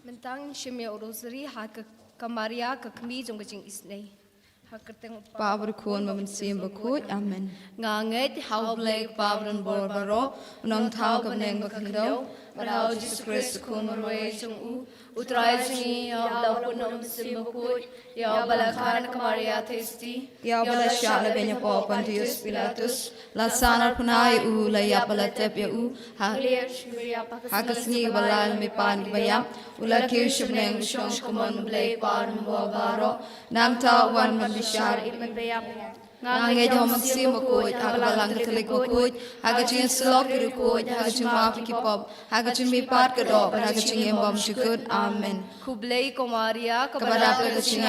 Mentang shimya rosary ha kamaria kami jong kajing isnei. Hakateng Power kuon mamansim bakut. Amen. nganget How blake pavron borbaro, unong tau kabneng bakangdaw, Marao Jesus Christ kun marway jong u utray jingi ya dapunom simbukut ya balakhan kamaria testi Ya bala shala benya po Pontius Pilatus, lasanar punai la ya bala tep ya clear shimya hagasni balal mi pan gibaya, ula kirshem neng shong kumon blake pavron borbaro, nam tau wan mabishar iman bayam Ngange jom sim bakut, agalang katolik bakut, agachin slok kirukut, agachin mafi kipop, agachin mi pat kadop, agachin embom shukut. Amen. kublay komaria Kabarap agachin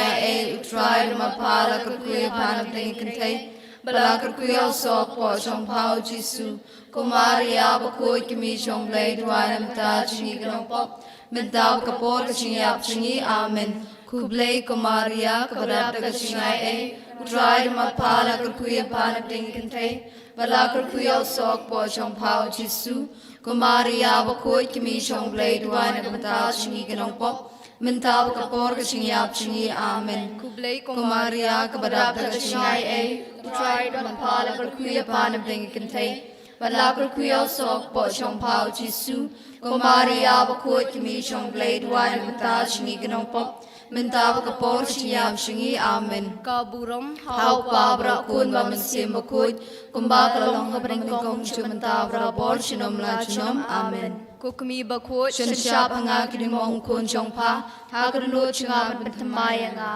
utray mapala kurkuya panap tingin kantay, bala kurkuya sok po chong pao Jisu, kumaria bakut kimi chong blay duanam ta chingi ganong pop, mintaw kapor kachingi ap chingi. Amen. Kublay kumaria kabarap agachin utray mapala kurkuya panap tingin kantay, bala kurkuya sok po chong pao Jisu, kumaria bakut kimi chong blay duanam ta chingi ganong pop, mintaw kapor kachingi ap chingi. Amen. kublay Kumaria kabarap agachin utray mapala kurkuya panap tingin kantay, bala kurkuya sok po chong pao Jisu, kumaria bakut kimi chong blay duanam ta chingi ganong pop, mintaw kapor kachingi ap chingi. Amen. kaburom Hau pabra kun mamansim bakut, kumbakalong kabrengkong chumantabra bor chinom la chinom. Amen. kukmi bakut Shenshap hanga kinimong kun chong pa, hakarunut chunga bentamaya nga.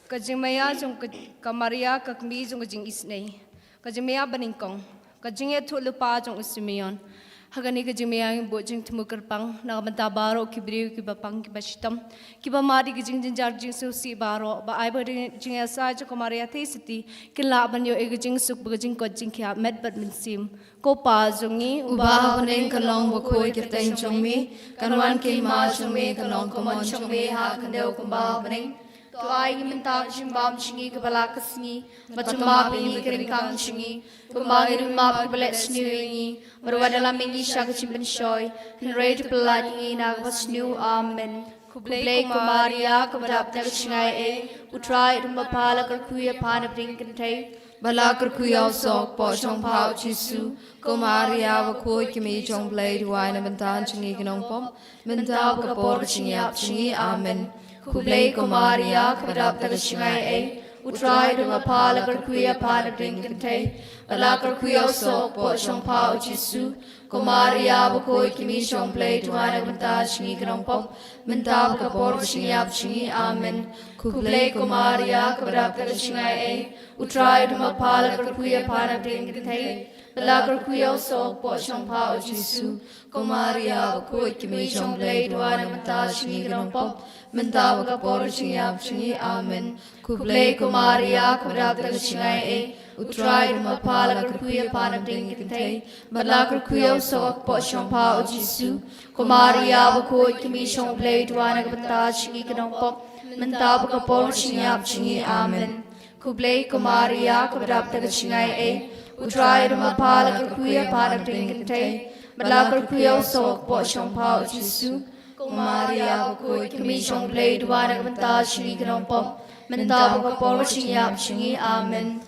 kajimaya jong kamaria kakmi jong kajing isnei kajimaya baningkong kajingya thulupa jong usumiyon hagani kajimaya bo jing tumukerpang nagabantabaro kibri kibapang kibashitam kibamari kajing jinjar jing susi baro ba ai bari jingya sa jong kamaria tesiti kila banyo egajing suk bagajing kajing kya med badminsim ko pa jongi Ubah paning kalong bakoi kiteng chong mi, kanwan ki ma chong mi kalong komon chong mi ha kandeu kumbah paning. to ai minta jimbam chingi kabala kasni batma pingi kering chingi kumagi rumap kabalet sniwi marwadala mingi shak chimben shoy rate pelani na wasnu. Amen. kublay kumaria kabadap tak chingai utrai rumapala karkuya pana bring kantai Bala kurkuyaw sok po chong pao Jisu, kumaria bakoi kimi chong blay duay na bentan chingi ganong pom, mintaw kapor kachingi ap chingi. Amen. Kublay kumaria kabarap taga chingay utray dumapala kurkuya pana bring kantay, bala kurkuyaw sok po chong pao Jisu, kumaria bakoi kimi chong blay duay na bentan chingi ganong pom, mintaw kapor kachingi ap chingi. Amen. Kublay kumaria kabarap taga chingay utray dumapala kurkuya pana bring kantay, bala kurkuyaw sok po chong pao Jisu, kumaria bakoi kimi chong blay duay na bentan chingi ganong pom, mintaw kapor kachingi ap chingi. Amen. Kublay kumaria kabarap taga chingay utray dumapala kurkuya pana bring kantay, bala kurkuyaw sok po chong pao Jisu, kumaria bakoi kimi chong blay duay na bentan chingi ganong pom, mintaw kapor kachingi ap chingi. Amen. Kublay kumaria kabarap taga chingay utray dumapala kurkuya pana bring kantay, bala kurkuyaw sok po chong pao Jisu, kumaria bakoi kimi chong blay duay na bentan chingi ganong pom, mintaw kapor kachingi ap chingi. Amen.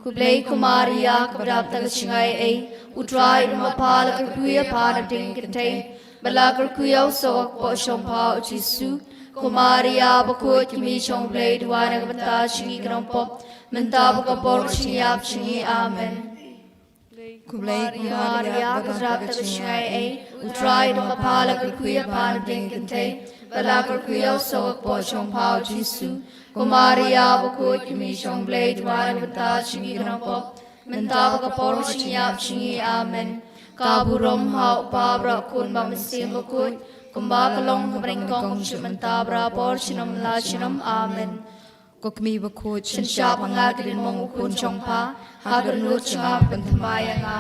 Kublay kumaria kabarap taga chingay utray dumapala kurkuya pana bring kantay, bala kurkuyaw sok po chong pao Jisu, kumaria bakoi kimi chong blay duay na bentan chingi ganong pom, mintaw kapor kachingi ap chingi. Amen. Kublay kumaria kabarap taga chingay utray dumapala kurkuya pana bring kantay, bala kurkuyaw sok po chong pao Jisu, kumaria bakoi kimi chong blay duay na bentan chingi ganong pom, mintaw kapor kachingi ap chingi. Amen. Kaburom hau pabra kun mamansim bakut, kumbakalong kabrengkong chumantabra por chinom la chinom. Amen. Kokmi bakut shenshap hangagrin mong ukun chong pa, hagarnut chungap bentamaya nga.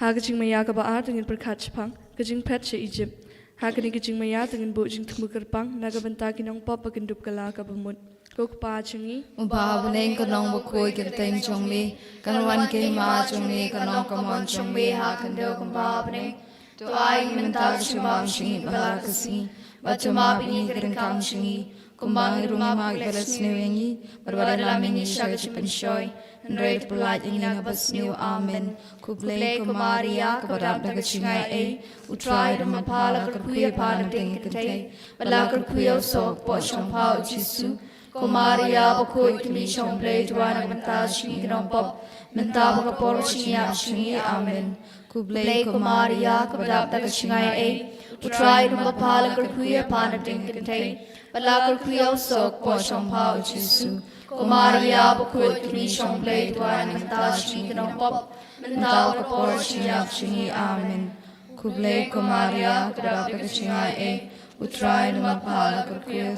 Hagajing maya ka baar dengan berkat pang, gajing pet se Egypt. Hagani gajing maya dengan bujing temukar pang, nagabanta kinong papa gendup kala ka bamut. Kok pa chingi. Ubahabaneng kanong bakoi kiteng chong mi, kanwan kay ma chong mi, kanong kamon chong mi, hakandaw kumbahabaneng, to ay mintal chumam chingi balakasi, Batuma bini kering kang chingi, kumbang irungi mag belas newengi, berbada lamingi syagati penshoy, Andrei pelat ingin ngabas new amen, kublei kumaria kepada daga cingai utrai dan mapala kerkuya pana dengi kente, bala kerkuya sok po chompao jisu, kumaria bakoi kimi chomblei tuana menta chingi pop, menta bakapor chingi amen, kublei kumaria kepada daga cingai utrai dan mapala kerkuya pana dengi kente, bala kerkuya sok po chompao jisu, Kumaria bakut kimi chomblei tuan menta chingi pop, menta bakapor chingi amen, kublei kumaria kepada daga cingai utrai dan mapala kerkuya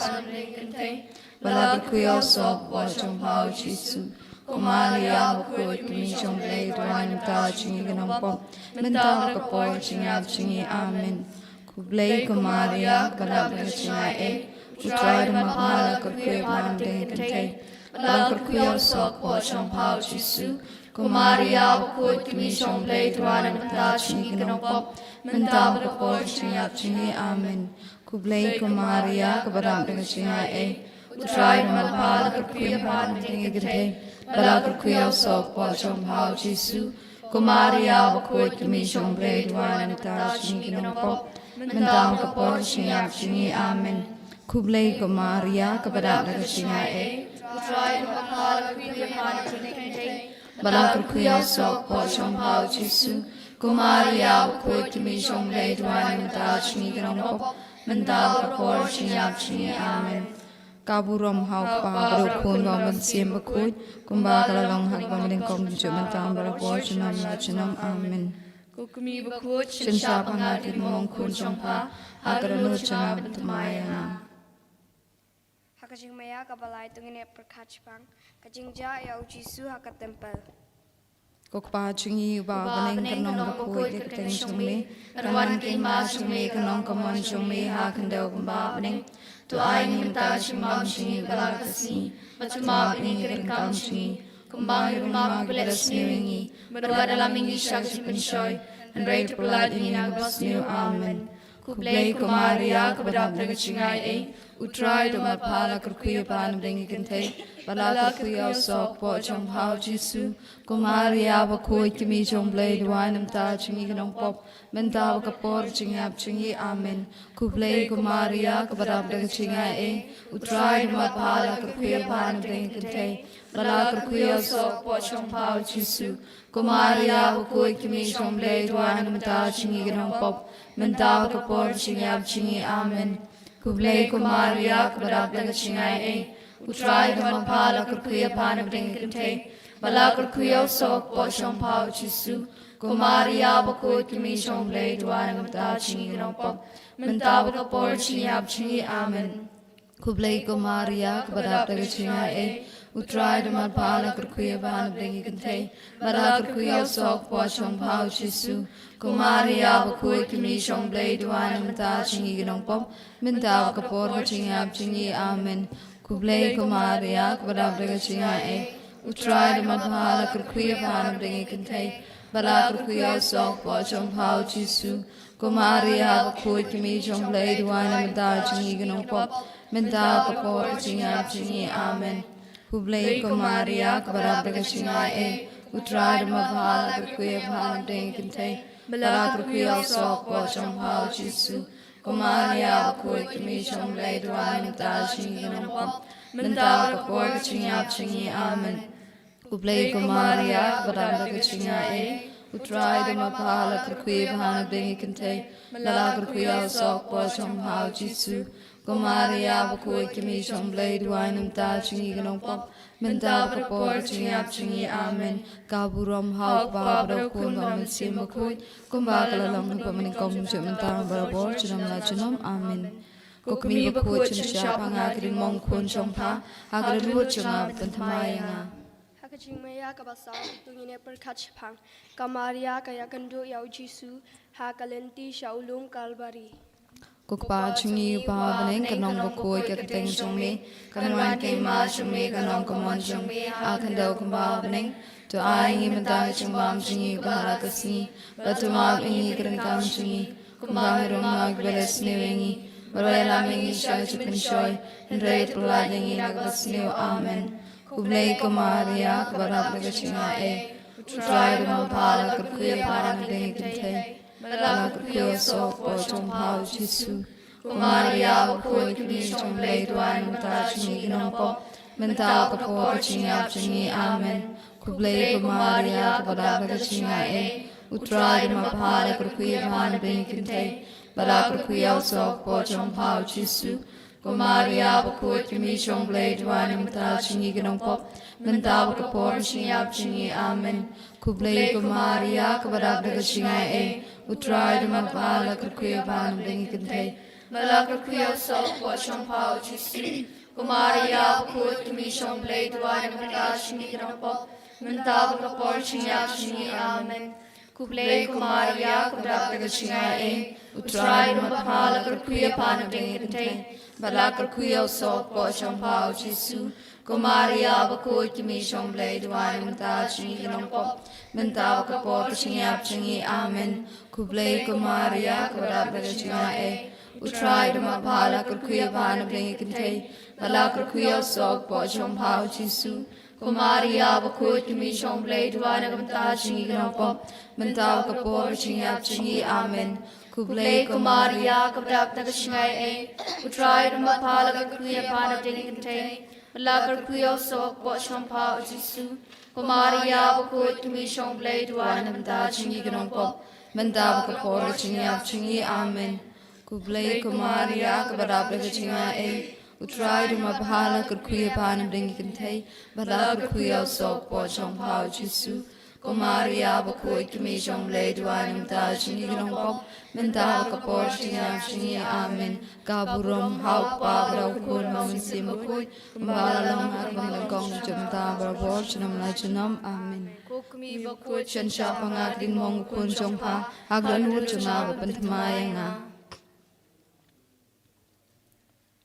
bala kerkuya sok po chompao jisu, kumaria bakut kimi chomblei tuan menta chingi pop, menta bakapor chingi amen, kublei kumaria kepada daga cingai utrai dan mapala kerkuya pana dengi kente, bala kerkuya sok po chompao jisu, kumaria bakut kimi chomblei tuan menta chingi pop, menta bakapor chingi amen, kublei kumaria kepada daga cingai utrai dan mapala kerkuya pana dengi kente, bala kerkuya sok po chompao jisu, kumaria bakut kimi chomblei tuan menta chingi pop, menta bakapor chingi amen, kublei kumaria kepada daga cingai utrai dan mapala kerkuya pana dengi kente, bala kerkuya sok po chompao jisu, kumaria bakut kimi chomblei tuan menta chingi pop, menta bakapor chingi amen. Kaburom hau pa berukun bawa mensim bekut, kumba kalalong hak bawa kong jujuk mentang berapor cenam amen. Kukumi bakut Cinta pangatit mongkun jompa, agar nur cenam bertemayana. Hakajing maya kabalai tungine perkachpang, kajing ja ya ujisu hakat tempel. Kokpa chingi ba baning kanong bakut keteng chungme, kanan kima chungme kanong kamon chungme ha kandau kumba baning. Tu ai ni menta chimam chingi balakasi, batuma ni kirinkam chingi, kumbang irumam belas newengi, berbada lamingi syagji penshoy, and rate pelad ini nagbas new amen. Kublei kumaria kepada daga cingai utrai dan mapala kerkuya pana dengi kente, bala kerkuya sok po chompao jisu, kumaria bakoi kimi chomblei duai menta chingi pop, menta bakapor chingi amen. Kublei kumaria kepada daga cingai utrai dan mapala kerkuya pana dengi kente, bala kerkuya sok po chompao jisu, kumaria bakoi kimi chomblei duai menta chingi pop, menta bakapor chingi amen. Kublei kumaria kepada daga cingai utrai dan mapala kerkuya pana dengi kente, bala kerkuya sok po chompao jisu, kumaria bakut kimi chomblei duai menta chingi pop, menta bakapor chingi amen. Kublei kumaria kepada daga cingai utrai dan mapala kerkuya pana dengi kente, bala kerkuya sok po chompao jisu, kumaria bakut kimi chomblei duai menta chingi pop, menta bakapor chingi amen. Kublei kumaria kepada daga cingai utrai dan mapala kerkuya pana dengi kente, bala kerkuya sok po chompao jisu, kumaria bakut kimi chomblei duai menta chingi pop, menta bakapor chingi amen. Kublei kumaria kepada daga cingai utrai dan mapala kerkuya pana dengi kente, bala kerkuya sok po chompao jisu, kumaria bakut kimi chomblei duai menta chingi pop, menta bakapor chingi amen. Kublei kumaria kepada daga cingai utrai dan mapala kerkuya pana dengi kente, bala kerkuya sok po chompao jisu, kumaria bakut kimi chomblei duai menta chingi pop, menta bakapor chingi amen. Kaburom hau pa berukun bawa mensim bekut, kumba kalalong hak bawa kong jujuk mentang berapor cenam amen. Kukumi bakut censiap hangakirin mongkun chompa, agar nur cenam bertemayana. Hakajing maya kabasa tungine perkachpang, kamaria kaya kandu ya ujisu, hakalenti shaulung kalbari. Kukpa chingi pa baning kanong bakoi keteng chungme, kanwan kema chungme kanong kamon chungme, akandau kumba baning, tu ai ngi menta chumbam chingi baharakasi, batuma ingi kirinkam chingi, kumba hirong mag beres newengi, Barela mingi shai chupunshoi, Ndre pula dingi nagbasneo, Amen. Kublei kumaria, kabarab nagachinga Utrai dumapala kurkuya parang dingi kintay, Bala kurkuya sok po chong pao Jisu. Kumaria wakui kumi chong lay duan mata chingi ginongpo, Mental kapo kachinga chingi, Amen. Kublei kumaria, kabarab nagachinga Utrai dumapala kurkuya parang dingi kintay, Bala kurkuya sok po chong pao Jisu. Kumaria wakui kumi chong lay duan mata chingi ginongpo, Mental kapo kachinga chingi, Amen. Kublei kumaria, kabarab nagachinga Utrai dumapala kurkuya parang dingi kintay, Bala kurkuya sok po chong pao Jisu. Kumaria wakui kumi chong lay duan mata chingi ginongpo, Mental kapo kachinga chingi, Amen. Kublei kumaria, kabarab nagachinga Utrai dumapala kurkuya parang dingi kintay, Bala kurkuya sok po chong pao Jisu. Kumaria wakui kumi chong lay duan mata chingi ginongpo, Mental kapo kachinga chingi, Amen. Kublei kumaria, kabarab nagachinga Utrai dumapala kurkuya parang dingi kintay, Bala kurkuya sok po chong pao Jisu. Kumaria wakui kumi chong lay duan mata chingi ginongpo, Mental kapo kachinga chingi, Amen. Kublei kumaria, kabarab nagachinga Utrai dumapala kurkuya parang dingi kintay, Bala kurkuya sok po chong pao Jisu. Kumaria wakui kumi chong lay duan mata chingi ginongpo, Mental kapo kachinga chingi, Amen. Kublei kumaria, kabarab nagachinga Utrai dumapala kurkuya parang dingi kintay, Bala kurkuya sok po chong pao Jisu. Kumaria wakui kumi chong lay duan mata chingi ginongpo, Mental kapo kachinga chingi, Amen. Kaburom hau pa brau kun mamunsi makui, Mbalalang harmang langkong jumta brabor chanam na chanam, Amen. Kukumi bakut Chan siya pangagling mong kun chong pa, Aglan hu chunga wapantamaya nga.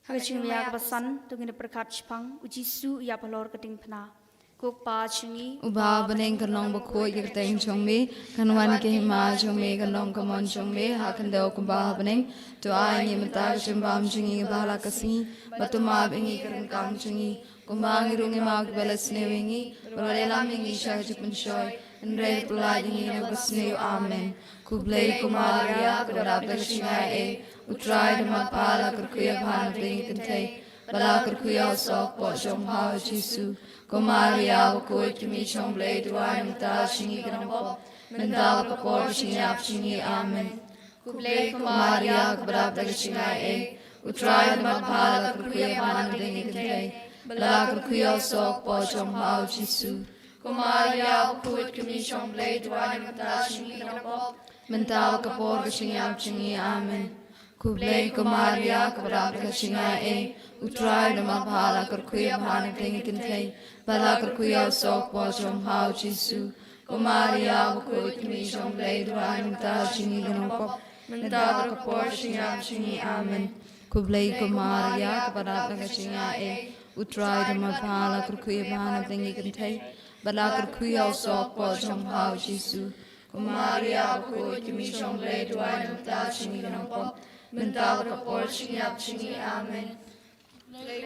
Hagaching ya kabasan tungin berkat chpang uji su ya palor keting pna kuk pa chingi Uba baneng kanong bakoi yagteng chong me, Kanwan ke hima chong me kanong kamon chong me, Hakandaw kumba baneng, Tuay ngi mata kachimbam chingi bahala kasi, Batumab ingi karankang chingi, Kumbang irungi mag balas newingi, Balalam ingi siya kachipanshoy, Ndre pulay ingi nagbasnew, Amen. Kublei kumaria, kabarab nagachinga Utray dumapala kurkuya parang dingi kintay, Bala kurkuya sok po chong pao Jisu. Kumaria wakui kumi chong lay duan mata chingi ginongpo, Mental kapo kachinga chingi, Amen. Kublei kumaria, kabarab nagachinga Utray dumapala kurkuya parang dingi kintay, Bala kurkuya sok po chong pao Jisu. Kumaria wakui kumi chong lay duan mata chingi ginongpo, Mental kapo kachinga chingi, Amen. Kublei kumaria, kabarab nagachinga Utray dumapala kurkuya parang dingi kintay, Bala kurkuya sok po chong pao Jisu. Kumaria wakui kumi chong lay duan mata chingi ginongpo, Mental kapo kachinga chingi, Amen. Kublei kumaria, kabarab nagachinga Utray dumapala kurkuya parang dingi kintay, Bala kurkuya sok po chong pao Jisu. Kumaria wakui kumi chong lay duan mata chingi ginongpo, Mental kapo kachinga chingi, Amen.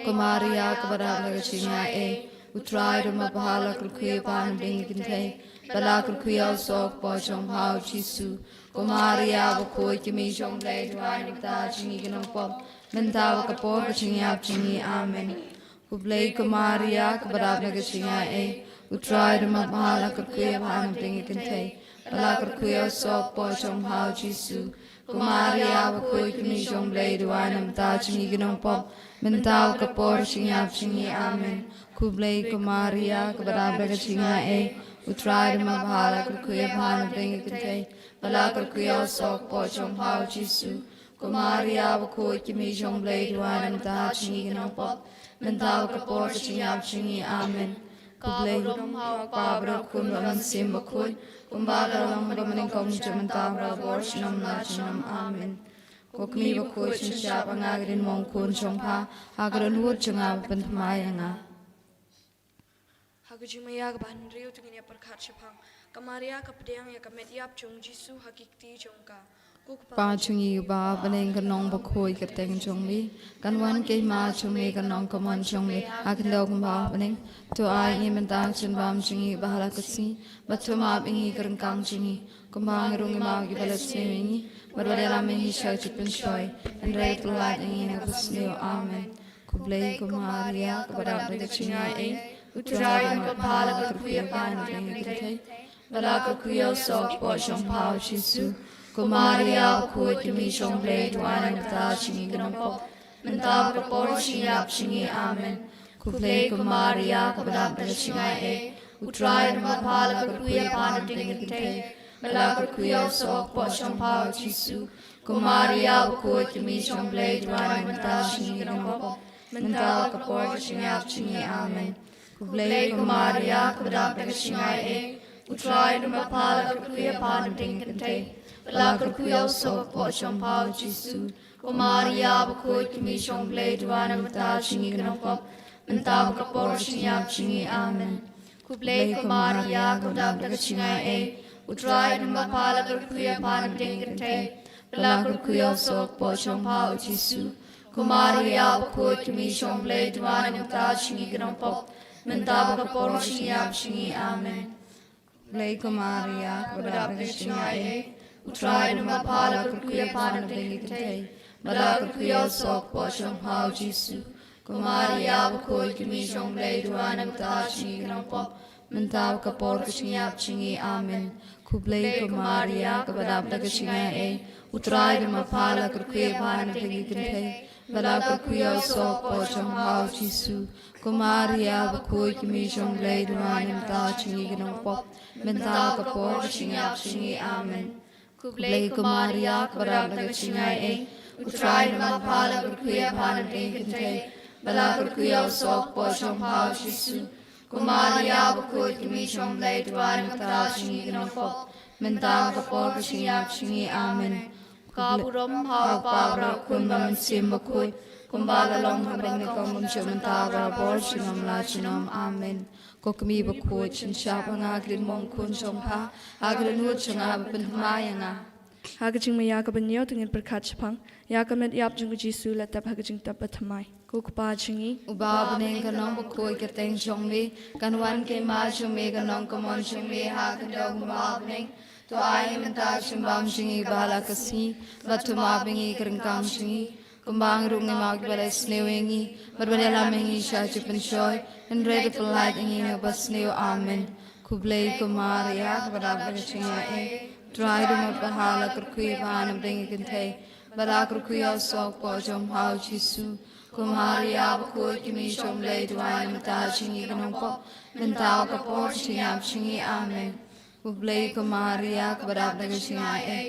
Kumaria kabarab nagachinga Utray dumapala kurkuya parang dingi kintay, Bala kurkuya sok po chong pao Jisu. Kumaria wakui kumi chong lay duan mata chingi ginongpo, Mental kapo kachinga chingi, Amen. Kublei kumaria, kabarab nagachinga Utray dumapala kurkuya parang dingi kintay, Bala kurkuya sok po chong pao Jisu. Kumaria wakui kumi chong lay duan mata chingi ginongpo, Mental kapo kachinga chingi, Amen. Kublei kumaria, kabarab nagachinga Utray dumapala kurkuya parang dingi kintay, Bala kurkuya sok po chong pao Jisu. Kumaria wakui kumi chong lay duan mata chingi ginongpo, Mental kapo kachinga chingi, Amen. Kublei pabro kun mamunsi makui, Kumbagalang bamaning kong jumanta brabor shinam na chinam, Amen. Kukmi bakui chinsya pangagrin mong kun chong pa, Hagran hud chunga pantamaya nga. Hagujumaya gaban riu tungin ya perkat chapang, Kamaria kapdeng ya kamet yap chung Jisu hakikti chong ka. pa chungi ba baneng kanong bakhoi kateng chongmi kanwan ke ma chumi kanong kamon chongmi akndog ba baneng to ai ni mentang chen bam chungi bahala kasi batuma bingi kerengkang chungi kumbang rungi ma gi balas ni barwala me hi sha chupin shoy and right to light ni na kusneo amen kublei kumaria kabara de chinga e utrai ma phala kuya ban de kai bala kuya so po shong pao chisu Kumaria kuat kimi shong play tuan mata chingi ganampo menta kapor shingyap chingi amen kuplay kumaria kabadap na chinga e utray na mapala kuya pan tingin kite bala kuya sok po shong pao chisu kumaria kuat kimi shong play tuan mata chingi ganampo menta kapor shingyap chingi amen kuplay kumaria kabadap na chinga e utray na mapala kuya pan tingin kite Bala kuya sok po shong pao chisu kumaria bakoi kimi shong blade wana mata chingi ganapop menta kapor shinyap chingi amen kublay kumaria kudab daga chinga e utray nama pala kuya pan dingate bala kuya sok po shong pao chisu kumaria bakoi kimi shong blade wana mata chingi ganapop menta kapor shinyap chingi amen kublay kumaria kudab daga chinga e Utray na mapala kuya pan dingate bala kuya sok po shong pao chisu kumaria bakoi kimi shong blade wana mata chingi ganapop menta kapor shinyap chingi amen kublay kumaria kabadap daga chinga e utray na mapala kuya pan dingate bala kuya sok po shong pao chisu kumaria bakoi kimi shong blade wana mata chingi ganapop menta kapor shinyap chingi amen Kublay kumaria kabarab daga chinga e utray na mapala kuya pan dingate bala kuya sok po shong pao chisu kumaria bakoi kimi shong blade wana mata chingi ganapop menta kapor shinyap chingi amen kaburam hau pabra kumbam sim bakoi kumbala long habang ni komum chumenta barabor chinam la chinam amen kokmi bakoi chin shap nga grin mong kun shong pa agrin hut changa bapen mayanga Hagajing maya kabanyo tingin perkat chapang yakamet yap jung jisu latap hagajing tapat thamai kukpa chingi uba baneng kanong bakoi kateng chongmi kanwan ke ma chumi kanong kamon chumi ha kandog ma baneng to ai menta chumbam chingi bala kasi batuma bingi kerengkang chingi kumbang rungi mag balas newengi berbela mengi sha chupen shoy and ready for light ingi na bas neo amen kublay kumaria kabadap daga chinga e Try to make bahala kurkuya pan bring kinte bala kurkuya sok po jom hao chisu kumaria bakoi kimi shom lay duan mata chingi ganampo menta kapor shinyap chingi amen kublay kumaria kabadap daga chinga e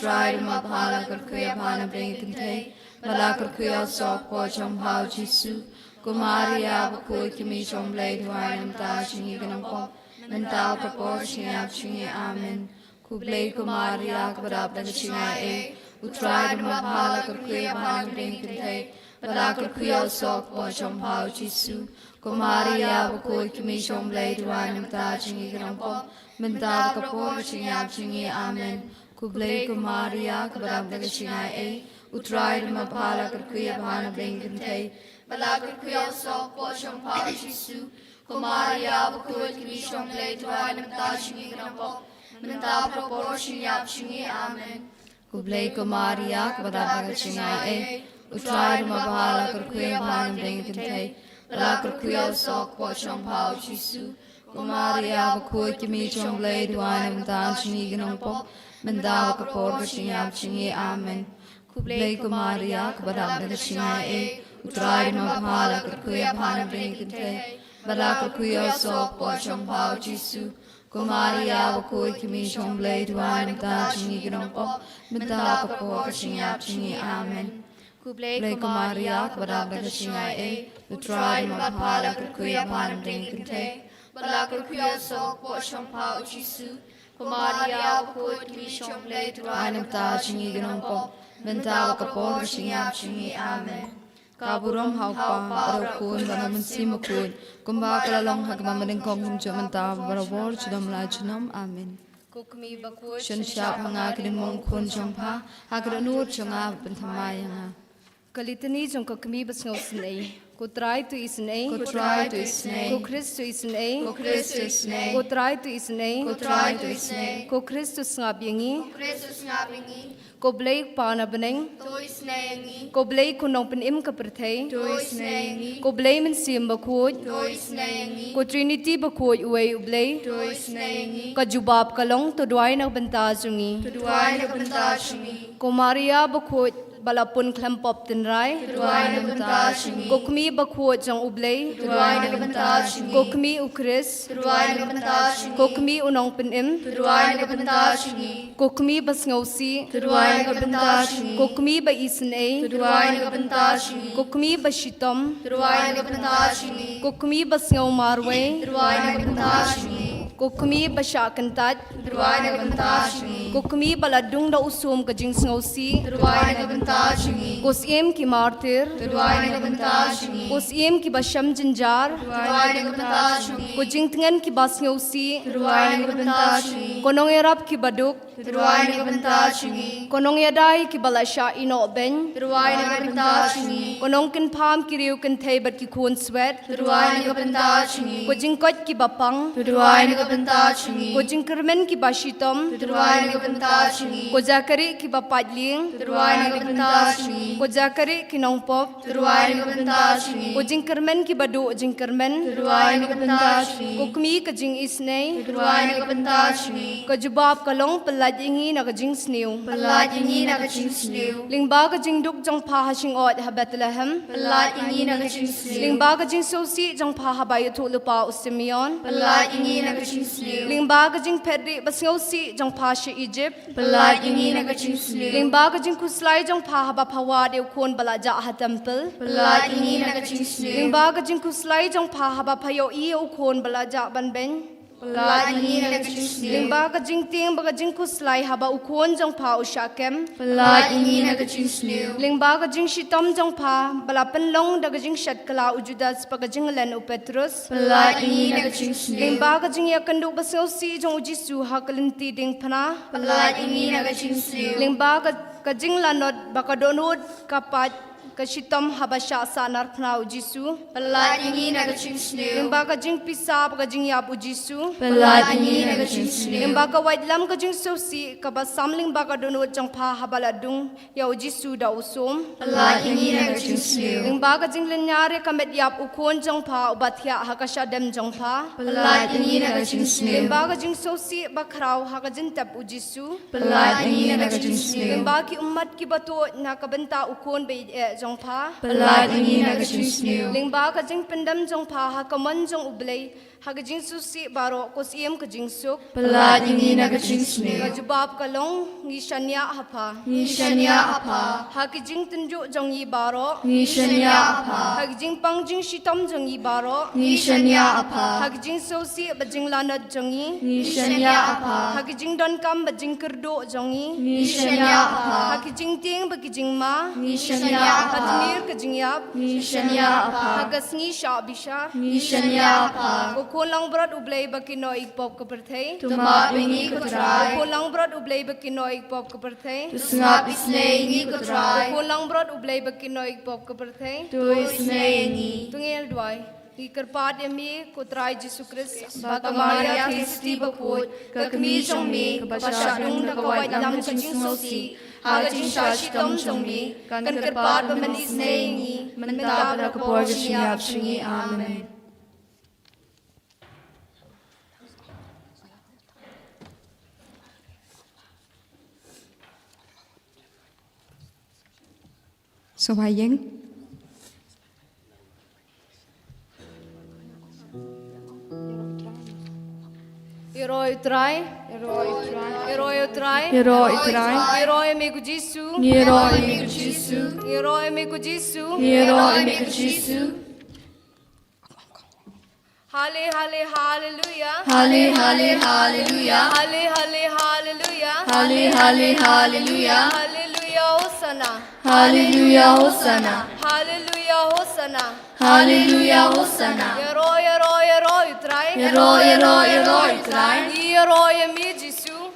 try to make bahala kurkuya pan bring kinte bala kurkuya sok po jom hao chisu kumaria bakoi kimi shom lay duan mata chingi ganampo menta kapor shinyap chingi amen Kublay kumaria kabarab daga chinga e utray na mapala kurkuya pan dingate bala kurkuya sok po shong pao chisu kumaria bakoi kimi shong blay duan mata chingi ganapop menta kapor shinyap chingi amen kublay kumaria kabarab daga chinga e utray na mapala kurkuya pan dingate bala kurkuya sok po shong pao chisu kumaria bakoi kimi shong blay duan mata chingi ganapop menta kapor shinyap chingi amen kublay kumaria kabadap daga chinga e utray na mapala kurkuya pan dingate bala kurkuya sok po shong pao chisu kumaria bakoi kimi shong blay duan mata chingi ganapop menta kapor shinyap chingi amen kublay kumaria kabadap daga chinga e utray na mapala kurkuya pan dingate bala kurkuya sok po shong pao chisu kumaria bakoi kimi shong blay duan mata chingi ganapop menta kapor shinyap chingi amen kublay kumaria kabadap daga chinga e utray na mapala kurkuya pan dingate bala kurkuya sok po shong pao chisu kumaria bakoi kimi shong blay duan mata chingi ganapop menta kapor shinyap chingi amen kaburam haupa barakun banamun simakun kumbakala long hagmamaning kong kumcho menta barabor chudam la chunam amen Ko kami bakut ชนชาพงากระดิมงคลจงพาหากระนูดจงอาเป็นธรรมายงา Kalitani jong ko kami bas ngaw sinay. Ko try to isnay. Ko try to isnay. Ko Kristo isnay. Ko Kristo isnay. Ko try to isnay. Ko try to isnay. Ko Kristo ngab yangi. Kristus ngabingi, Ko blay pa na baneng. to isnayangi, Ko blay kunong panim ka pertay. to isnayangi, Ko blay man siyam bakut. to isnayangi, Ko Trinity bakut uway ublay. to isnayangi, Ka jubab kalong to duay nagbanta jungi. tuduay na bantashingi, Ko Maria bakut balapun klempop tinray. tuduay na bantashingi, Ko kami bakut jang ublay. tuduay na bantashingi, Ko kami ukris. tuduay na bantashingi, Ko kami unong panim. tuduay na bantashingi, Ko kami bas ngawsi. tuduay na bantashingi, Ko kami ba isinay. tuduay na bantashingi, Ko kami ba shitom. tuduay na bantashingi, Ko kami bas ngaw marway. tuduay na bantashingi, Ko kami ba siya kantat. tuduay na bantashingi, Ko kami baladung da usum ka jing ngawsi. tuduay na bantashingi, Ko siem ki martir. tuduay na bantashingi, Ko siem ki ba siyam jinjar. tuduay na bantashingi, Ko jing tingan ki bas ngawsi. tuduay na bantashingi, Ko nong erap ki baduk. tuduay na bantashingi, Ko nong yaday ki bala siya ino ben. tuduay na bantashingi, Ko nong kin pam ki riu kin tay bat ki kun swet. tuduay na bantashingi, Ko jing kot ki bapang. tuduay na bantashingi, Ko jing kermen ki ba shitom. tuduay na bantashingi, Ko jakari ki ba padling. tuduay na bantashingi, Ko jakari ki nong pop. tuduay na bantashingi, Ko jing kermen ki ba do jing kermen. tuduay na bantashingi, Ko kami ka jing isnay. tuduay na bantashingi, Ko jubab kalong palad ingi na ka jing snew. palat ingi na kachingsliw, Lingba ka jing duk jang pa hashing ot ha Bethlehem. palat ingi na kachingsliw, Lingba ka jing sosi jang pa ha bayo lupa o Simeon. palat ingi na kachingsliw, Lingba ka jing pedri bas ngawsi jang pa si Egypt. palat ingi na kachingsliw, Lingba ka jing kuslay jang pa ha ba pawa de kon bala ja ha temple. palat ingi na kachingsliw, Lingba ka jing kuslay jang pa ha ba payo iyo kon bala ja ban ben. palat ingi na kachingsliw, Lingba ka jing ting ba ka jing kuslay ha ba ukon jang pa o Shakem. palat ingi na kachingsliw, Lingba ka jing shitom jang pa bala penlong da ka jing shat kala u Judas pa ka jing len u Petrus. palat ingi na kachingsliw, Lingba ka jing ya kandu ba si jang u Jisu ha kalinti ding pana. palat ingi na kachingsliw, Lingba ka jing lanot ba ka donod kapat ka shitom ha ba sha sa nar pana u Jisu. palat ingi na kachingsliw, Lingba ka jing pisa ba ka jing yap u Jisu. palat ingi na kachingsliw, Lingba ka wait lam ka jing si ka ba samling ba ka donod jang pa ha baladung ya u Jisu da usom. palat ingi na kachingsliw, Lingba ka jing lenyare ka met yap u kon jang pa u bathya ha ka sha dem jang pa. palat ingi na kachingsliw, Lingba ka jing si ba kraw ha ka jin tap u Jisu. palat ingi na kachingsliw, Lingba ki ummat ki bato na ka benta u kon be jang pa. palat ingi na kachingsliw, Lingba ka jing pendam jang pa ha ka man jang ublay ha ka jing si baro ko siem ka jing suk. palat ingi na kachingsliw, Ka jubab ka long ngi shanya ha pa. ni shanya apa, Ha ki jing tunju jang yi baro. ni shanya apa, Ha ki jing pang jing shitom jang yi baro. ni shanya apa, Ha ki jing si ba jing lanat jang yi. ni shanya apa, Ha ki jing don kam ba jing kerdo jang yi. ni shanya apa, Ha ki jing ting ba ki jing ma. ni shanya Ha apa, timir ka jing yap. ni shanya apa, Ha ka sngi sha bisha. ni shanya apa, Ko ko lang brad ublay ba kino igpop ka perthay. tuma bingi ko try, Ko lang brad ublay ba kino igpop ka perthay. tusngap isnayingi ko try, Ko lang brad ublay ba kino igpop ka perthay. tu isnayingi, Tungel duay. Ikarpat emi ko try Jesus Christ. Baka Maria Kristi bakut, kakami jong mi, kapasyadong nakawait lam kajing sosi, hagajing shashitom jong mi, kan karpat pamanis nayingi, mentab na kapor gashiyap shingi, amen. So hayeng. Heroi try. Heroi try. Heroi try. Heroi amigo Jisu. Heroi amigo Jisu. Heroi amigo Jisu. Heroi amigo Jisu. Halle halle hallelujah. Halle, halle, hallelujah. Halle halle hallelujah. Halle, halle, hallelujah. Hallelujah Hosanna. Hallelujah, Hosanna. Hallelujah Hosanna. Hallelujah, Hosanna. Heroi try. Heroi, heroi, heroi, try. Heroi amigo Jisu.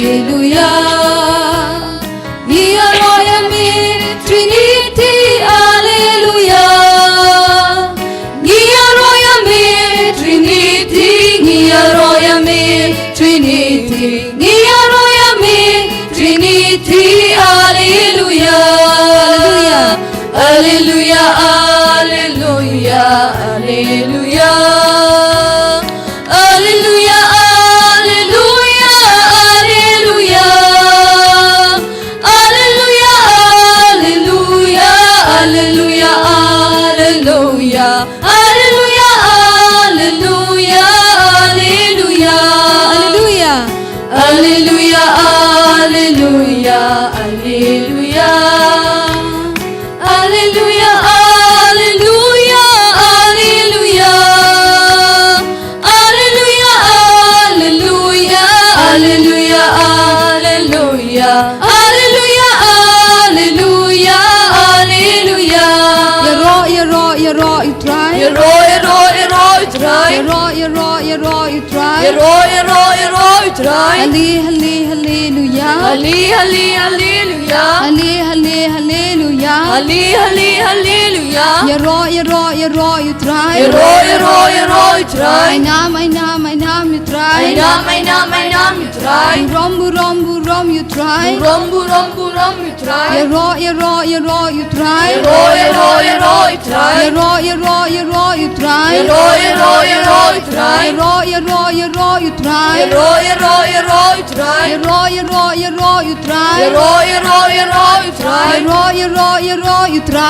Alleluia. Ni aroya mi Trinity, Alleluia. Ni aroya mi Trinity, ni aroya mi Trinity, ni aroya mi Trinity, Alleluia. Alleluia, Alleluia, Alleluia. Alleluia, Alleluia, Alleluia. Alleluia, Alleluia, Alleluia, Alleluia. Alleluia, Alleluia, Alleluia. Alleluia, Alleluia, Alleluia. Alleluia, Alleluia, Alleluia. Alleluia, Alleluia, Alleluia, Alleluia. Alleluia, Alleluia, Alleluia. Yero, you try. Yero, you try. Yero, you try. Yero, you try. Hallelujah. Hallelujah. Hallelujah. Hallelujah. Yero, you try. Yero, you try. I nam, you try. I nam, you try. Rom, you try. Rom, you try. Yero, you try. Yero, you try. Yero, you try. Yero, you try. Yero, you try. Yero, you try. Yero, you try. Yero, you try. Yero, you try. Yero, you try. Yero, you try. Yero, you try.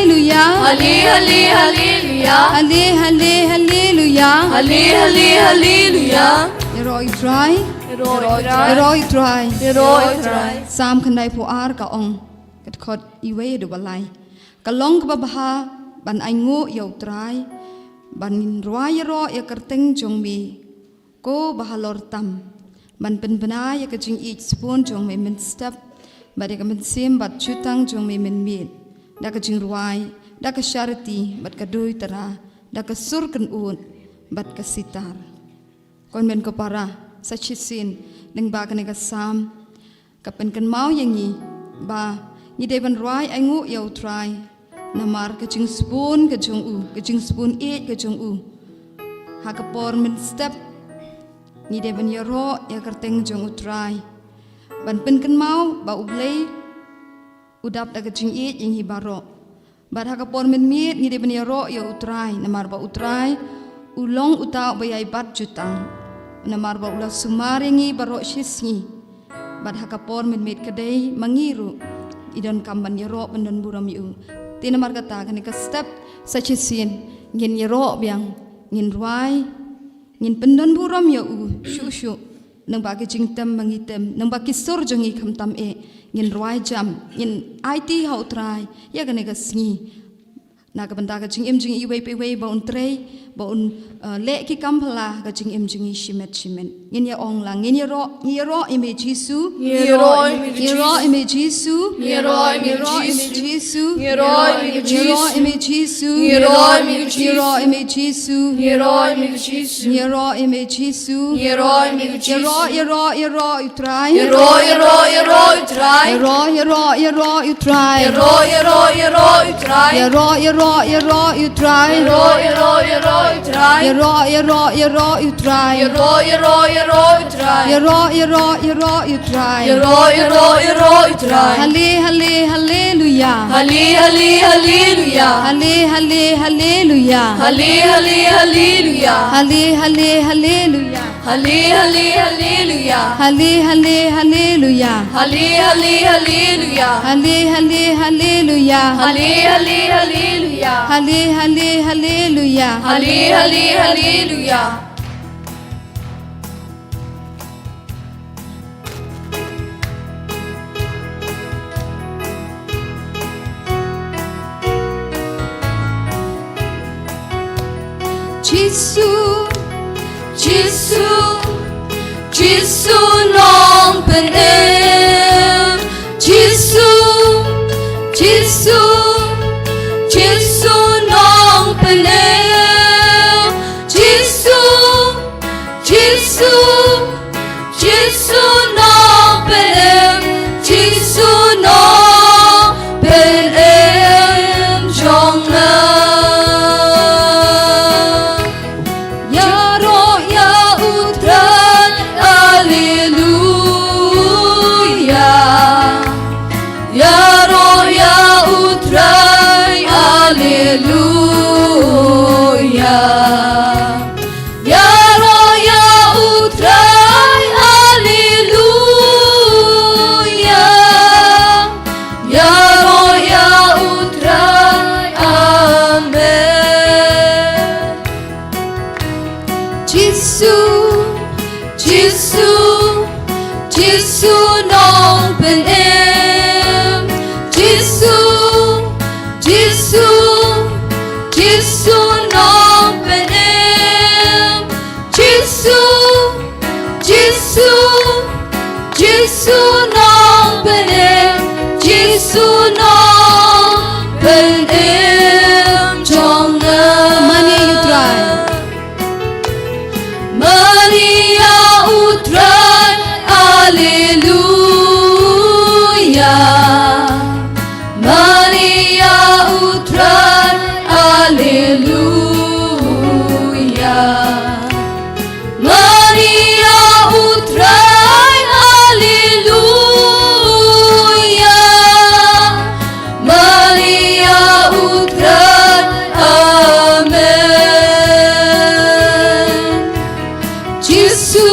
Hallelujah. Hallelujah. Hallelujah. Hallelujah. Hallelujah. Yero, you try. Yero, you try. Yero, you try. Sam kan dai po ar ka ong kat khot iwe do balai kalong ka baha ban ai ngu yo try ban roi ro ya kerteng jong mi ko bahalor tam ban pen bana ya ka jing each spoon jong mi min step ba de ka min sim bat chutang jong mi min mit da ka jing roi da ka sharti bat ka dui tara da ka sur kan ut bat ka sitar kon men ko para sa chisin ning ba ka ni ka sam ka pen kan mau yang ni ba ni deban roi ai ngu yo try namar ka jing spoon ka jong u ka jing spoon e ka jong u ha ka por min step ni deban yaro ya kerteng jong u try ban pen kan mau ba ublei udap da ka jing e yang hi baro ba ha ka por min mi ni deban yaro yo try namar ba utry ulong uta ba yai bat jutang namar ba ula sumaringi baro shisni bad hakapor mit kadai mangiru idon kamban yero pendon buram yu tina markata kan ka step such a sin ngin yero biang ngin ruai ngin pendon buram yu shu nang ba ki jingtam mangitem nang ba ki sur jongi khamtam e ngin ruai jam ngin IT hau trai ya kan ka sngi na ka banda ka jing im jing i wei pe wei ba un trei ba un le ki kampala ka jing im jing i shimet ngin ya ong lang ngin yero ime jisu yero ime jisu yero ime jisu yero ime jisu yero ime jisu yero ime jisu yero ime jisu yero ime jisu yero ime jisu yero you try yero you try yero you try yero you try yero you try yero you try yero you try yero you try yero you try yero you try hallelujah hallelujah hallelujah hallelujah hallelujah hallelujah hallelujah hallelujah hallelujah hallelujah hallelujah Jesus nong penem Jesus Maria utrai Alleluia, Maria utrai Amen. Giêsu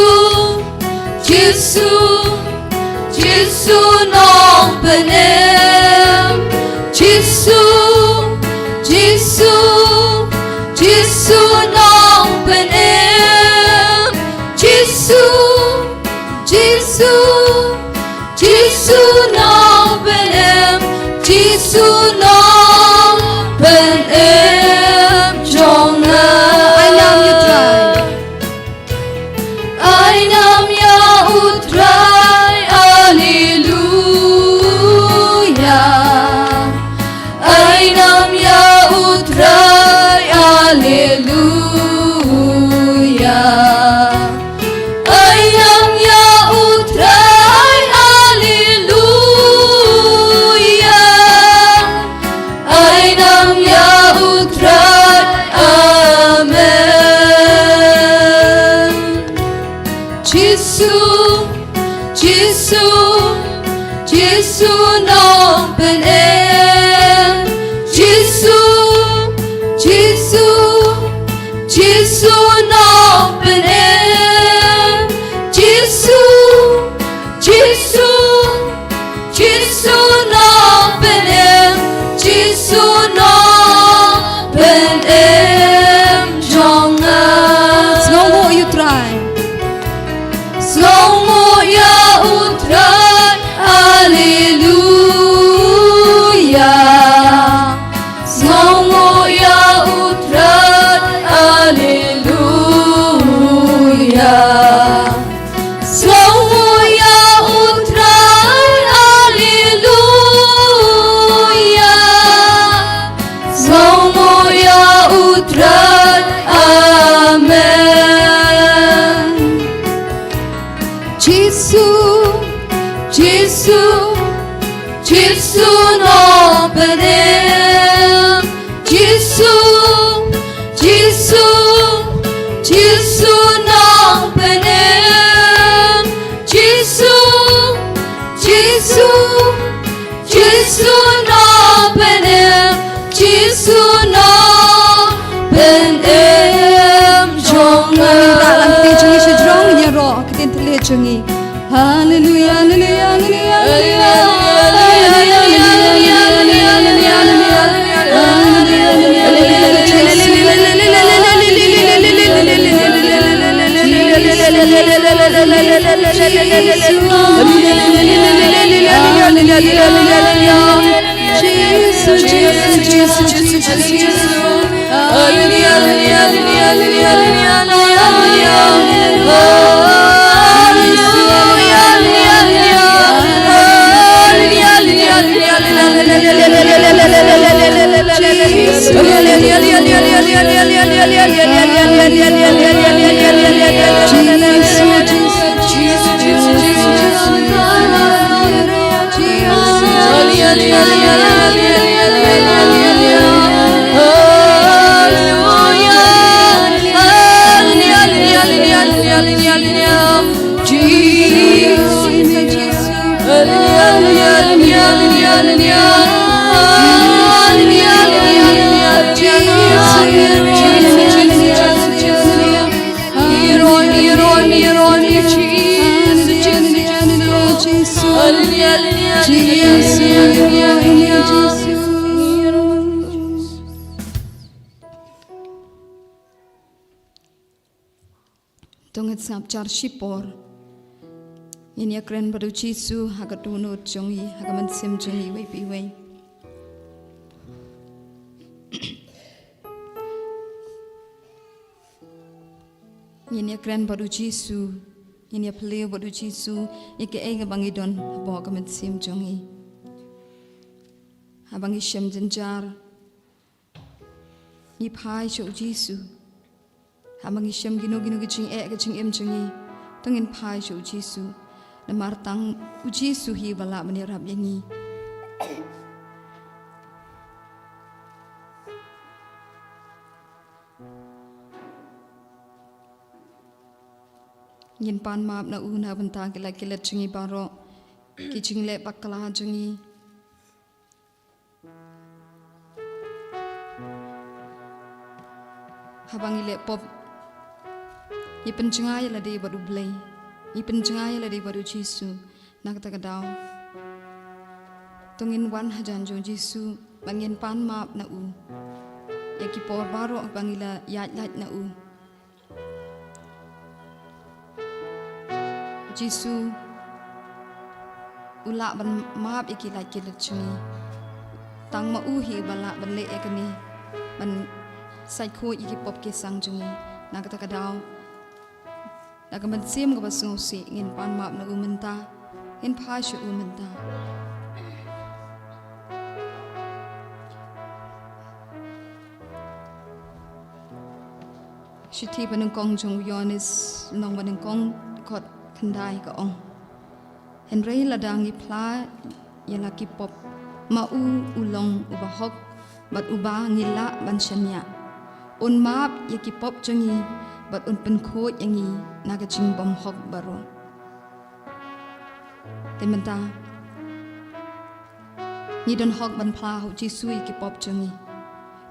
non penem, Giêsu non penem, Giêsu non penem, Giêsu non penem, Jonah. Ainam ya utrai, Alleluia. Ainam ya utrai, Alleluia. Ainam ya utrai, Alleluia. Ainam ya utrai, Amen. Giêsu non penem, Giêsu non penem, Giêsu non penem, Giêsu non penem, Jonah. Slow you try. Slow ya utrai, Alleluia. Slow ya utrai, Alleluia. Slow ya utrai, Alleluia. Slow ya utrai, Amen. Giêsu non penem, Giêsu non penem, Giêsu non penem, Giêsu non penem, Jonah. Hallelujah, hallelujah, Tungit sap jar shipor. Ini akren baru Yesu hagat dunut jongi hagaman sim jongi wei pi wei. Ini akren baru Yesu. Ini apelio baru Yesu. Ike ega bangidon habo hagaman sim jongi. Habangi shem jenjar. Ni pai show Yesu. Habangi shem gino gicing gicing jongi. Tungin pai show Yesu. Namartang uji suhi bala menirap yangi. yin pan map na u na banta kilat chingi baro ki chingle bakla chingi habang ile pop i pencengaya la de baru blay i pencengaya la de baru Jisu nak ta kadaw tungin wan hajan jo Jisu bangin pan map na u ya ki por baro bangila yat na u Jisu ula ban map iki la kilat chingi tang ma u hi bala ban le ekani ban sai kho iki pop ke sang jungi nak ta kadaw nak man sim ga basu si ngin pan map na umenta in pha shu umenta Shiti banung kong jung Yonis nong banung kong kot khandai ka ong Henry ladang i pla yala ki pop ma u ulong ubahok bat uba ngila ban shanya un map yaki pop jangi bat un pen kho yangi naga ching bom hok baro tementa ni don hok ban pla ho Jisu yaki pop jangi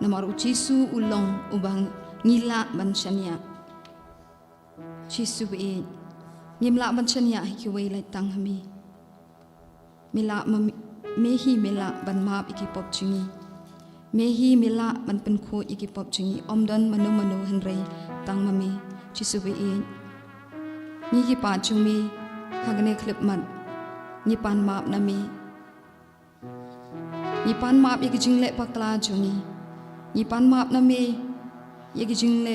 namar u Jisu ulong ubang ngila ban shanya Jisu be ngimla ban shanya ki wei lai tang hami mila mehi mila ban map iki pop jangi mehi mila man pen kho iki pop chingi omdon manu henrei tang mami Jisu be ni ki pa chumi hagne clip man ni pan map na mi ni pan map iki jingle pakla chungi ni pan map na mi iki jingle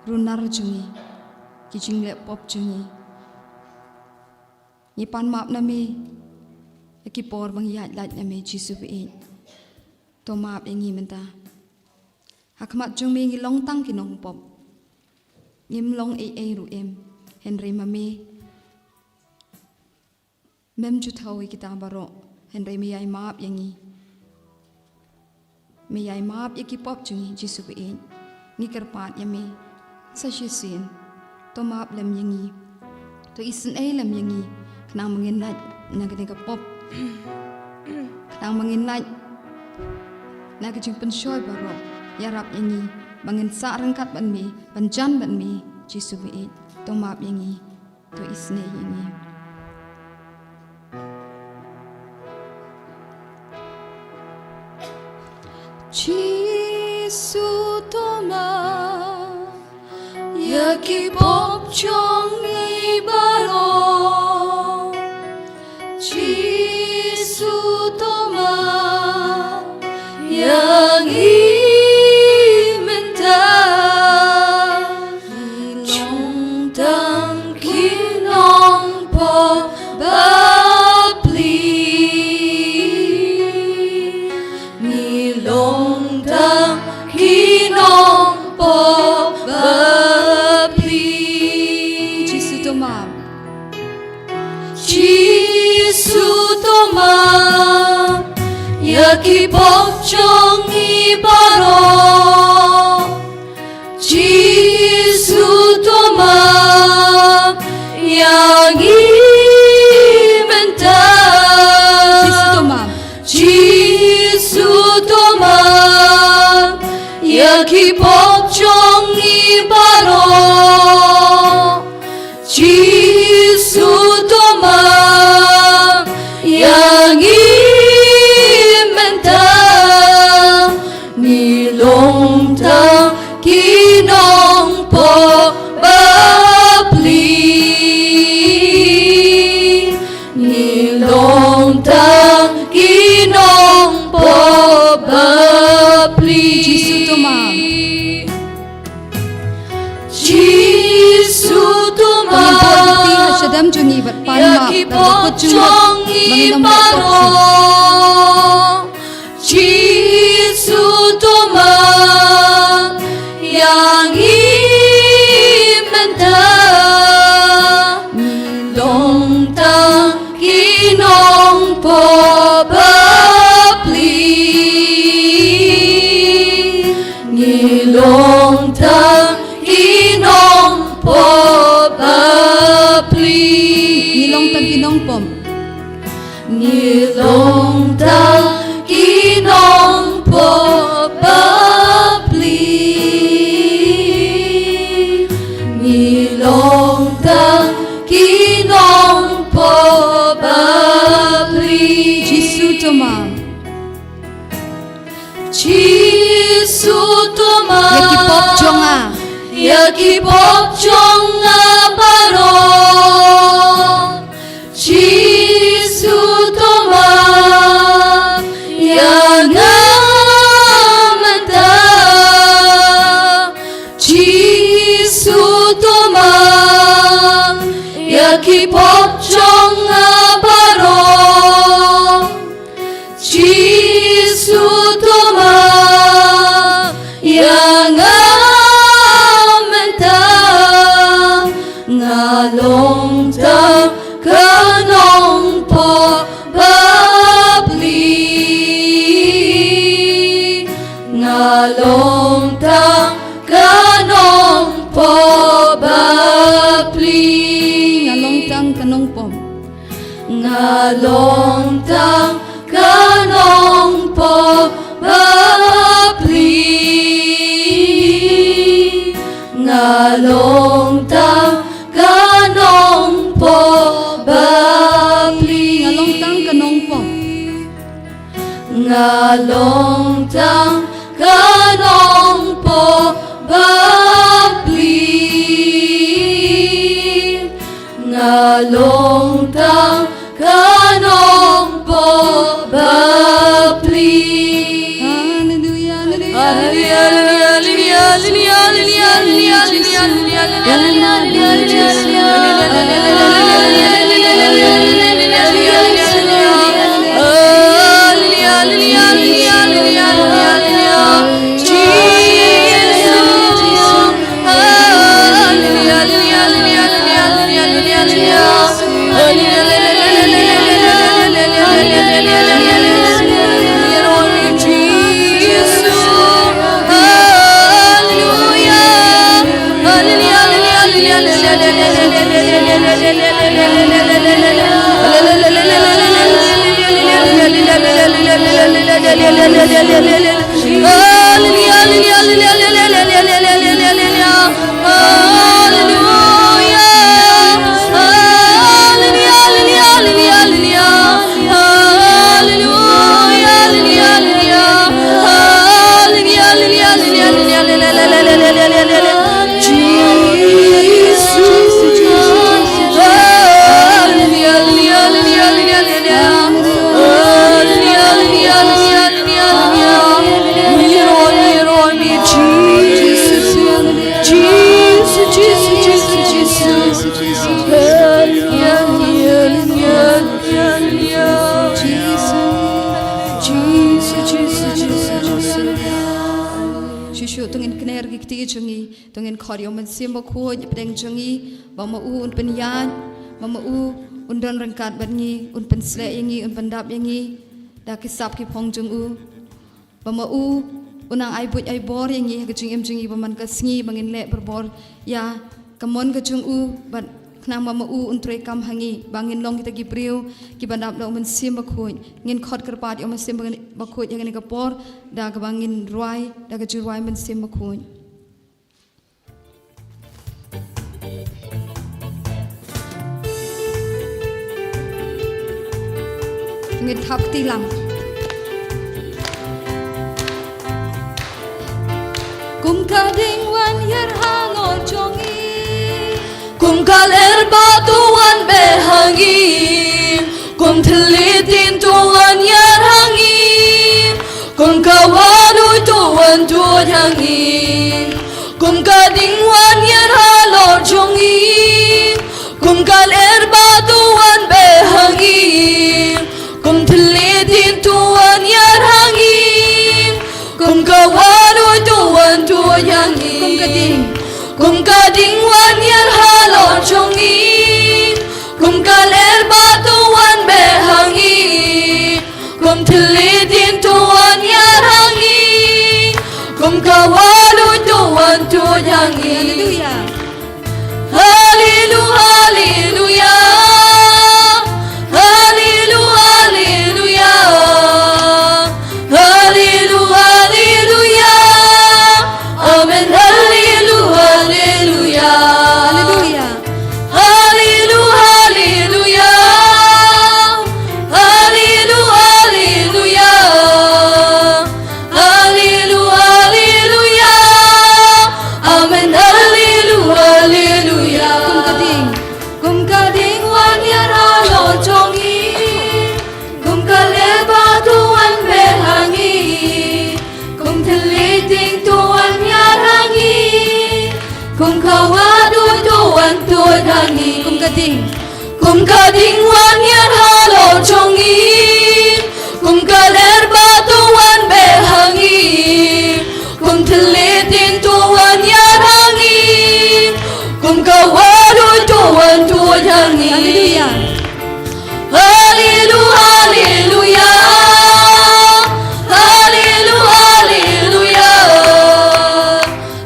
runar chungi ki jingle pop chungi ni pan map na mi iki por bang ya lat na mi Jisu be to map engi menta hakmat jung mi ngi long tang ki nong pop ngim long e ru em Henry mami mem ju thawi kita baro Henry mi ai map yangi mi ai map iki pop jungi Jisu be ngi kerpat yami sa sin to map lem yangi to isen e lem yangi knang mangin lat nagane ka pop knang mangin lat na kajing penshoy baro yarap yangi bangin sa rangkat ban mi panjan ban mi Jisu be to map yangi to isne yangi Jisu to ma yaki pop chong i baro Jisu to ma yang imenta long tang kinong po babli ni long tang kinong po babli Jisu to ma Jisu to ma yaki pop chong i baro Jisu to ma yang imenta Jisu to ma yaki pop chong i baro Jisu to ma yang ni long tang kinong po babli ni long tang kinong po babli Jisu to ma Jisu to ma Shadam jungi bat pan ma da chong i baro Jisu to ma yang imenta long tang kinong po babli ni long tang kinong po babli Jisu toma Yakipop jonga Yakipop jonga paro Jisu toma Yana mata Jisu toma Yakipop jonga paro Jisu toma yang amenta ngalong ta kanong po babli ngalong ta kanong po babli ngalong tang kanong pom ngalong tang kanong po babli ngalong tang kanong po babli ngalong tang kanong pom ngalong tang kanong po babli ngalong tang kanong po babli haleluya haleluya haleluya haleluya haleluya tungin khori omen simba khu pedeng jungi bama u un penyan mama u undon rengkat bangi un pensle yangi un pendap yangi da kisap ki phong jung u bama u unang ai buj ai bor yangi kejung em jungi baman ka sngi bangin le berbor ya kamon kejung u ban nang mama u untre kam hangi bangin long kita gibriu ki bandap lo men simba khu ngin khot kerpat omen simba bakhu yang ni kapor da ka bangin ruai da ka juruai men simba khu ngit thap tilam kum kading wan yer halor jongi kum kaler batuan behangi kum telitin tuan yer hangi kum kawanui tuan tuan hangi kum kading wan yer halor jongi kum kaler batuan behangi kum telitin tuan yer hangi kum kawanui tuan tuan hangi kum kading wan yer halor jongi kum kaler batuan behangi kum telitin tuan yer hangi kum kawanui tuan tuan hangi haleluya haleluya kum kawadu tuan tuani kum kading wan yan halo chongi kum kaler batuan behangi kum telitin tuan yan hangi kum kawadu tuan tuani Hallelujah, hallelujah, hallelujah, hallelujah,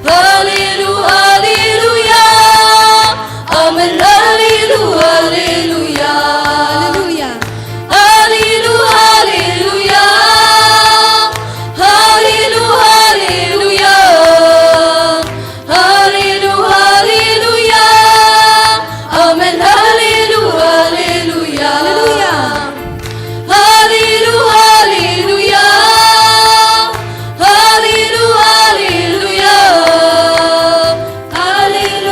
hallelujah, hallelujah, amen, hallelujah, hallelujah, hallelujah, hallelujah, hallelujah, hallelujah, hallelujah, hallelujah,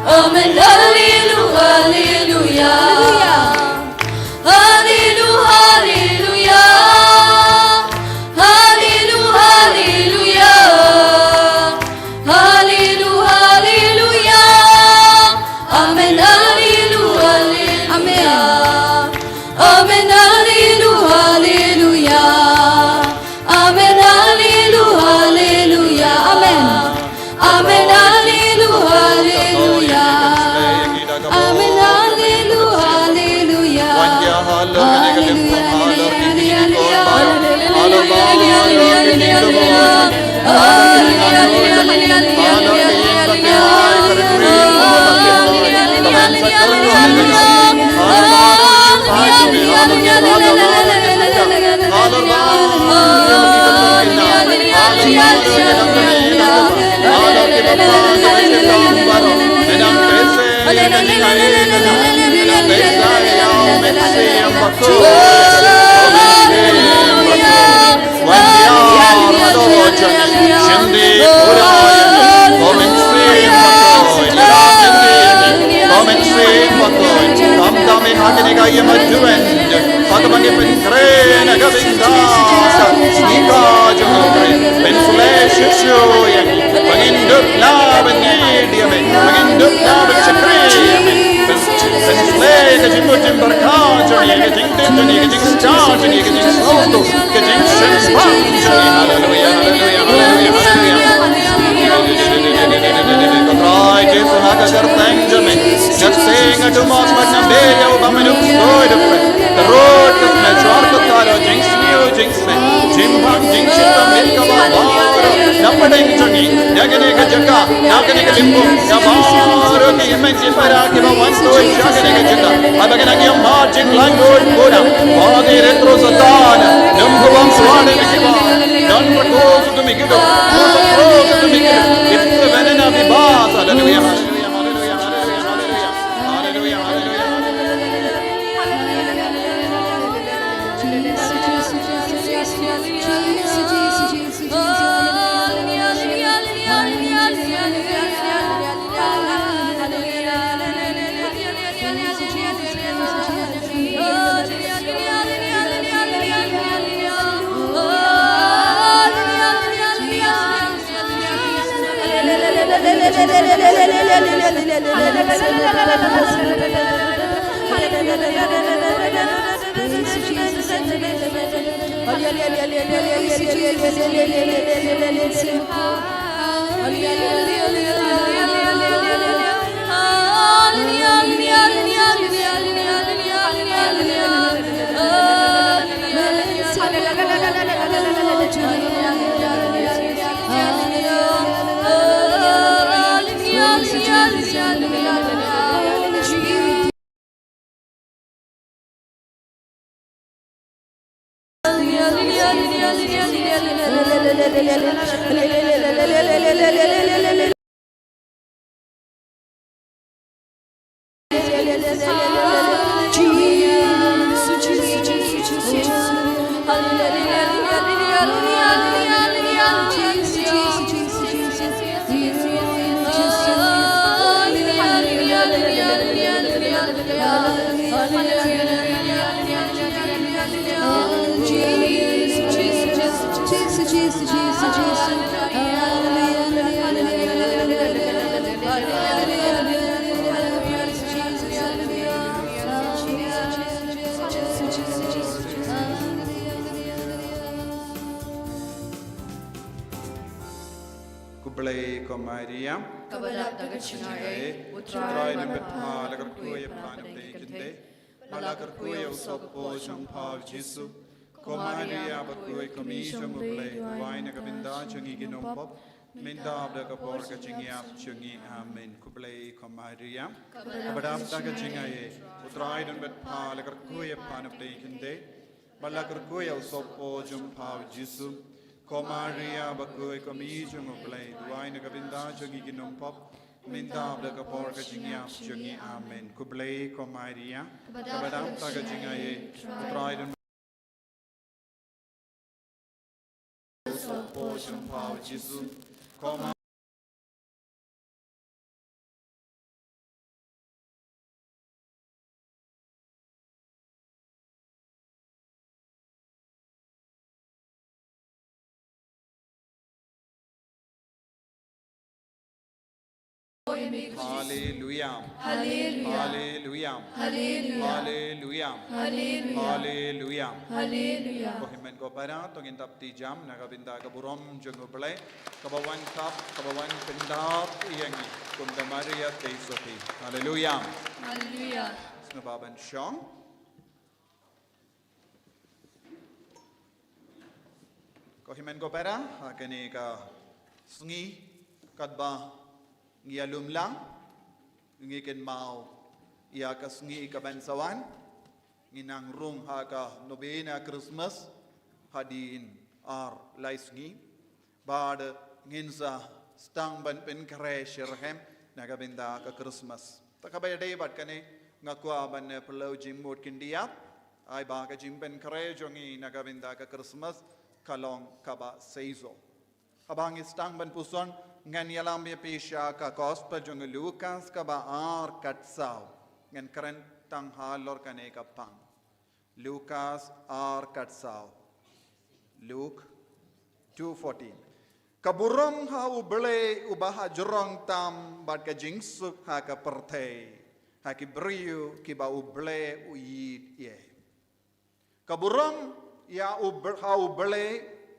amen, hallelujah, hallelujah. Kublai Komaria, Utrai Nepal, Lagarkuya Panam Dejinde, Malagarkuya Usopo, Jean-Paul Jesu, Komaria, Bakui Commission Mublai, Wine Gavinda, Chungi Ginompo, Minda, the Kaporka Chingiap, Chungi, Amen, Kublai Komaria, Abadafta Chingaye, Utrai Nepal, Lagarkuya Panam Dejinde, Malagarkuya Usopo, Jean-Paul Jesu, Komaria bakui commission mublai duaina gavinda chungi ginompop minda abda kaporka jingiap chungi amen kublai komaria kabadam taga jingaye utraiden portion power Jesus koma Hallelujah. Hallelujah. Hallelujah. Hallelujah. Hallelujah. Kohimen ko para tong intap ti jam nagabinda ka burom jung ublay kabawan kap kabawan pendap iyangi kumda Maria Tesopi. Hallelujah. Hallelujah. Snababan Shong. Kohimen ko para kani ka sngi kadba ngiyalum lang, ngikin mau, iya kas ngi kabansawan, nginang rung haka nobena Christmas, hadin ar lais ngi, bad nginsa stang ban pen kare shirhem, nagabinda ka Christmas. Takabay day bat kani ngakwa ban pelau jimut kindiap, ay ba ka jimpen kare jongi nagabinda ka Christmas, kalong kaba seizo. Habang istang ban puson, ngan yalam ya pisha ka gospel jong Lucas ka ba ar katsaw ngan karen tang halor kane ka pang Lucas ar katsaw Luke 2:14 kaburom ha uble ubaha jorong tam bad ka jingsuk ha ka pertei ha ki briu ki ba uble uyid ye kaburom ya ha uble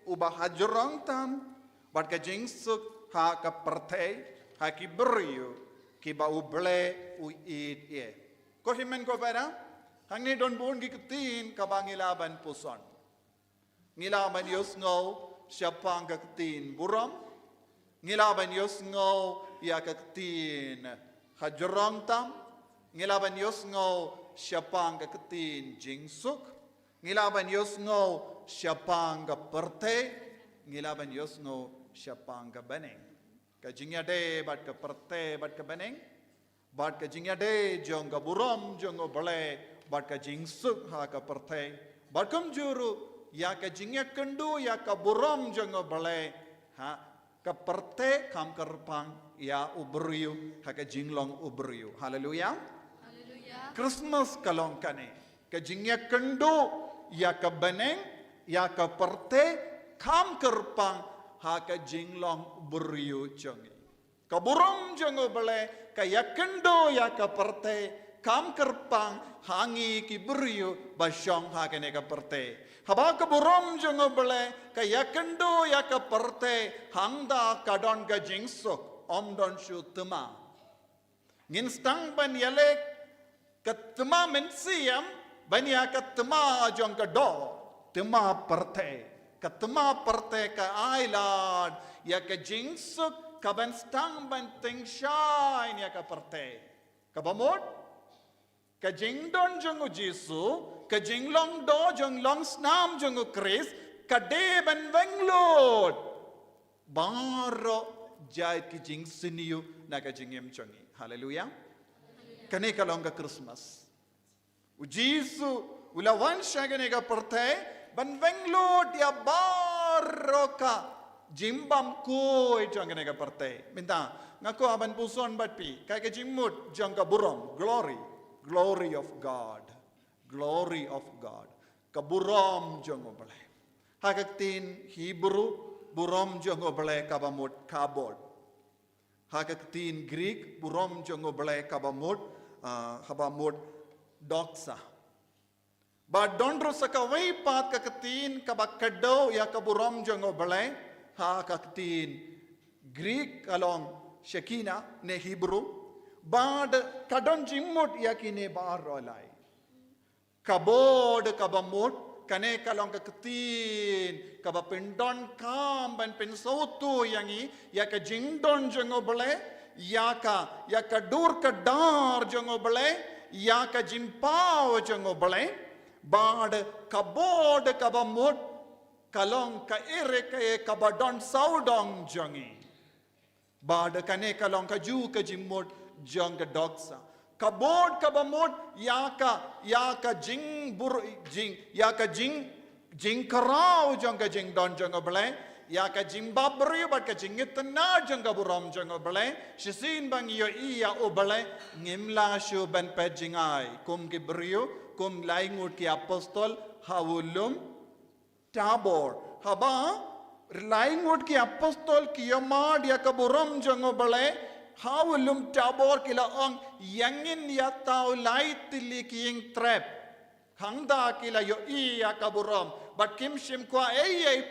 ubaha jorong tam bad ka jingsuk ha ka pertei ha ki beriu ki ba uble uit ye ko himen ko para hangni don bon gi ketin ka bangilaban puson ngilaban yos ngau siapang ka ketin buram ngilaban yos ngau ya ka ketin hajrong tam ngilaban yos ngau siapang ka ketin jingsuk ngilaban yos ngau siapang ka pertei ngilaban yos ngau siapang ka beneng ka jingya de bat ka perte bat ka beneng bat ka jingya de jong ka buram jong obale bat ka jingsuk ha ka perte bat kum juru ya ka jingya kendu ya ka buram jong obale ha ka perte kam kerpang ya ubriu ha ka jinglong ubriu haleluya haleluya Christmas kalong kane ka jingya kendu ya ka beneng ya ka perte kam kerpang haka jinglong beriu jongi. Kaburong jongo bele kaya kendo ya ka perte kam kerpang hangi ki beriu basyong haka ne ka perte. Haba kaburong jongo bele kaya kendo ya ka perte hangda kadon ka jingsok om don shu tema. Ngin stang ban yalek katema mensiam ban ya katema jong ka do tema perte. Katema perte ka island ya ka jingsuk ka ban stang ban ting shine ya ka perte ka bamot ka jingdon jong Jesu ka jinglong do jong long snam jong Chris ka de ban wenglod baro jai ki jing siniu na ka jingem chongi hallelujah kane ka long ka Christmas u Jesu ulawan shagane ka perte ban wenglod ya baroka jimbam ko jang ka perte minta ngako aban puson batpi kay ka jimut jang ka burom glory of God glory of God. Kaburom jongo bale. Hagaktin Hebrew burom jongo bale kabamut kabod. Hagaktin Greek burom jongo bale kabamut habamut doxa. But dondro sakaway pat kakatin kabakado ya kaburom jongo bale hagaktin Greek along Shekina ne Hebrew. But kadon jimut yakine barolai. Kabod kabamut kane kalong kakatin kabapindon kam ban pensautu yangi yaka jingdon jongo bale yaka dur kadar jongo bale yaka jimpao jongo bale bad kabod kabamut kalong ka ere ka kabadon saudong jongi bad kane kalong kaju ka jimmut jong dogsa kabod kabamot yaka jing karau jong ka jing don jong bale yaka jing babri bat ka jing itna jong ka buram jong bale shisin bang yo iya o bale ngimla shu ban pe jingai kum ki brio kum laingut ki apostol hawulum tabor haba laingut ki apostol ki yamad yaka buram jong bale Hawulum tabor kila ong yangin yatau light liking trap. Hangda kila yo iya kaburom. But kim shim kwa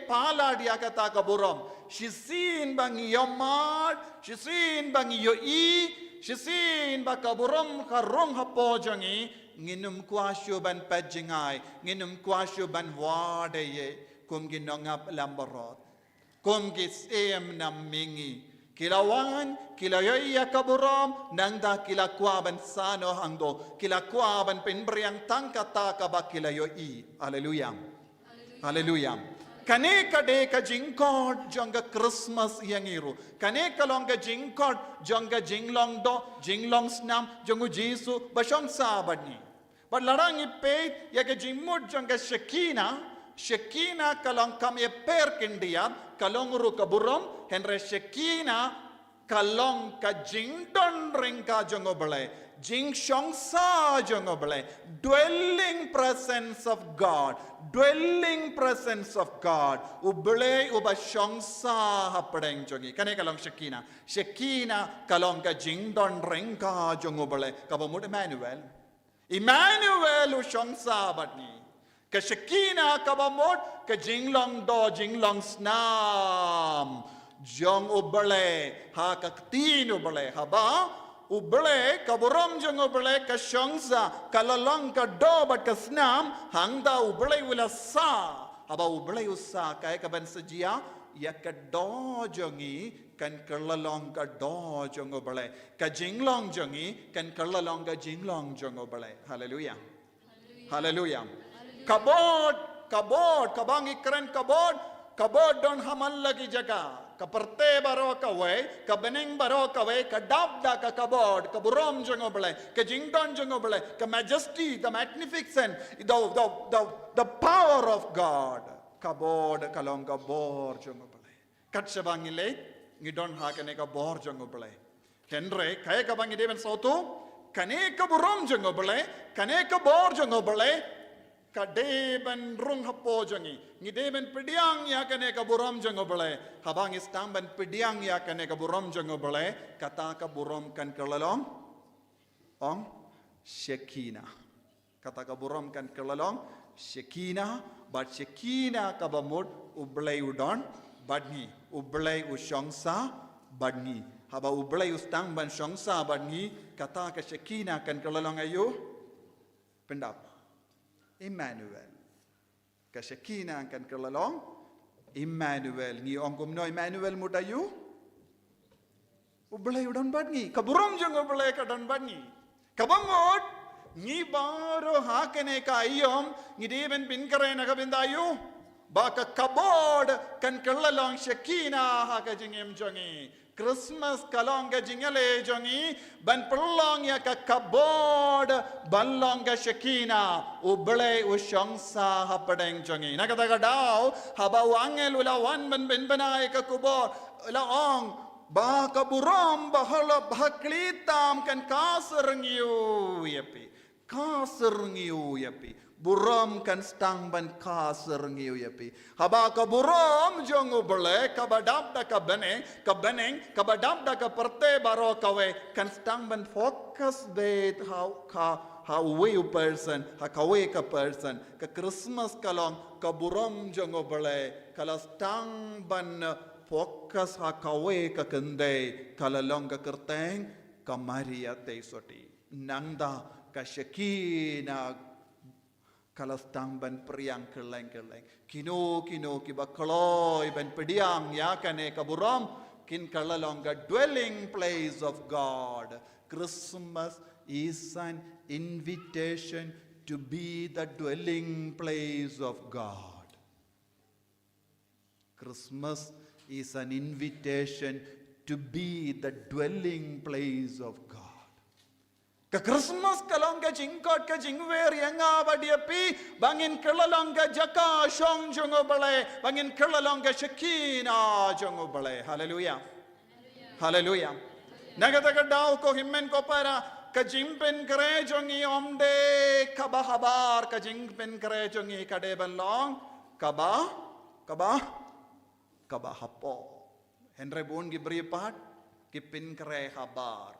pala dia kata kaburom. Shisin bang yomad, shisin bang yo shisin ba kaburom karong hapo jangi. Nginum kwa ban pajingai, nginum kwa ban wadeye. Kum ginongap lambarot. Kum gis nam mingi. Kilawan, kilayaya kaburam, nangda kilakwaban sano hangdo, kilakwaban pinbriang tangkata kaba kilayoi. Hallelujah. Hallelujah. Kane kade ka jingkod jonga Christmas yangiru. Kane kalonga jingkod jonga jinglong do, jinglong snam, jongu Jesu, basyong sabadni. But larang ipay, yaga jingmud jonga Shekina kalong kami per kindiam, kalong ru kaburom, henre Shekina kalong ka jingdon ring ka jongobale, jing shongsa jongobale, dwelling presence of God, ubele uba shongsa hapadeng jongi, kane kalong Shekina kalong ka jingdon ring ka jongobale, kabamut Emmanuel u shongsa badni. Ka Shekina kabamot ka jinglong do jinglong snam jong ubale ha kaktin ubale haba ubale kaburam jong ubale ka shongsa kalalong ka do bat ka snam hangda ubale wala sa haba ubale usa kay ka ban sajia ya ka do jongi kan kalalong ka do jong ubale ka jinglong jongi kan kalalong ka jinglong jong ubale. Hallelujah. Hallelujah. Kabod, kabang ikren kabod don hamal lagi jaga. Kaperte baro kawai, kabening baro kawai, kadabda ka kabod, kaburom jongobale, ka jingdon jongobale, ka majesty, the magnificent, the power of God. Kabod kalong kabor jongobale. Katsabang ilay, ngidon hakane kabor jongobale. Henry, kaya kabang ideban sotu, kane kaburom jongobale, kane kabor jongobale. Kadeben rung hapo jangi, ngideben pediang ya kane kaburam jangobale, habang istamban pediang ya kane kaburam jangobale, kata kaburam kan kelalong, ong Shekina, kata kaburam kan kelalong Shekina, but Shekina kabamut ublay udon badni, ublay ushongsa badni, haba ublay ustamban shongsa badni, kata ka Shekina kan kelalong ayu, pendap. Emmanuel. Ka Shekina kan kelalong Emmanuel. Ni ongkum no Emmanuel mudayu. Ublay udon badni. Kaburom jang ublay kadon badni. Kabamot ni baro hakane ka ayom ni deben bin kare na kabindayu. Baka kabod kan kelalong Shekina haka jingem jongi. Christmas kalong ka jingale jongi ban perlong ya ka kabod banlong ka Shekina ublay ushongsa hapadeng jongi nakata daw haba wangel ulawan ban benbanay ka kubor laong ba kaburam bahala bahaklitam kan kasarangyu yapi kasar ngiu yapi. Buram kan stang ban kasar ngiu yapi. Haba ka buram jongo bele kabadap da ka beneng kabadap da ka perte baro kawe kan stang ban focus bet how we person ha kawe ka person ka Christmas kalong ka buram jongo bele kala stang ban fokus ha kawe ka kende kala long ka kerteng ka Maria te soti nangda ka Shekina kalastang ban priang keleng kino kiba kloy ban pediang ya kane kaburam kin kalalonga dwelling place of God. Christmas is an invitation to be the dwelling place of God. Christmas is an invitation to be the dwelling place of God. Ka Christmas kalong ka jingkot ka jingwer yang abadiapi bangin kelalong ka jaka shong jongo bale bangin kelalong ka Shekina jongo bale. Hallelujah. Hallelujah. Nagata daw ko himmen ko para ka jingpen kare jongi omde kabahabar ka jingpen kare jongi kade banlong kaba hapo. Henry bon gibri pat kipin kare habar.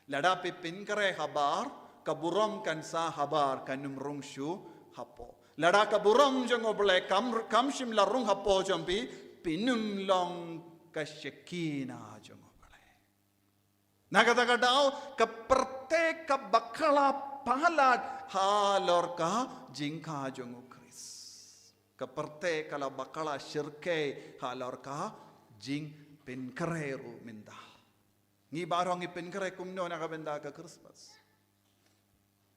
Lada pipin kare habar kaburam kansa habar kanum rungshu hapo. Lada kaburam jongo bole kam shim la rung hapo jompi pinum long ka Shekina jongo bole. Nagata dao ka perte ka bakala pahalat halor ka jingka jongo Kris. Ka perte kala bakala shirke halor ka jing pin kare ru minda. Ni barong ipin kare kumno nakabenda ka Christmas.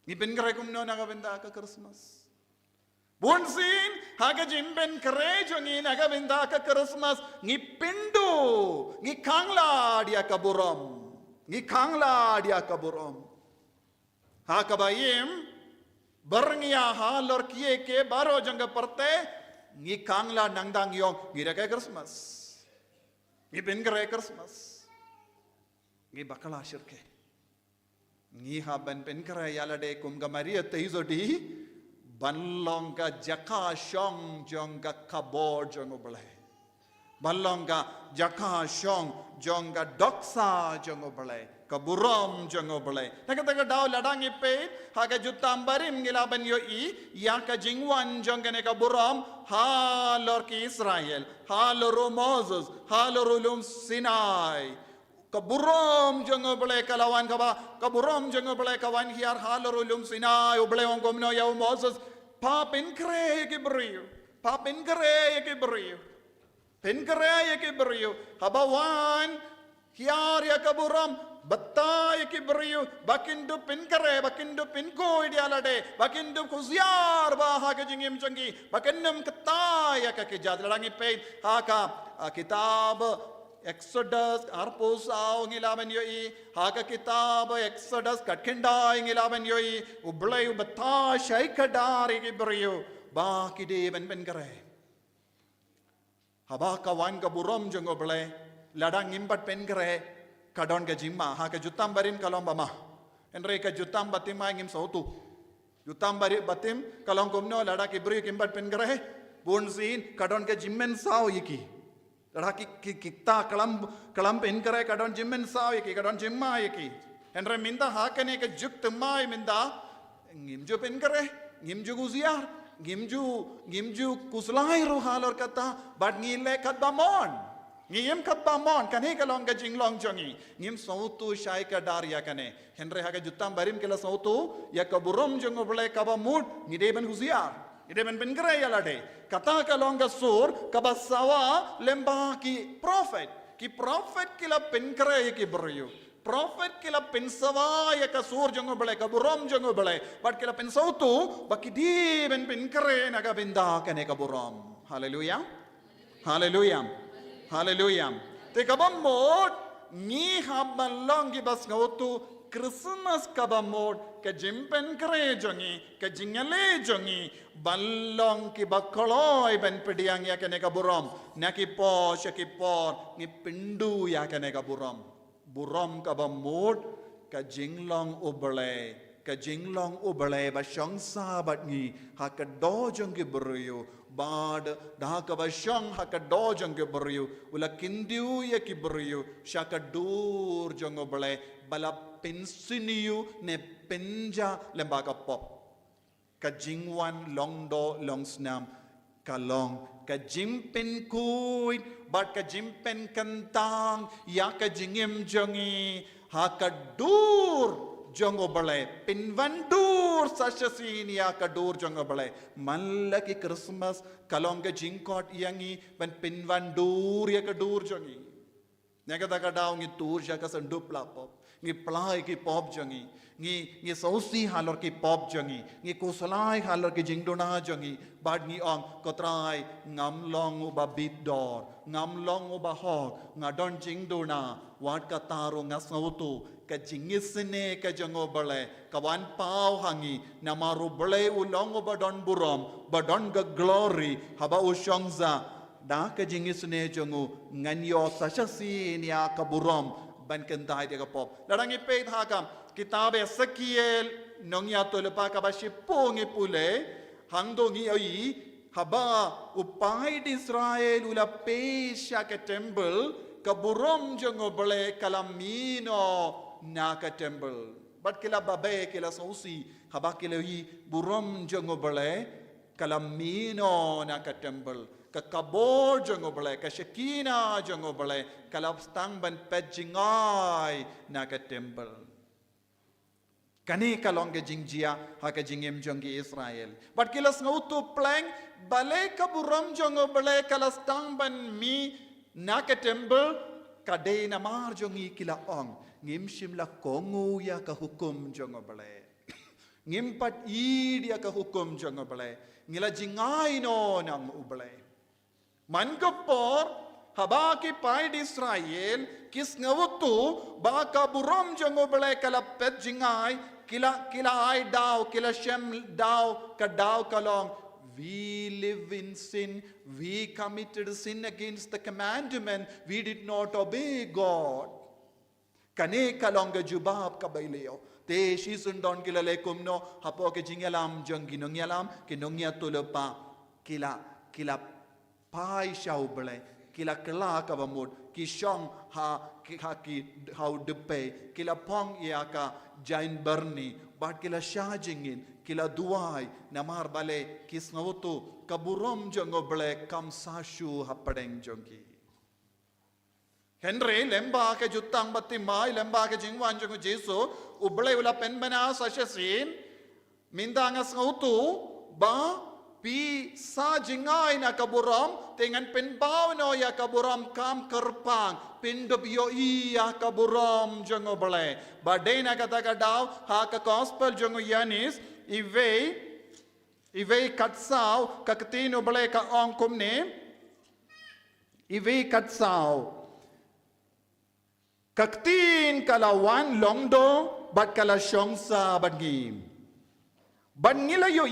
Ipin kare kumno nakabenda ka Christmas. Bunsin haga jimben kare jongi nakabenda ka Christmas. Ni pindu ni kangla dia kaburam. Ni kangla dia kaburam. Ha kabayim berngya halor kie ke baro jangga perte ni kangla nangdang yong gira ka Christmas. Ni pin kare Christmas. Ngi bakala shirke ngi haban pen kara yala de kum ga Maria teizodi banlonga jaka shong jonga kabor jongo bale banlonga jaka shong jonga doksa jongo bale kaburam jongo bale taka daw ladang ipe haga jutam barim ngilaban yo ya ka jingwan jonga ne kaburam ha lor ki Israel ha lor Moses ha lor ulum Sinai kaburam jongo bele kalawan kaba kaburam jongo bele kawan hiar halor ulum Sinai ubele ong gomno ya Moses pa penkre ke brio penkre ke brio habawan hiar ya kaburam batai ke brio bakindu penkre bakindu penko idealade bakindu kuziar bah ke jingim jongi bakennum ketaya ke jadlangi pe haka kitab Exodus arposao ngilaban yoi haga kitab Exodus katkendai ngilaban yoi ublay ubata shaikadari gibriyo ba kide ben kare haba kawan ka buram jongo blay ladang imbat pen kare kadon ga jimma haga jutam barin kalom bama enre ka jutam batim ngim sautu jutam bari batim kalong komno lada kibriyo kimbat pen kare bunsin kadon ga jimmen sao yiki kita kelam pen kare kadon jimmen sao yaki kadon jimma yaki henre minda hakane ke juk tumai minda ngimju pen kare ngimju guziar ngimju kuslai ro halor kata bad ngile kat bamon ngim kat bamon kane kalong ke jinglong jongi ngim sautu shai ka dar yakane henre hake jutam barim kela sautu ya kaburum jongo bole kabamut ngideben guziar ide ben kare yalade kata kalonga sur kabasawa lemba ki prophet kila pen kare ki brio prophet kila pen sawa ya ka sur jongo bale ka buram jongo bale but kila pen sautu bakidi ben kare naga benda kane ka buram hallelujah te kabamot ni habalong gi bas ngautu Christmas kabamot ka jimpen kare jongi ka jingale jongi balong ki bakoloy ben pediang ya kane ka buram nakipor ni pindu ya kane ka buram kabamot ka jinglong ubale ka jinglong ubale ba shong sabat ngi haka dojong ke beriu bad dah ka ba shong haka dojong ke beriu ula kindiu ya ki beriu shaka dur jong ubale bala pensiniu ne penja lembaga pop ka jingwan longdo longsnam kalong ka jimpen kuit bat ka jimpen kantang ya ka jingim jongi haka dur jongo balai pinvandur sasyasin ya ka dur jongo balai mallaki Christmas kalong ka jingkot yangi ban pinvandur ya ka dur jongi nega ta ka daw ngi tur ja ka sandup la pop ngi plai ki pop jongi ngi sausi halor ki pop jongi ngi kusalai halor ki jingdona jongi bad ngi ong kotrai ngam long uba bit dor ngam long uba hok ngadon jingdona wat ka taro ngasautu ka jingisne ka jango bale kawan pau hangi namaru bale ulong uba don burom badon ga glory haba ushongza da ka jingisne jango nganyo sasasi ya ka burom ban kentai dia ka pop larangi peit hakam kitab Ezekiel nongya tolpa ka bashipong ipule hangdongi ai haba upai di Israel ula pesha ke temple kaburom jongo bale kalamino na ka temple bat kila babe kila sausi haba kila yi burom jongo bale kalamino na ka temple ka kabor jongo bale ka shekina jongo bale kalabstang ban pejingai na ka temple kani kalong ke jingjia ha ke jingem jongi Israel but kilas ngautu plank bale kaburam jongo bale kalas tang ban mi na ke temple kade na mar jongi kila ong ngim shimla kongu ya ka hukum jongo bale ngim pat id ya ka hukum jongo bale ngila jingai no nang ubale man kapor haba ki pai di Israel kis ngautu ba kaburam jongo bale kala pet jingai kila ai daw kila shem daw ka daw kalong we live in sin we committed sin against the commandment we did not obey God kane kalong ga jubab ka baileo te shisundon kila lekum no hapo ke jingalam jong ginongyalam kinongya tulopa kila pai shau bale kila kala ka bamud ki shong ki how depe kila pong ya ka jain berni bat kila shajingin kila duai namar bale kis ngautu kaburom jongo bale kam sashu hapadeng jongi Henry lemba ke jutang bati mai lemba ke jingwan jongo Jesu uble ula penbana sashasin mindangas ngautu ba pi sa jingai na kaburam dengan penbau no ya kaburam kam kerpang pindob yo iya kaburam jongo bale badena kata kadaw ha ka gospel jongo yanis ive katsau kakatino bale ka ongkom ne ive katsau kaktin kalawan longdo bat kala shongsa badgim ban ngila yo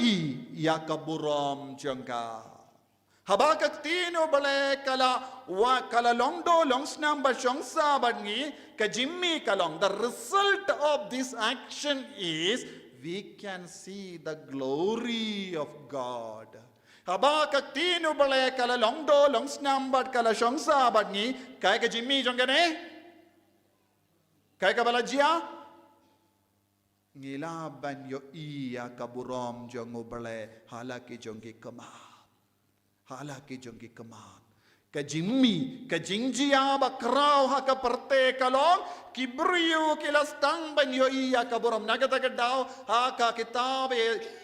ya kaburam jangka habakak tino bale kala longdo longsnam ba shongsa badngi ka jimmi kalong the result of this action is we can see the glory of God habakak tino bale kala longdo longsnam bad kala shongsa badngi kai ka jimmi jangka ne kai ka balajia ngilaban yo iya kaburom jongo bale halaki jongi kema halaki jongi kema ka jimmi ka jingjia bakrau ha ka perte kalong kibriu kilastang ban yo iya kaburom nagata daw ha ka kitab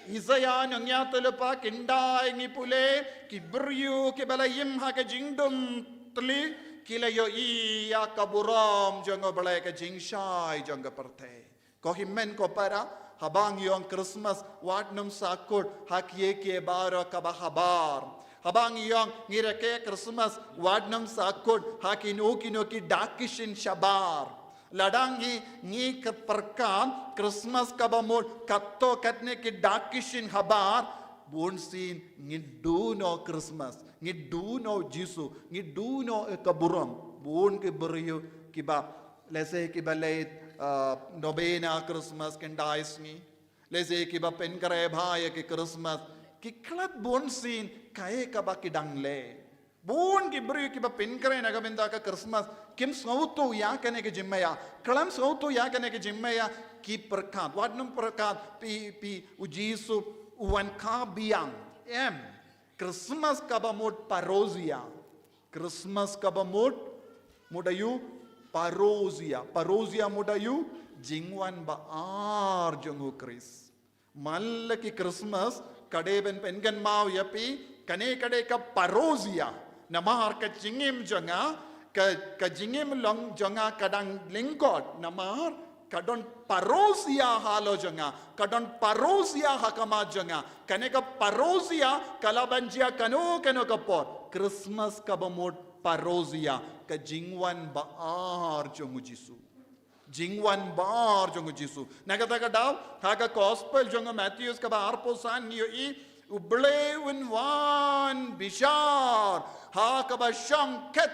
Isaiah nangya telepa kindai ngipule kibriu kibalayim ha ka jingdum tli kila yo iya kaburom jongo bale ka jingshai jonga perte ko himmen ko para habang yong Christmas wat num sakut hakye ke baro kabahabar habang yong ngireke Christmas wat num sakut hakinu kino ki dakishin shabar ladangi ngi perkam Christmas kabamul katto katne ki dakishin habar bunsin ngiduno Christmas ngiduno Jisu ngiduno kaburam bun ke beriyo kiba lese kiba late novena Christmas kendais ni Leze ki ba pen kare bhai ki Christmas ki klat bon sin kae ka ba ki dangle. Bon ki bri ki ba pen kare na gabenda ka Christmas kim sautu ya kane ki jimmaya. Kalam sautu ya kane ki jimmaya ki perkat. Wadnum perkat pi ujisu uwan ka biang. Christmas ka ba mod parozia. Christmas ka ba mod modayu parozia. Parozia modayu jingwan ba ar jongu Chris. Mal ki Christmas kadeben pengan mau yapi kane kade ka parozia. Namar ka jingim jonga ka jingim long jonga kadang lingkot namar kadon parozia halo jonga kadon parozia hakama jonga kane ka parozia kalabanjia kano ka pot Christmas ka bamod parozia ka jingwan baar jongu Jisu jingwan baar jongu Jisu nagata ka daw haga gospel jonga Matthews ka baar posan niyo i uble wan bishar ha ka ba shongket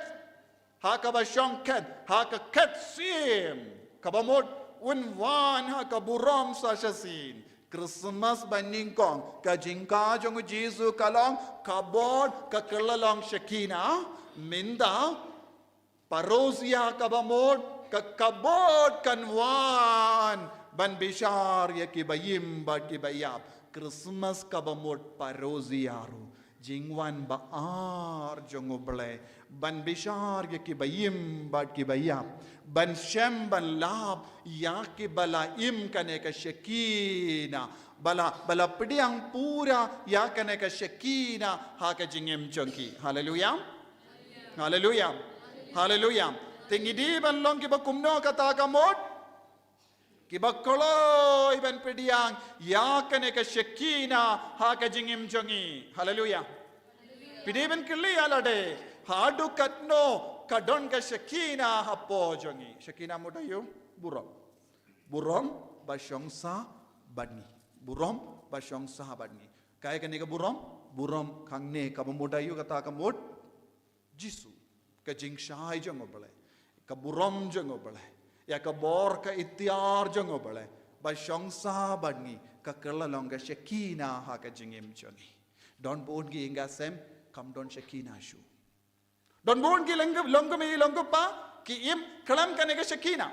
ha ka ba shongket ha ka ket sim ka bamod unwan ha ka buram sa shasin Christmas baningkong ka jingka jong Jisu kalong kabod ka kelalong Shekina minda parozia ka bamod ka kabod kanwan ban bishar ya kibayim ba kibayap Christmas ka bamod paroziaru jingwan baar jong oble ban bishar ya kibayim ba kibayap ban shem ban lab ya ki bala im kane ka Shekina bala pediang pura ya kane ka Shekina ha ka jingem chongki hallelujah hallelujah hallelujah tingi di ban long ki ba kumno kata ka mod ki ba kolo iban pediang ya kane ka Shekina ha ka jingem chongi hallelujah pidi ban kili alade hadu katno kadon ka Shekina hapo jongi Shekina mudayo burom basyongsa badni burom basyongsa badni kaya kane ka burom kangne ka mudayo kata ka mod Jisu ka jingshai jong obale ka burom jong obale ya ka bor ka itiar jong obale basyongsa badni ka kelalong ka Shekina ha ka jingim jongi don bon gi inga sem kam don Shekina shu don bon ki longgo pa ki im kalam kane ka Shekina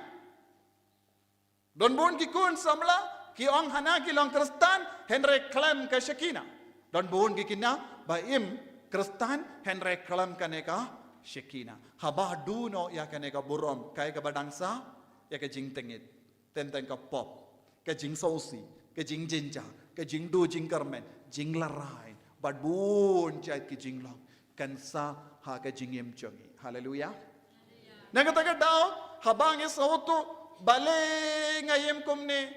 don bon ki kun samla ki ong hana ki long Kristan henre kalam ka Shekina don bon ki kina ba im Kristan henre kalam kane ka Shekina haba duno ya kane ka burom kai ka badangsa ya ka jing tengit tenteng ka pop ka jing sosi ka jing jinja ka jing du jing karmen jing larai bad bon jai ki jing long kan sa ha ka jingem chongi hallelujah nagataga daw habang isoto bale ngayem kumne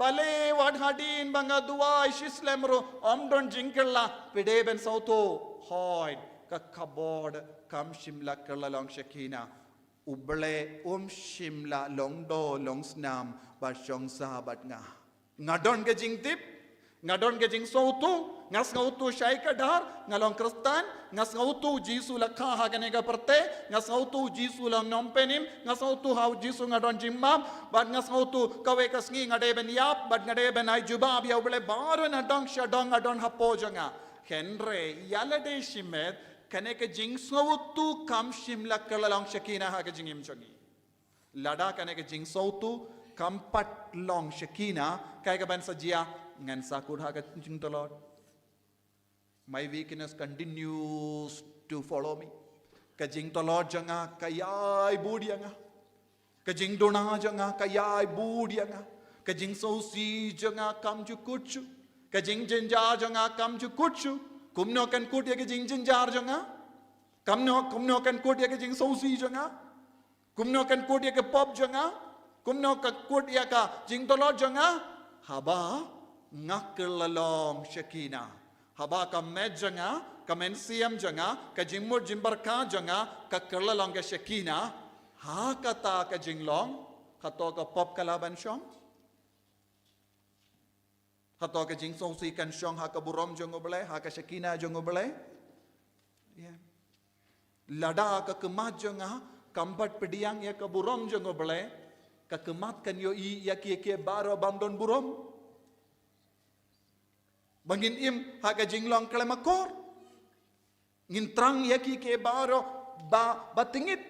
bale wad hadin banga duwa islemro omdon jingkella pide ben soto hoid ka kabod kam shimla kerlalong Shekina uble shimla longdo longsnam ba shongsa bat ngadon ka jingtip ngadon ke jing sautu ngas ngautu syai kadar ngalong Kristan ngas ngautu Jisu lakha ha kane ka perte ngas ngautu Jisu lang nompenim ngas ngautu ha Jisu ngadon jimmam bad ngas ngautu kawe kasngi ngade ben yap bad ngade ben ai jubab ya bele baro na dong shadong adon hapo jonga henre yalade shimet kane ka jing sautu kam shimla kalalong Shekina ha ka jingim chongi lada kane ka jing sautu kampat long Shekina kai ka ban sajia ngan sakur ha ka jing tolot my weakness continues to follow me ka jing tolot janga kayai budianga ka jing dona janga kayai budianga ka jing sosi janga kam ju kuchu ka jing jinja janga kam ju kuchu kumno kan kut ya ka jing jinjar janga kumno kan kut ya ka jing sosi janga kumno kan kut ya ka pop janga kumno kan kut ya ka jing tolot janga haba ngakkelalong Shekina haba ka med janga ka mensiam janga ka jingmur jimbarka janga ka kerlalong ka Shekina ha kata ka jinglong hato ka pop kalaban syong hato ka jing sosi kan syong ha ka burom jong obele ha ka Shekina jong obele lada ka kemat janga kampat pediang ya ka burom jong obele ka kemat kan yo i ya ki baro bandon burom Bangin haga jinglong kalamakor. Ngintrang yaki ke baro batingit.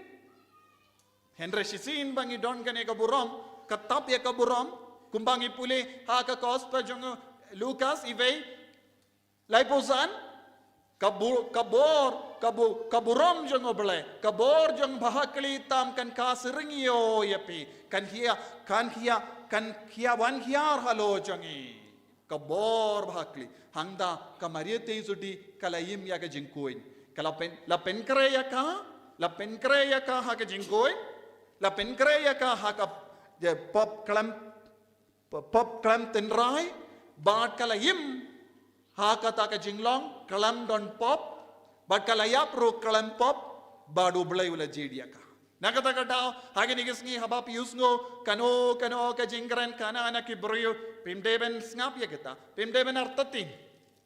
Henry sisin bangi don kane kaburom, katap ya kaburom, kumbangi puli haka kospa jong Lukas ivei laiposan kaburom jong oble, kabor jong bahakli tam kan kasringyo yapi, kan hia wan hiar halo jongi. Kabor bahakli hangda kamariete sudi kalayim ya ka jingkuin la penkreya ka ha ka jingkuin la penkreya ka ha ka pop klam tenrai bad kalayim ha ka ta ka jinglong kalam don pop bad kalayap ro kalam pop badu blai ula jidia ka nakata kadao hage nigisngi haba piusngo kano ka jingran kana anak ibrio pimdeben snap ya kita pimdeben artatin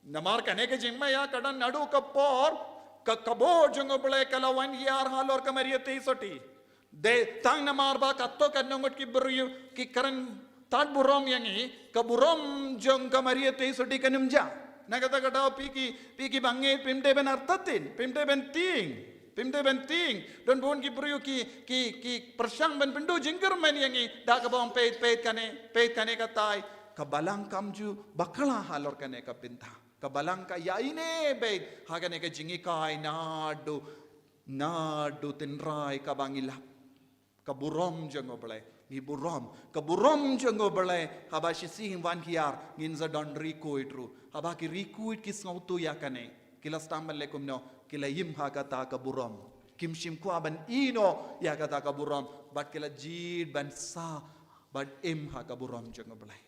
namar kane ka jingmaya kadan nadu ka por ka kabo jongo bole kalawan yar halor ka mariyate soti de tang namar ba katto kanongot ki ibrio ki karan tad burom yangi ka burom jong ka mariyate soti kanumja nakata kadao piki bange pimdeben artatin pimdeben ting don bon ki brio ki persang ben pendo jingker man yangi da ka bom peit kane katai kabalang kamju bakala halor kane ka pinta kabalang ka yaine beit hagane ka jingi kai nadu tinrai kabangila kaburom jango bale kaburom jango bale haba shising wan hiar nginza don rikuitru haba ki rikuit ki snautu yakane kilas tambal lekum no kila yim hakata kaburom kimshim kwa ban ino ya kata kaburom bat kila jid ban sa bat im hakaburom jango bale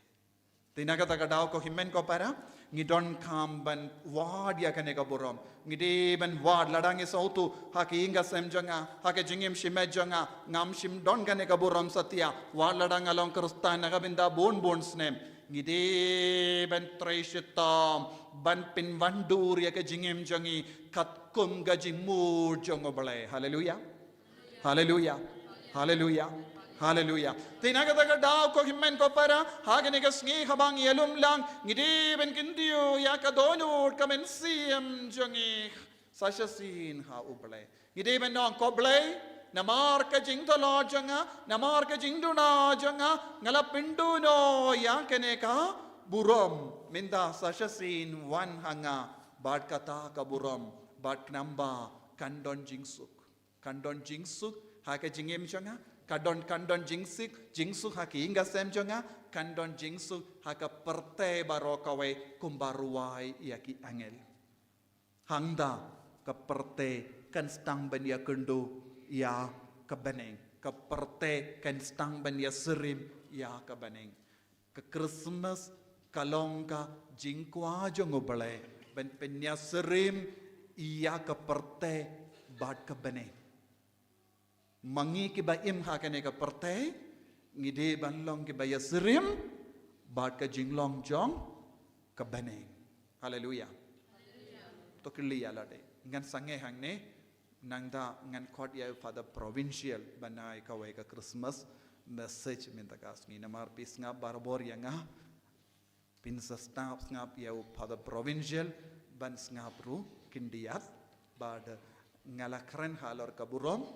tinakata kadao ko himmen ko para ngidon kam ban wad ya kane kaburom ngide ban wad ladangi sautu haki inga sem janga hake jingim shime janga ngam shim don kane kaburom satya wad ladang along krustan nagabinda bon snem ngide ban treshitam ban pin wandur ya ke jingim jangi katkum gajing mur jongo bale haleluya tinagadaga daw ko himmen ko para hagane ka sngi habang yelum lang ngide ben kindiyo ya ka donur kamen siem jangi sashasin ha ubale ngide ben no ko bale namar ka jingdolo janga namar ka jingduna janga ngala pindu no ya kene ka burom minda sashasin wan hanga bad kata ka burom bad namba kandon jingsuk ha ka jingem janga kandon jingsuk ha ki inga sem janga kandon jingsuk ha ka perte barokawe kumbaruai ya ki angel hangda ka perte kan stang ben ya kendo ya kebeneng keperte kan stang ben ya serim ya kebeneng ke Christmas kalongka jingkwa jongo bale ben penya serim iya keperte bad kebeneng mangi ki ba im ha kane keperte ngide ban long ki ba ya serim bad ka jinglong jong kebeneng haleluya to kli ya lade ngan sange hangne nangda ngan khot ya pada provincial banai kawai ka Christmas message minta kasngi namar pisnga barbor yanga pinsa staff ngap ya pada provincial ban ngap ru kindiat bad ngalakren halor ka burom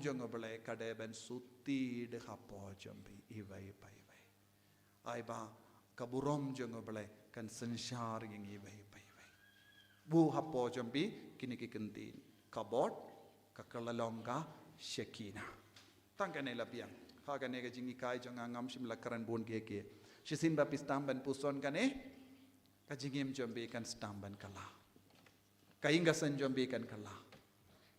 jongo belai kade ben suti de hapo jambi iwai pai ai ba ka burom jongo belai kan sensyar yang iwai pai bu hapo jambi kini kikentin kabot kakalalongka shekina tangkane lapiang hagane ga jingi kai jonga ngam shim lakaran bon ke shisin ba pistam ban puson kane ka jingim jambi kan stamban kala kainga san jambi kan kala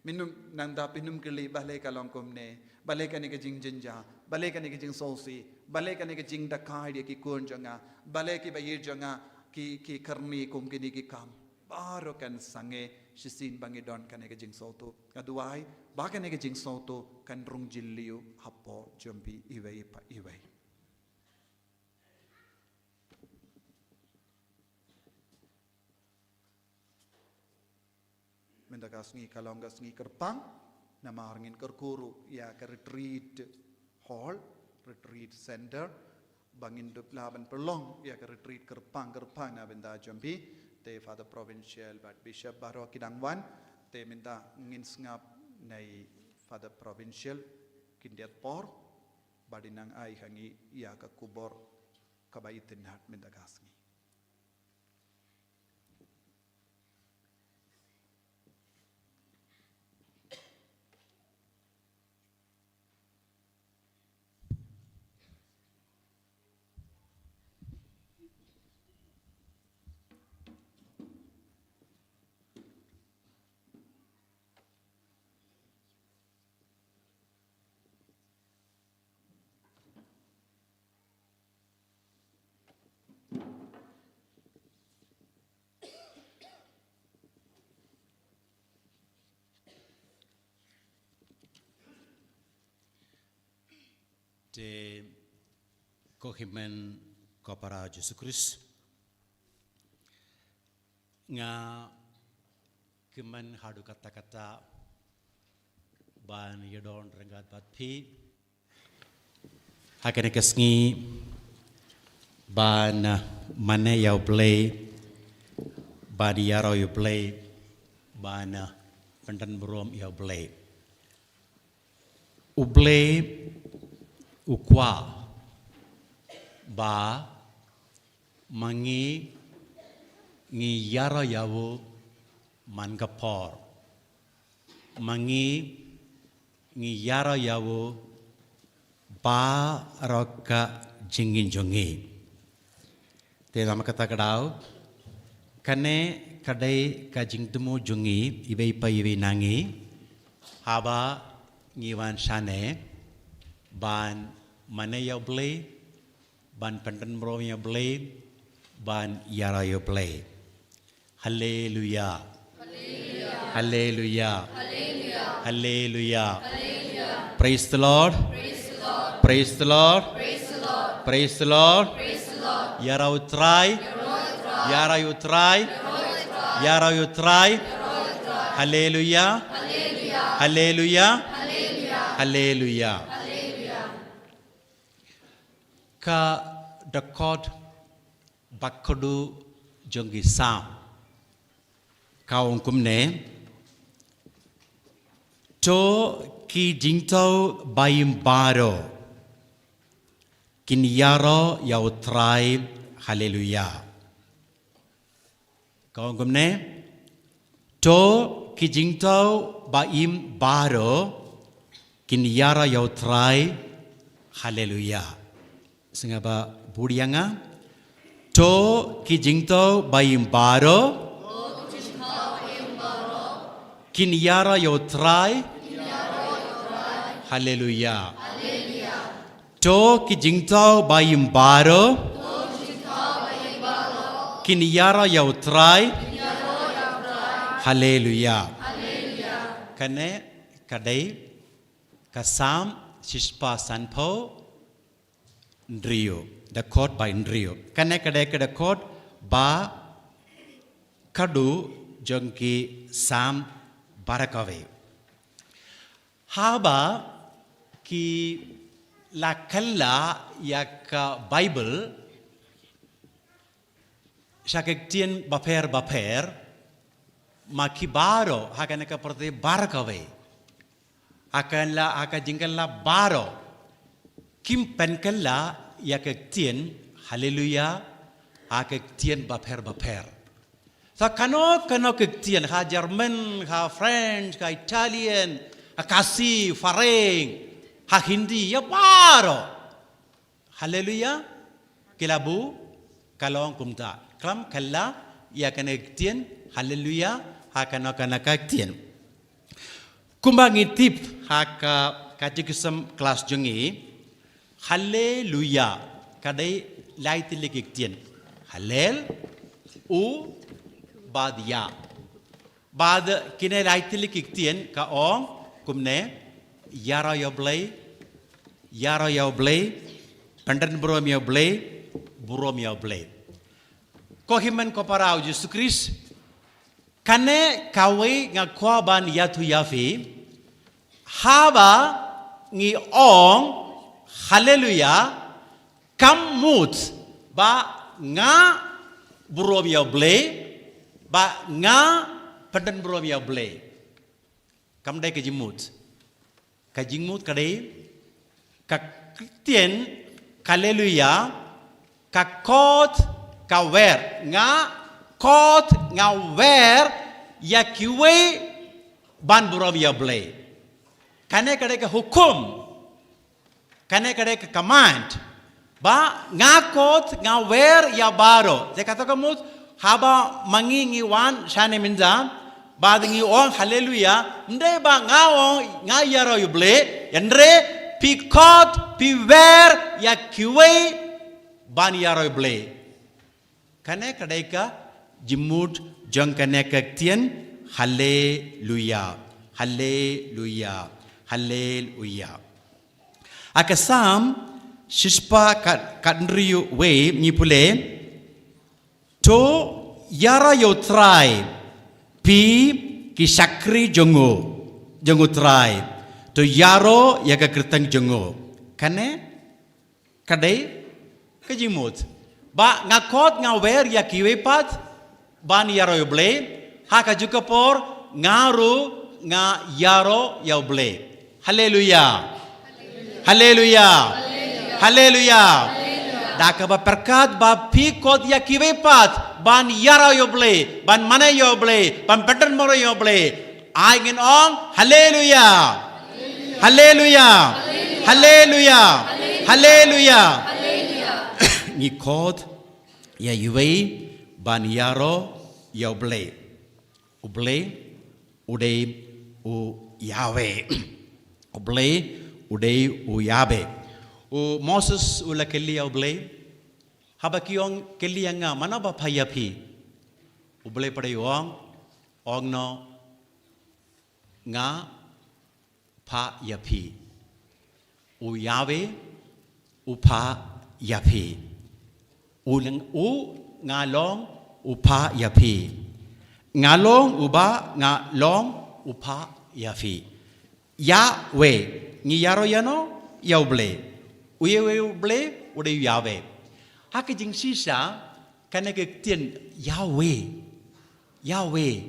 minum nanda pinum keli bale kalongkom ne bale kane ga jing jinja bale kane ga jing sosi bale kane ga jing dakai dia ki kun jonga bale ki bayir jonga ki karni kum kini ki kam baru kan sange shisin bangidon kan ega jing soto kaduai bakan ega jing soto kan rung jilliu hapo jambi iwei pa iwei mendakas ngi kalonggas ngi kerpang namarngin kerkuru ya ke retreat hall retreat center bangin dup laban perlong ya ke retreat kerpang na benda jambi te Father Provincial but Bishop Baro Kidangwan te minta ngin ngap nei Father Provincial kindiat por badinang ai hangi ya ka kubor kabaitin hat minta kasngi. De kohimen kopara Yesus Kristus nga kemen hadu kata-kata ban yodon renggat batpi hakene kesngi ban mane yau play ban yaro you play ban pendan berom yau play uble ukwa ba mangi ngi yara yawo mangapor mangi ngi yara yawo ba roka jingin jongi te nama kata kadau kane kadai ka jingtemu jongi ibe pa ibe nangi haba ngiwan sane ban mana ya blay ban pandan bro ya blay ban yara ya blay haleluya haleluya haleluya praise the lord praise the lord praise the lord yara utrai yara utrai yara utrai haleluya haleluya haleluya ka dakod bakodu jongi sam kaung kumne to ki jingto bayim baro kin yaro yau trai haleluya kaung kumne to ki jingto bayim baro kin yaro yau trai haleluya sengaba budianga to ki jingto bayim baro kin yara yo try haleluya to ki jingto bayim baro kin yara yo try haleluya kane kadai kasam shispa sanpo Ndrio, the court by Ndrio. Kanekadeka the court ba kadu jongki sam barakave. Haba ki la kalla yak Bible shakektian baper makibaro hakaneka perti barakave. Akanla akajingkanla baro. Kim penkella ya kektien haleluya ha kektien baper sa kano kektien ha Jerman ha French ha Italian ha kasi fareng ha Hindi ya baro haleluya kilabu kalong kumta klam kalla ya kektien haleluya ha kano kektien kumbangi tip ha katekism kelas jengi haleluya kadai laiti lekiktian halel u bad ya bad kine laiti lekiktian ka ong kumne yara yoblay pandan burom yoblay ko himan ko parau Yesus Kristus kane kawe ngakwa ban yatu yafi haba ngi ong haleluya kamut ba nga burom ya ble ba nga pendan burom ya ble kam dai ke jimut kadai ka Kristen haleluya ka kot ka wer nga kot nga wer ya kiwe ban burom ya ble kane kadai ka hukum kane kadai ka command ba ngakot nga wer ya baro je kata kamut haba mangingi wan shane minza ba dingi ong haleluya nde ba ngawong nga yaro yuble yandre pikot piwer ya kiwe ban yaro yuble kane kadai ka jimut jong kane ka tien haleluya haleluya haleluya akasam Shispa kadriu we ni pule to yara yo try pi ki sakri jongo try to yaro ya ka kertang jongo kane kadai kajimut ba ngakot ngawer ya kiwepat ban yaro yo ble haka juga por ngaru nga yaro ya ble haleluya haleluya haleluya daka ba perkat ba pikot ya kiwepat ban yara yo ble ban mana yo ble ban pattern moro yo ble aingin ong haleluya haleluya haleluya haleluya ni kot ya yuwe ban yaro yo ble uble ude u yawe uble ude u yabe o Moses ula kelli au ble haba kiong kelli anga mana ba phaya phi uble pade ong no nga pha ya phi u yawe u pha ya phi u nga long u pha ya phi nga long u ba nga long u pha ya phi ya we ngi yaro yano ya ble uyewe ble ude yawe hak jing sisa kana ke tien Yahweh Yahweh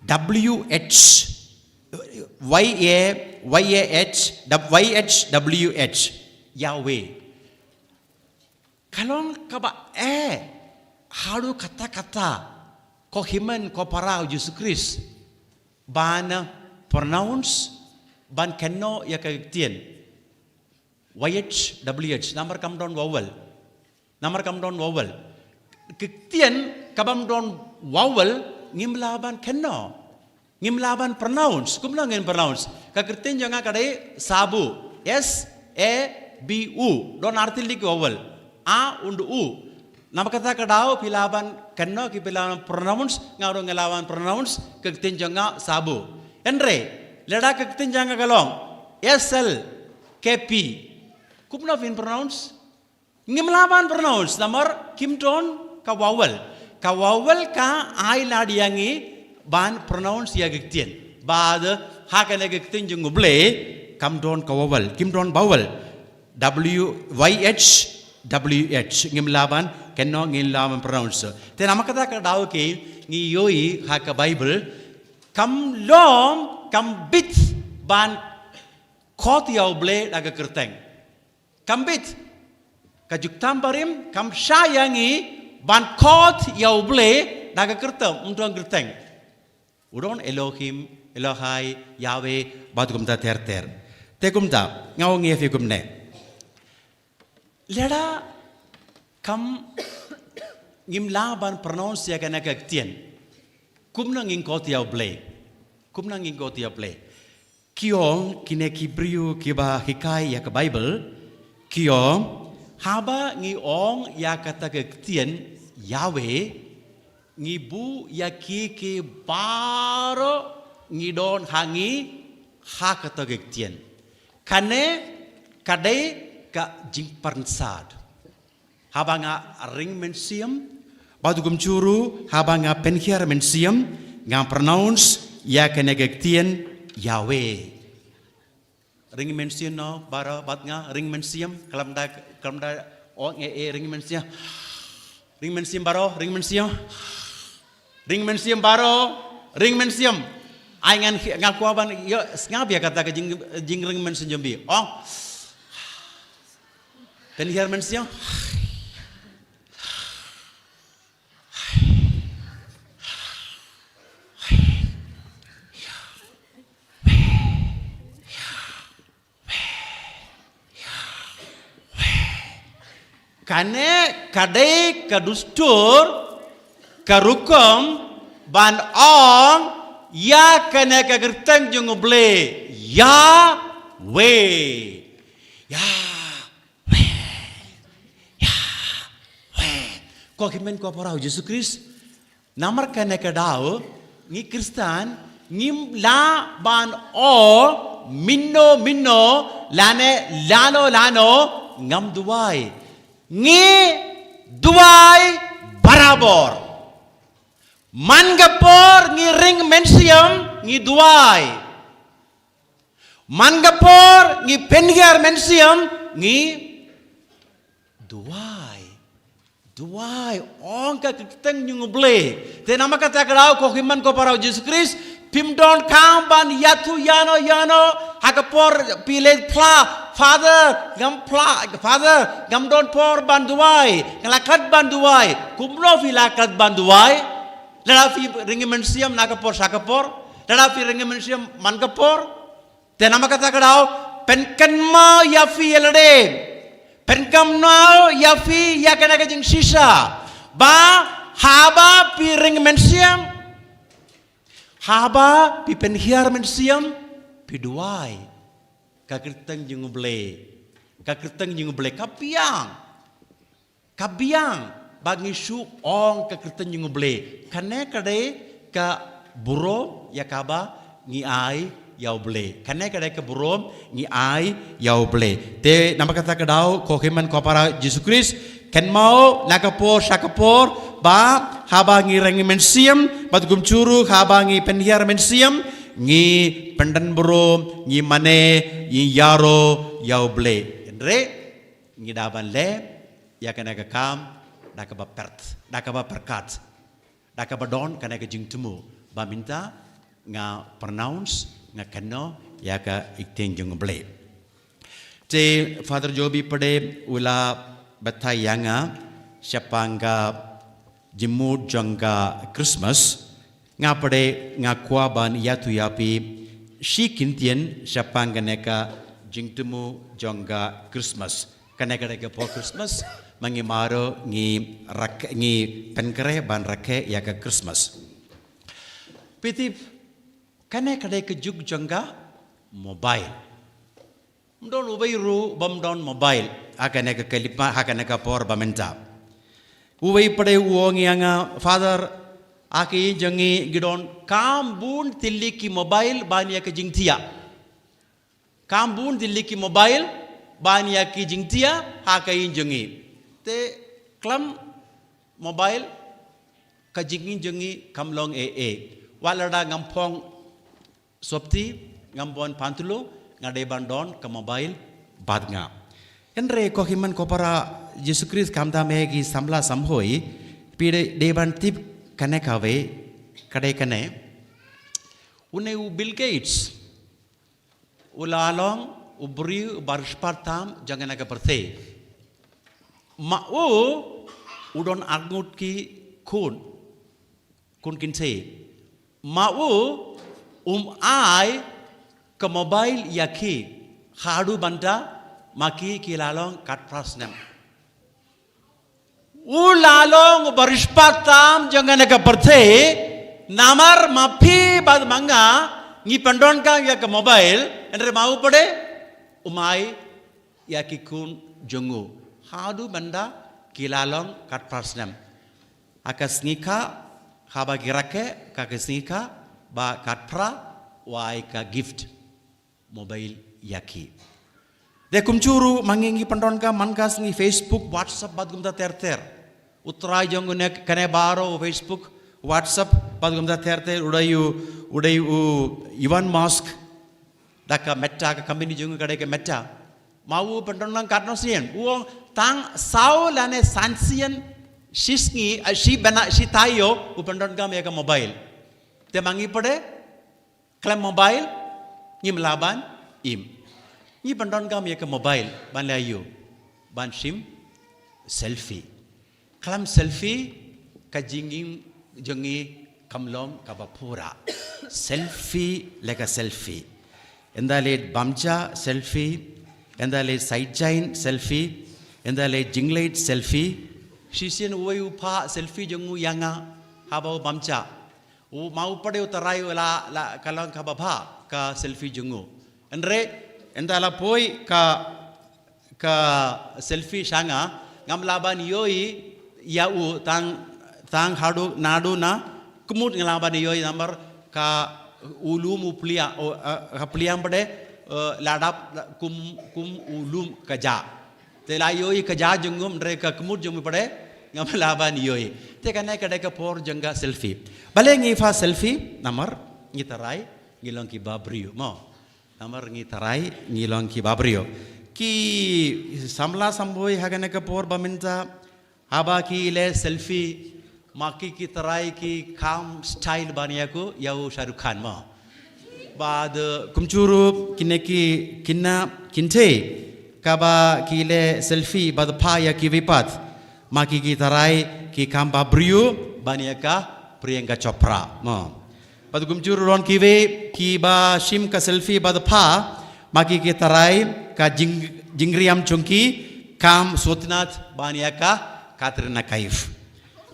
WH YHWH Yahweh kalong kaba haru kata-kata ko himan ko parau Yesus Kristus ban pronounce ban kenno ya ke tien YHWH number come down vowel ketian kabam down vowel ngimlaban kenno ngimlaban pronounce kumla ngin pronounce kakertin janga kadai sabu SABU don arti lik vowel a und u nama kata kadau pilaban kenno ki pilaban pronounce ngaro ngelawan pronounce keketin janga sabu endre leda keketin janga kalong SL KP Kumna fin pronounce ngimlaban pronounce namar kimton ka vowel ka ai ladiangi ban pronounce ya gitien bad ha kana gitien jung ble kamdon ka vowel kimdon vowel WH ngimlaban kenno ngimlaban pronounce te namakata ka daw ke ngi yoi ha ka bible kam lom kam bit ban khot yaw ble daga kerteng kambit kajuk tambarim kam sayangi ban kot yau ble daga kertem untuk gerteng udon Elohim Elohai Yahweh batu kumta ter te kumta ngau ngefi kumne leda kam ngimla ban pronounce ya kana kaktien kumna ngin kot yau ble kiong kine kibriu kiba hikai ya ke Bible kiong haba ngi ong ya kata kektien Yahweh ngi bu ya ki baro ngi don hangi ha kata kektien kane kadai ka jing parnsad haba nga ring mensiam batu gumcuru haba nga penhiar mensiam nga pronounce ya kene kektien Yahweh ring mention no bara bat nga ring mensiam kalam da ong ring mensia ring mensiam baro ring mensiam baro ring mensiam ai ngan kwa ban yo ngap ya kata ke jing ring mensiam bi ong pen hier mensiam Kane kadai kadustur karukum ban ong ya kane kagerteng junguble ya we ko kimen ko parau Yesus Kristus namar kane kadau ni Kristan ngim la ban o minno lano ngam duai ngi duai barabor mangapor ngi ring mensiam ngi duai mangapor ngi pengiar mensiam ngi duai ong ka kiteng nyunguble te nama kata kadau ko himan ko parau Yesus Kristus pimdon kamban yatu yano hakapor pile pla father gam don por banduai ngalakat banduai kumlo filakat banduai lada fi ringimensiam nakapor sakapor lada fi ringimensiam mankapor te nama kata kadau penkenma yafi elade penkamnao yafi yakana kajing sisa ba haba pi ringimensiam haba pi penhiar mensiam pi duai kakirteng junguble kabiang bagi su ong kakirteng junguble kane kade ka burom yakaba ngi ai yauble kane kade ka burom ngi ai yauble te nama kata kadau ko keman ko para Yesus Kristus ken mau nakapor sakapor ba haba ngi rengi mensiam batgum curu haba ngi penhiar mensiam ngi pendan bro ngi mane ngi yaro yauble andre ngi daban le yakana ka kam dakaba perkat dakaba don kana ka jingtumu ba minta nga pronounce nga kano yaka ikteng jungle te Father Joby pade ula batai yanga syapanga jemud jangga Christmas nga pade nga kuaban yatu yapi shi kintian syapanga neka jingtumu jangga Christmas kaneka neka po Christmas mangimaro ngi penkere ban rake yaka Christmas pitip kaneka neka jug jangga mobile mdon ubairu bamdon mobile akane ka kalipa hakane ka por bamenta uwei pade uong yanga father aki jangi gidon kambun tiliki mobile bania ka jingtia kambun tiliki mobile bania ki jingtia hakai jangi te klam mobile ka jangi kamlong walada ngampong sopti ngampon pantulo ngade bandon ke mobile badnga enre ko himan ko para Yesus Kristus kamta megi samla samhoi pide deban tip kane kawe kade kane une u Bill Gates ulalong ubri barspartam jangan aga perthe ma o udon agnut ki kun kinse ma o ai ke mobile yaki hadu banta maki kilalong kat prasnam ulalong barispatam jangan ka perthe namar mapi bad manga ngi pandon ka ya ke mobile andre mau pade umai yaki kun jongu hadu banda kilalong kat prasnam akas ngika haba girake kakasnika ba kat pra wai ka gift mobile yaki de kumcuru mangingi pandon ka mankas ngi Facebook WhatsApp bad gumta ter utrai jongune kane baro Facebook WhatsApp bad gumta ter udayu Elon Musk daka meta ka company jongu kade ke meta mau pandon lang katno sien uong tang sao lane sansian shisngi si tayo upandon gam ya ka mobile te mangi pade klem mobile ni melaban im ni pandon gam ya ka mobile ban layo ban sim selfie klem selfie ka jinging jongi kamlom ka bapura selfie lega selfie endale bamja selfie endale side chain selfie endale jinglate selfie shisien uwe upa selfie jongu yanga habau bamcha u mau pade utarai la kalang ka baba ka selfie jongu andre endala poi ka selfie shanga ngam laban yoi ya u tang hadu nadu na kumut ngalaban yoi number ka ulum uplia hapliam pade ladap kum ulum kaja te la yoi kaja jungum re ka kumut jung pade ngam laban yoi te kana kada ka por jangga selfie bale ngi fa selfie namar ngi tarai ngilong ki babrio mo namar ngi tarai ngilong ki babrio ki samla samboi hagane ka por baminta haba ki le selfie maki ki tarai ki kam style baniya ko yau Shahrukh Khan mo bad kumchuru kineki kinna kinte kaba ki le selfie bad pa ya ki vipat maki ki tarai ki kam babrio baniya ka Priyanka Chopra mo bad kumchuru ron ki ve ki ba shim ka selfie bad pa maki ki tarai ka jingriam chungki kam Sotnath baniya ka Katrina Kaif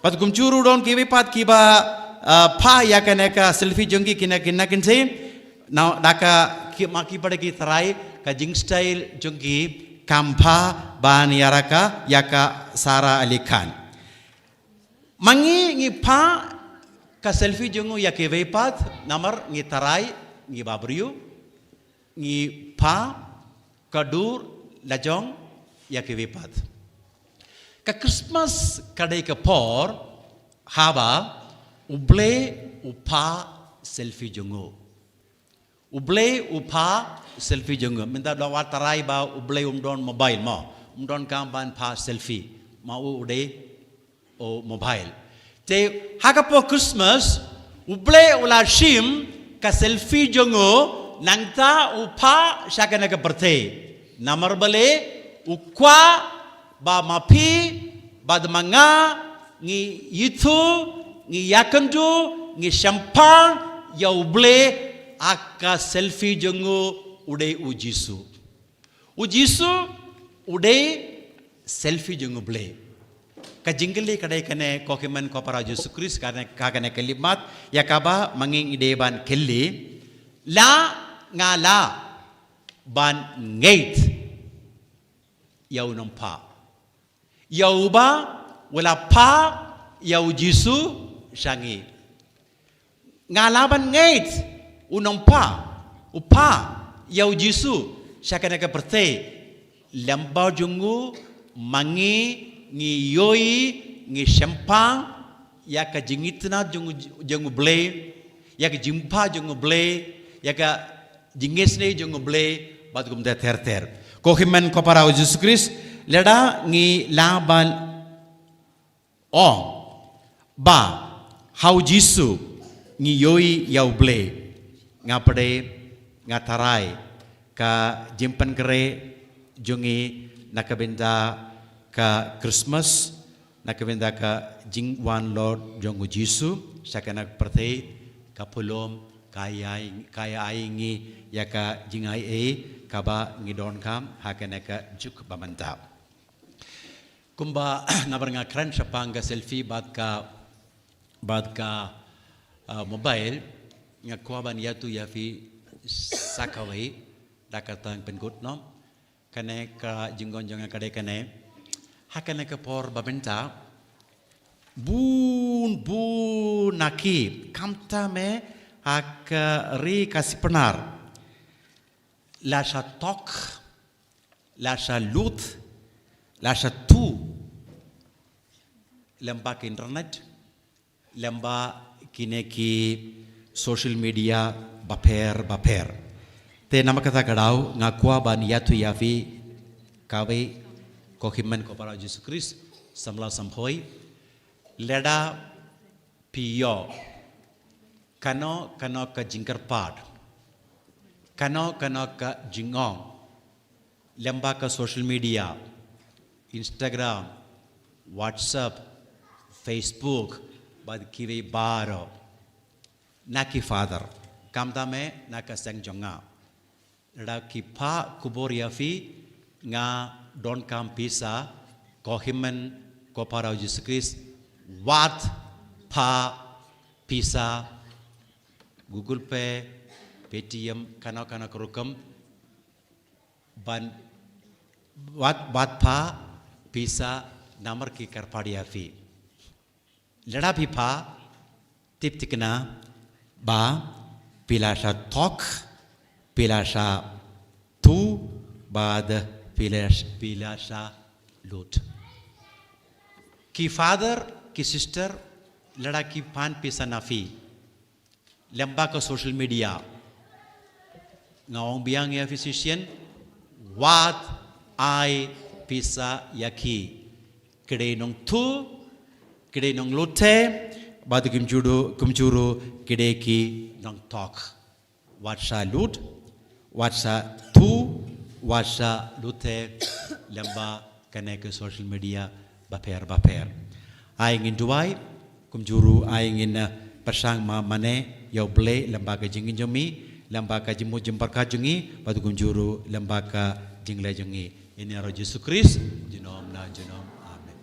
pat kumchuru don ki pat ki ba pa ya ka selfie jungki kina kinte now daka ki maki pada ki tarai ka jing style jungki kampa baniya ka yaka Sara Ali Khan mangi ngi pa ka selfie jungu ya ke vepat namar ngi tarai ngi babrio ngi pa kadur lajong ya ke vepat ka Christmas kadai ka por haba uble upa selfie jungu uble upa selfie jungu minta dawa tarai ba uble don mobile mo don kamban pa selfie mau ude o mobile te hakapo Christmas uble ula shim ka selfie jongo nangta upa shakana ka birthday namar bale ukwa ba mapi bad manga ngi yitu ngi yakandu ngi champagne ya uble aka selfie jongo ude ujisu ude selfie jongo ble ka jingli kadai kane kokiman ko para Yesus Kristus kane kalimat yakaba manging ideban kelli la ngala ban ngait yau nampa yau ba wala pa yau Yesu shangi ngala ban ngait unompa upa yau Yesu shakana ka birthday lamba jungu mangi ngi yoi ngi champagne ya ka jingitna jongu ble ya ka jimpa jongu ble ya ka jingesne jongu ble bat gum da ter ko himen ko para Jesus Christ leda ngi laban on ba how Jisu ngi yoi yau ble ngapade ngatarai ka jimpan kere jongi nakabenda ka Christmas nakabenda ka jingwan Lord jongu Jisu sakanak birthday ka pulom kaya aingi ya ka jingai kaba ngidon kam hakana ka juk bamanta kumba nabarnga kran sapanga selfie bad ka mobile nga kwaban yatu yafi sakawai dakatang pengut nom kane ka jingon jonga kade kane hakana ka por babenta bun naki kamta me hak ri kasipenar lasha tok lasha lut lasha tu lamba ke internet lamba kine ki social media baper te namakata kadau ngakwa ban yatu yafi kawe kohiman ko para Yesus Kristus samla sampoi leda piyo kano ka jingkar pad kano ka jingong lamba ka social media Instagram WhatsApp Facebook bad kiwi baro naki father kamtame naka sang jonga leda kipa kuboria fi nga don kam pisa kohiman ko para Yesus Kristus wat pa pisa Google Pay Paytm kana kerukam ban wat pa pisa nomor ki karpadia fi lada pi pa tip tikna ba pilasha tok pilasha tu bad pilasha lut ki father ki sister lada ki pan pisa nafi lamba ka social media ngawang biang ya physician wat ai pisa yaki kede nong tu kede nong lute bad kumjuru kede ki nong talk wat sha lut wat sha tu wat sha lute lamba kane ka social media baper ai ngin duai kumjuru ai ngin persang mane yau ble lembaga jingin jomi lembaga jimu jemparka jungi batu kumjuru lembaga jingle jungi ini roh Yesus Kristus jinom na jinom amen.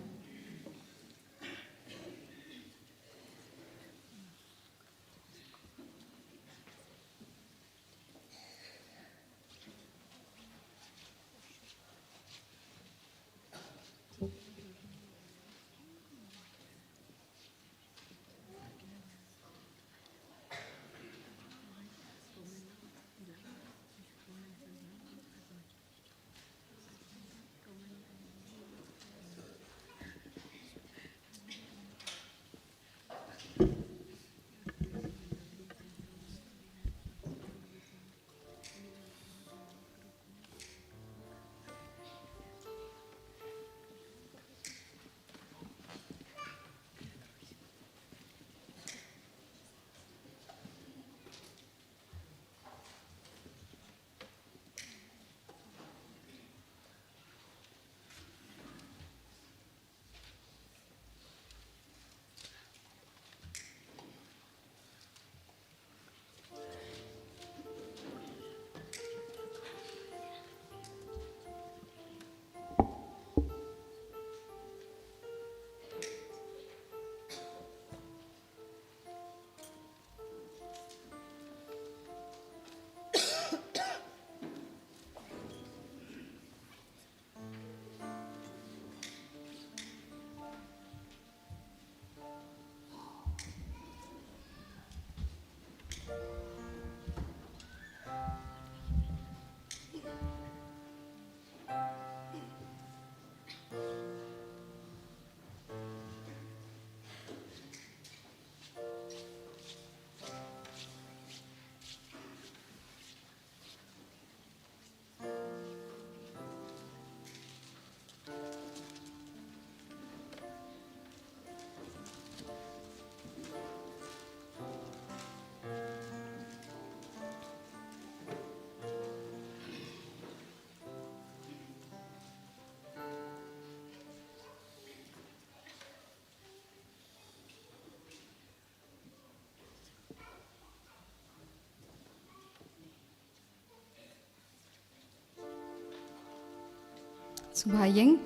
Sembahyang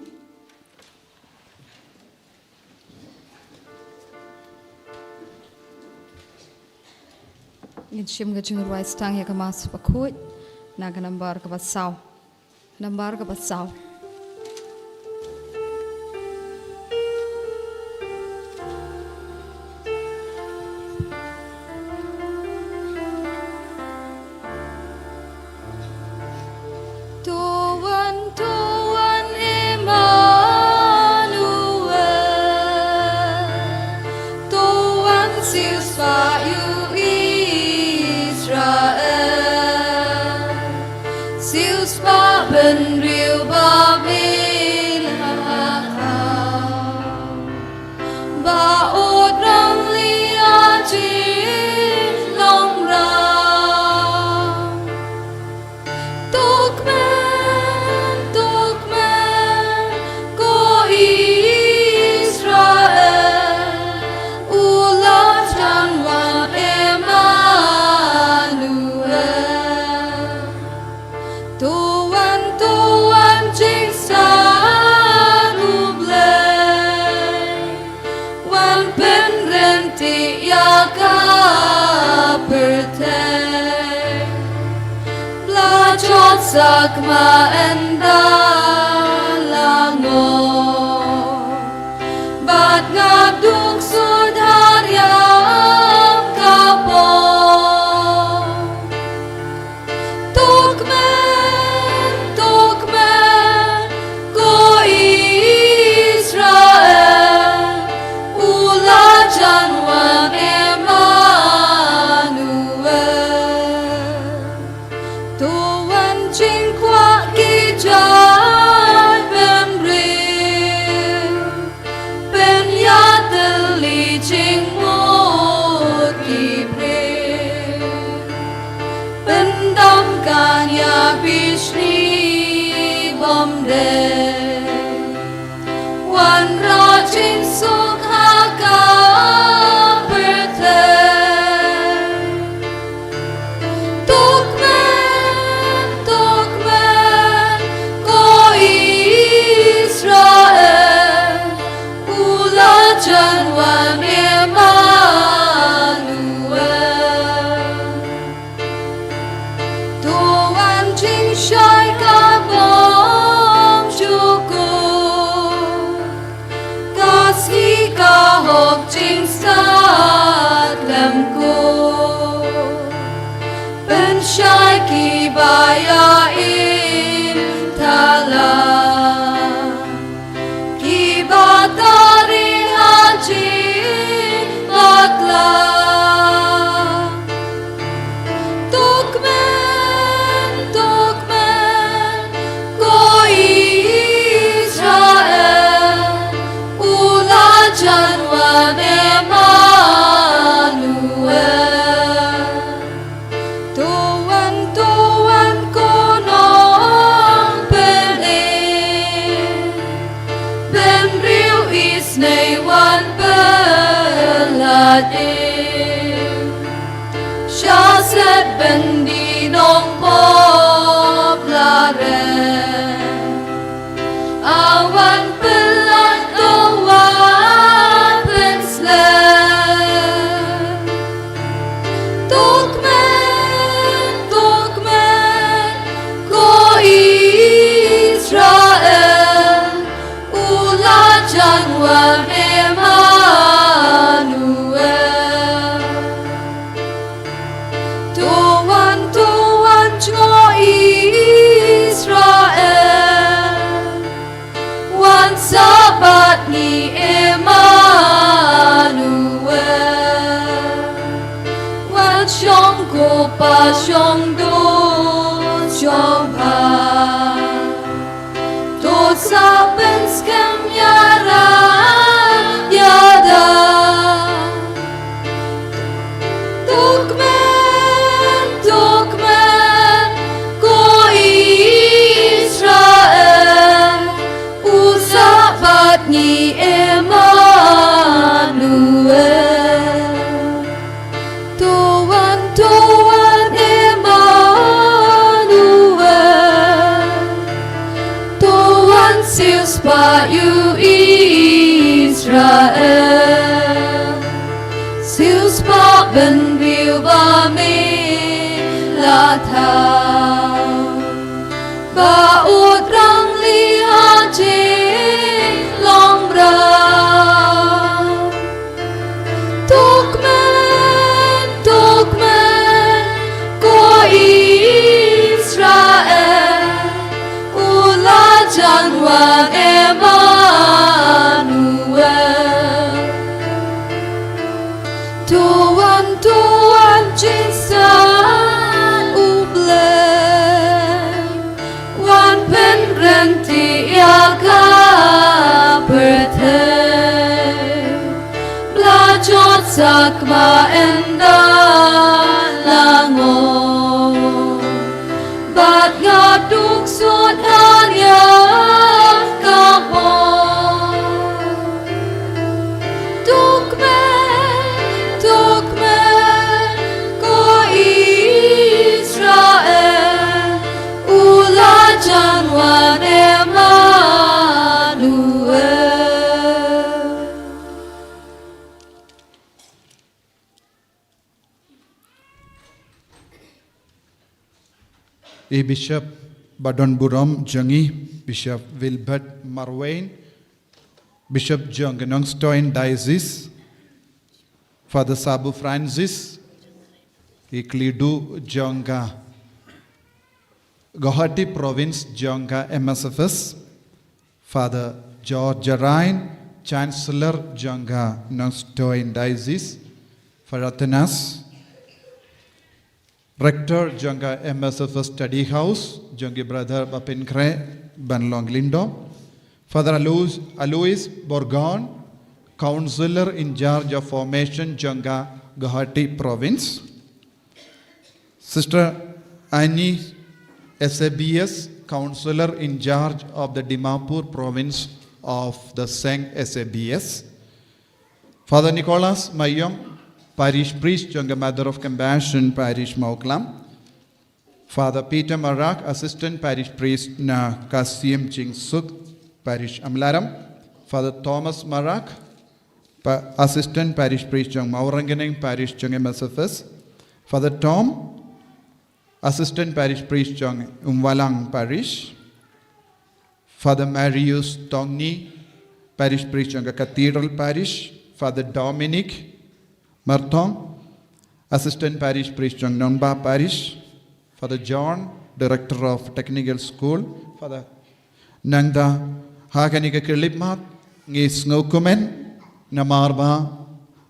Ngin sim ga jung ruai stang ya kamas pakut na ga nambar ka basau Tuhan Emmanuel, Tuhan siswa Israel, siswa ben riu ba sakma enda lango bat ngaduk sudaryam kapo Tukmen ko Israel ulajan wan Emmanuel Tuhan jingkwa kijai penril penyateli jingmut kibril pendamkan ya bishni bomde wan rajin sukhaka berte Tukmen ko Israel ulajan wan Emmanuel Tuhan jing syai kabom syukur kasih kahok jing sat lemku pensyai kibayain talam kibatari haji matlah Tukmen ko Israel ulajan wan Emmanuel Tuhan konong pelin penriu isnei wan peladin Syaset bendinong poplaren Awan pelan awan penslen Tukmen ko Israel ulajan wan Emmanuel Tuhan ngo Israel wan sabat ni Emmanuel wan syong ko pa syong do syong pa tot sa penskam yara yada Tukmen ko Israel usabat ni Emmanuel Tuhan Emmanuel Tuhan sius payu Israel sius pa benriu ba latang baut rang liha jing long brang Tukmen ko Israel ulajan wan Emmanuel Tuhan jinsan ublen wan penrenti yaka berteh Blajot sakma enda lango bat ngaduk sudarya kapon Tukmen ko Israel ulajan wan Emmanuel Bishop Badon Burom Jungi, Bishop Wilbert Marwain, Bishop John Genongstoin Diocese, Father Sabu Francis, Iklidu Jonga, Guwahati Province Jonga MSFS, Father George Jarain, Chancellor Jonga Nongstoin Diocese, Father Athenas, Rector Jonga MSFS Study House, Jongi Brother Bapinkre Banlong Lindo, Father Alois Borgon, Counselor in charge of formation Jonga Guwahati Province, Sister Annie SABS, Counselor in charge of the Dimapur Province of the Seng SABS, Father Nicholas Mayom, Parish Priest, Jonga Mother of Compassion, Parish Mauklam, Father Peter Marak, Assistant Parish Priest na Kasim Ching Suk, Parish Amlaram, Father Thomas Marak, Assistant Parish Priest Jong Mauranganeng, Parish Jong MSFS, Father Tom, Assistant Parish Priest Jong Umwalang Parish, Father Marius Tongni, Parish Priest Jong Cathedral Parish, Father Dominic Martong, Assistant Parish Priest Jong Nonba Parish, Father John, Director of Technical School, Father Nangda Hakanika Kilipmat, Ngis Ngokumen, Namarba,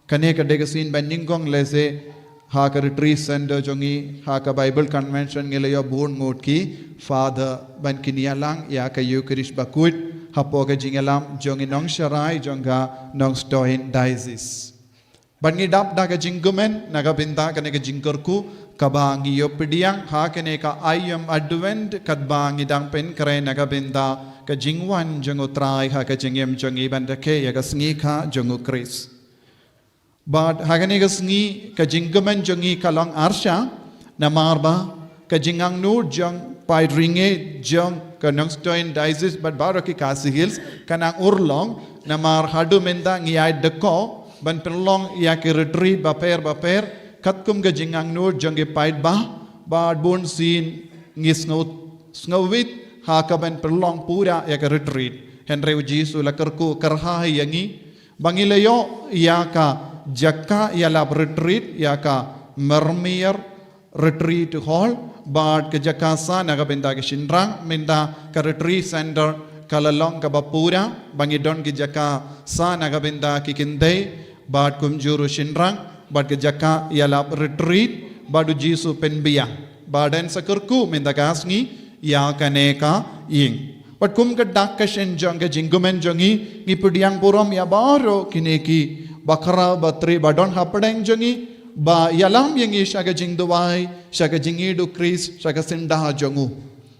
Kaneka Degasin Beningong Leze, Haka Retreat Center Jongi, Haka Bible Convention Ngelayo Boon Mutki, Father Bankinialang, Yaka Eucharist Bakuit, Hapoka Jingalam, Jongi Nong Sharai, Jonga Nong Stoin Diocese. Bangidap daga jingumen, nagabinta kaneka jingkerku, kabangi yopidiang, hakeneka ayam advent, kadbangidang pen kare nagabinta, ka jingwan jongo try, haka jingem jongi bandake, yaga sngi jongo kris. But hakeneka sngi, ka jingumen jongi kalong arsha, namarba, ka jingang nur jong, pai ringe jong, ka nongstoin diocese, but baroki kasi hills, kanang urlong, namar hadu menda ngiyay deko, ban perlong yaki retreat baper katkum ga jingang nur jange paid ba bon sin ngis ngawit haka ban perlong pura yaka retreat henry jisu lakarku karha yangi bangilayo yaka jakka yala retreat yaka mermier retreat hall ba ke jakka sa naga benda ke shinrang menda ka retreat center kalalong ka bapura bangidon ki jakka sa naga benda ki kindai Bad kumjuru shinrang, bad kejaka yalap retreat, badu jisu penbiya, badan sakurku mendagasngi ya kaneka ying. Bad kum kedak kashen jangga jingumen jangi, ngipudiang purom ya baro kineki bakara batri badon hapadeng jangi, ba yalam yangi shaga jingduwai, shaga jingi du kris, shaga sindah jangu.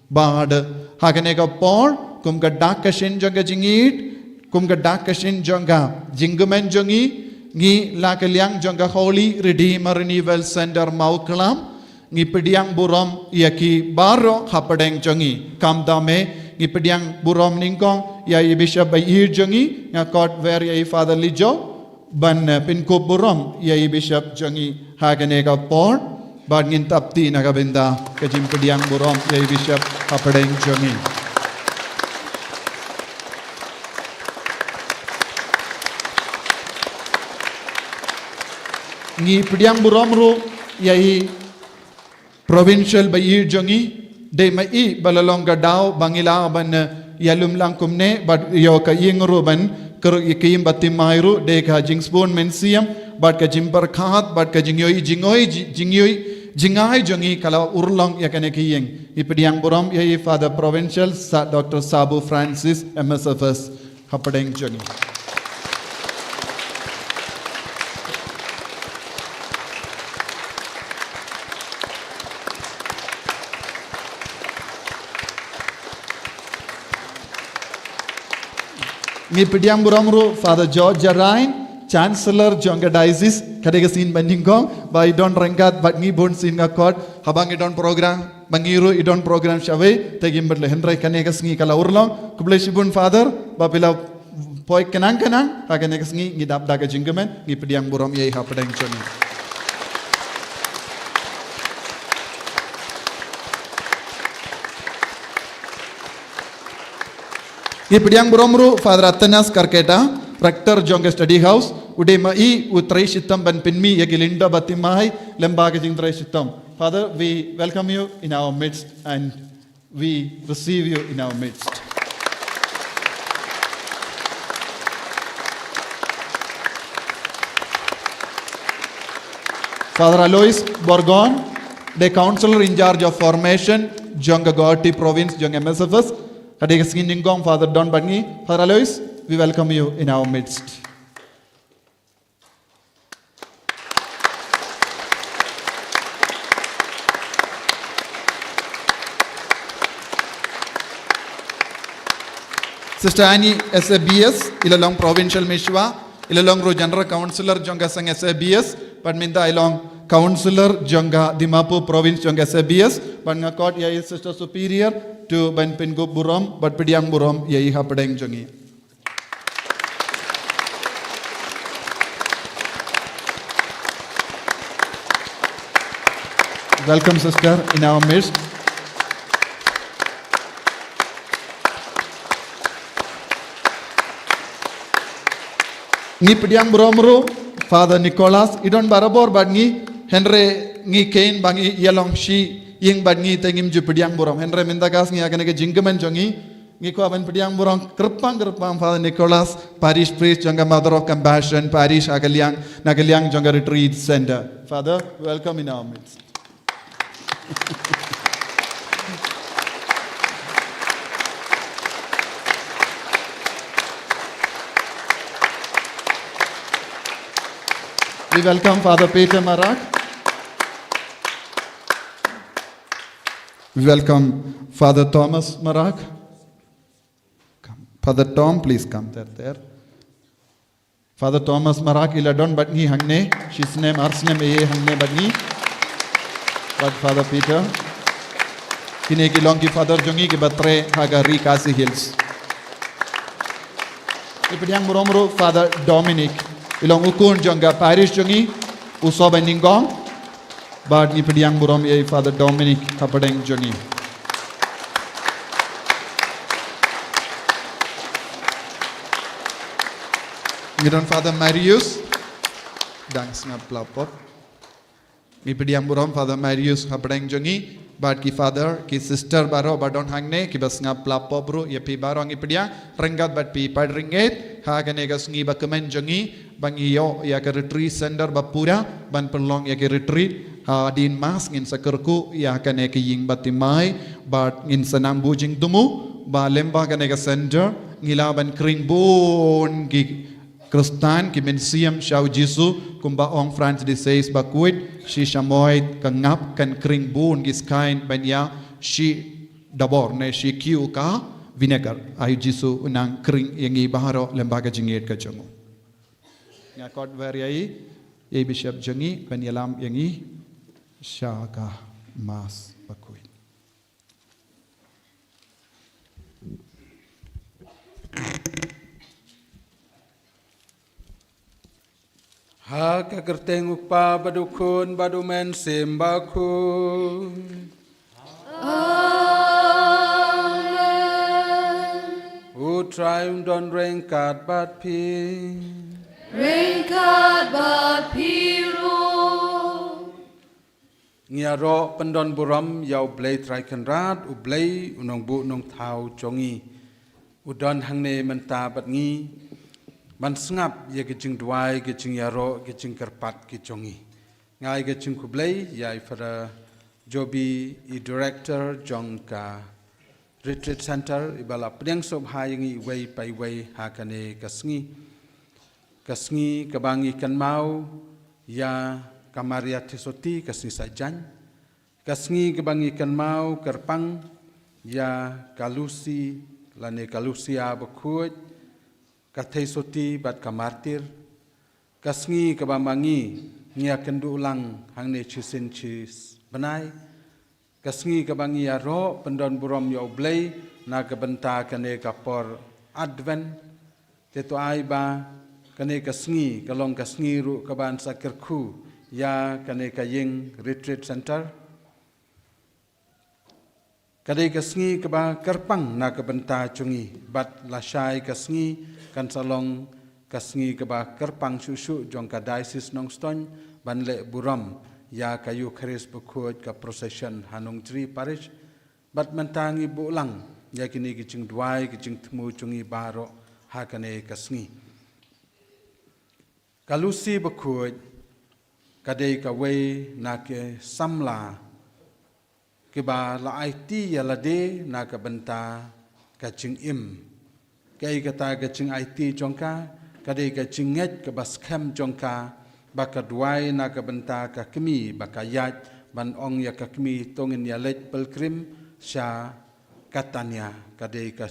Bad hakaneka por, kum kedak kashen jangga jingit, kum kedak kashen jangga jingumen jangi. Ngi lakaliang jangga Holy Redeemer Renewal Center Mauklam ngi pediang burom yaki baro hapadeng jangi kamdame ngi pediang burom ningkong ya Bishop Bayir jangi ngakot ver ya Father Lijo ban pinko burom ya Bishop jangi haganega por ban ngin tapti nagabenda kajim pediang burom ya Bishop hapadeng jangi. Ngi pediang buromru yai provincial Bayir jangi de mai balalong gadao bangila ban yalum langkumne bad yo ka yingru ban ker ikim batimairu de ka jingsbon mensiam bad ka jimbar khat bad ka jingyoi jingai jangi kala urlong yakane kiyeng ipediang burom yai Father Provincial Dr. Sabu Francis MSFS hapadeng jangi. Ngi pediang buramru Father George Jarain, Chancellor Jonga Diocese, kadega sin bandingkong, ba idon rengkat bat ngi bon sin ngakot, habang idon program, bangiru idon program syawai, tegim berle hendrai kanega sngi kala urlong, kublesibun Father, ba bila poi kenang, hakanega sngi ngi dap daga jinggemen, ngi pediang buram yai hapadeng choni. Ipidiang Bromru, Father Atanas Karketa, Rector Jonga Study House, Ude Mai, Utray Shitam Ban Pinmi, Yagilinda Batimai, Lembaga Jingtray Shitam. Father, we welcome you in our midst and we receive you in our midst. Father Alois Borgon, the counselor in charge of formation, Jonga Gorti Province, Jonga MSFS, Kadega Skiningong, Father Don Bangi. Father Alois, we welcome you in our midst. Sister Annie SABS, Ilalong Provincial Mishwa, Ilalong General Councillor Jonga Sang SABS, Padminda Ilong Councillor Jonga Dimapur Province Jonga SABS, Bangakot Yai Sister Superior to Ban Pingu Burom, Badpidiang Burom Yai Hapadeng Jongi. Welcome, sister, in our midst. Ni Pidiang Bromru, Father Nicholas, idon barabor badngi, Henry ngi Kane bangi yalong shi ying badngi tengim ju Pidiang Brom. Henry mintagas ngi akan ke jinggaman jongi, ngi ko aban Pidiang Brom kerpang Father Nicholas, Parish Priest Jonga Mother of Compassion, Parish Nagaliang Jonga Retreat Center. Father, welcome in our midst. We welcome Father Peter Marak. We welcome Father Thomas Marak. Come. Father Tom, please come there. Father Thomas Marak iladon batni hangne. She's name Arsnem eye hangne batni. But Father Peter. Kine kilong ki Father Jongi ki batre hagari Kasi Hills. Ipidiang Muromro Father Dominic. Ilong ukun Jonga Parish Jongi, Uso Beningong, but Ipidiang Burom ye Father Dominic Kapadeng Jongi. Ngiron Father Marius, Dangs nga plapot. Ipidiang Burom Father Marius Kapadeng Jongi, but ki Father, ki Sister Baro Badon Hangne, ki bas nga plapo bro, yepi barong ipidiang, rengat bat pi pad ringet, haganegas ngi bakamen Jongi, bang iyo ya ke retreat center bapura ban perlong ya ke retreat din mas ngin sakerku ya kan ke ying batimai bat ngin sanam bujing tumu ba lemba kan ke center ngila ban kring bon ki Kristan ki mensiam shau Jisu kumba ong France de says bakuit shi shamoit kangap kan kring bon gis kain ban ya shi dabor ne shi kiu ka vinegar ay Jisu unang kring yang ibaharo lembaga jingit ka jongo ngakot variai ye Bishop Jongi penyalam yangi syaka mas bakuin. Ha kakerteng ukpa badukun badumen sembakun. Amen. U triumph don rengkat bat pi. Ringkat bat piru Ngiaro pendon buram yau blay traikan rat u blay unong bu nong tau jongi udon hangne menta bat ngi man sngap ye gijing duai gijing yaro gijing kerpat gijongi ngai gijing ku blay yai fara jobi I director jongka retreat center ibala pdeng sob hayangi wei pai wei hakane kasngi kabangi kan mau ya kamaria tesoti kasngi sajan kasngi kabangi kan mau kerpang ya kalusi lane kalusia bakut katesoti bat kamartir kasngi kabambangi ngia kendu ulang hangne chisin chis benai kasngi kabangi ya ro pendon burom ya oblay na kabenta kane kapor advent tetu aiba kane kasngi kalong kasngi ru kaban sakirku ya kane kaying retreat center Kadai kesengi keba kerpang na kebenta cungi bat lasai kesengi kan salong kesengi keba kerpang susu jong ka diocese nong ston ban le buram ya kayu keris bekut ka procession Hanung Tri parish bat mentangi bulang ya kini kicing duai kicing temu cungi baro hakane kesengi kalusi bekut kadai ka wei na ke samla kiba la IT ya la de na ka benta ka ching im kai kata ka ching IT jongka kadai ka chinget ka bas kham jongka ba ka duai na ka benta ka kmi ba ka yat ban ong ya ka kmi tongin ya let pelkrim sha katanya kadai ka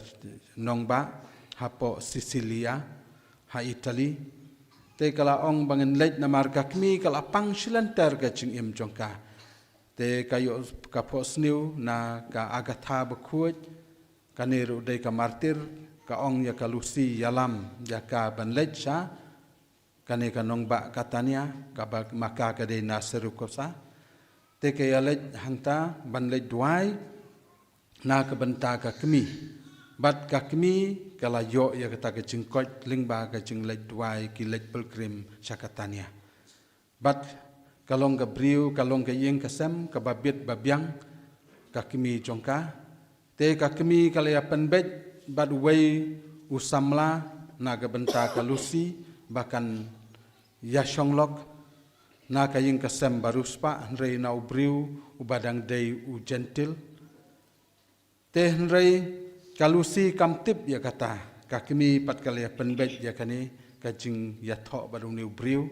nongba hapo Sicilia ha Italy te kala ong bangen let na mar ka kmi kala pang shilantar ka ching im jongka te kayo ka posniu na ka agatha bekut kaniru de ka martir ka ong ya ka lusi yalam ya ka banlet sha kane ka nongba katania ka maka ka de na serukosa te ke yalet hangta banlet duai na ka benta ka kmi bat ka kmi kala yo ya ka ta ka jingkot lingba ka jinglet duai ki let pelkrim syakatania bat kalong ka briu kalong ka yeng kasem ka babit babyang ka kimi jongka te ka kimi kalaya penbet bad wei usamla na ka benta ka lusi bahkan yasonglok na ka yeng kasem baruspa rei na briu ubadang dei u gentil te rei kalusi kamtip ya kata ka kimi pat kalaya penbet ya kani ka jing ya tho badung ni briu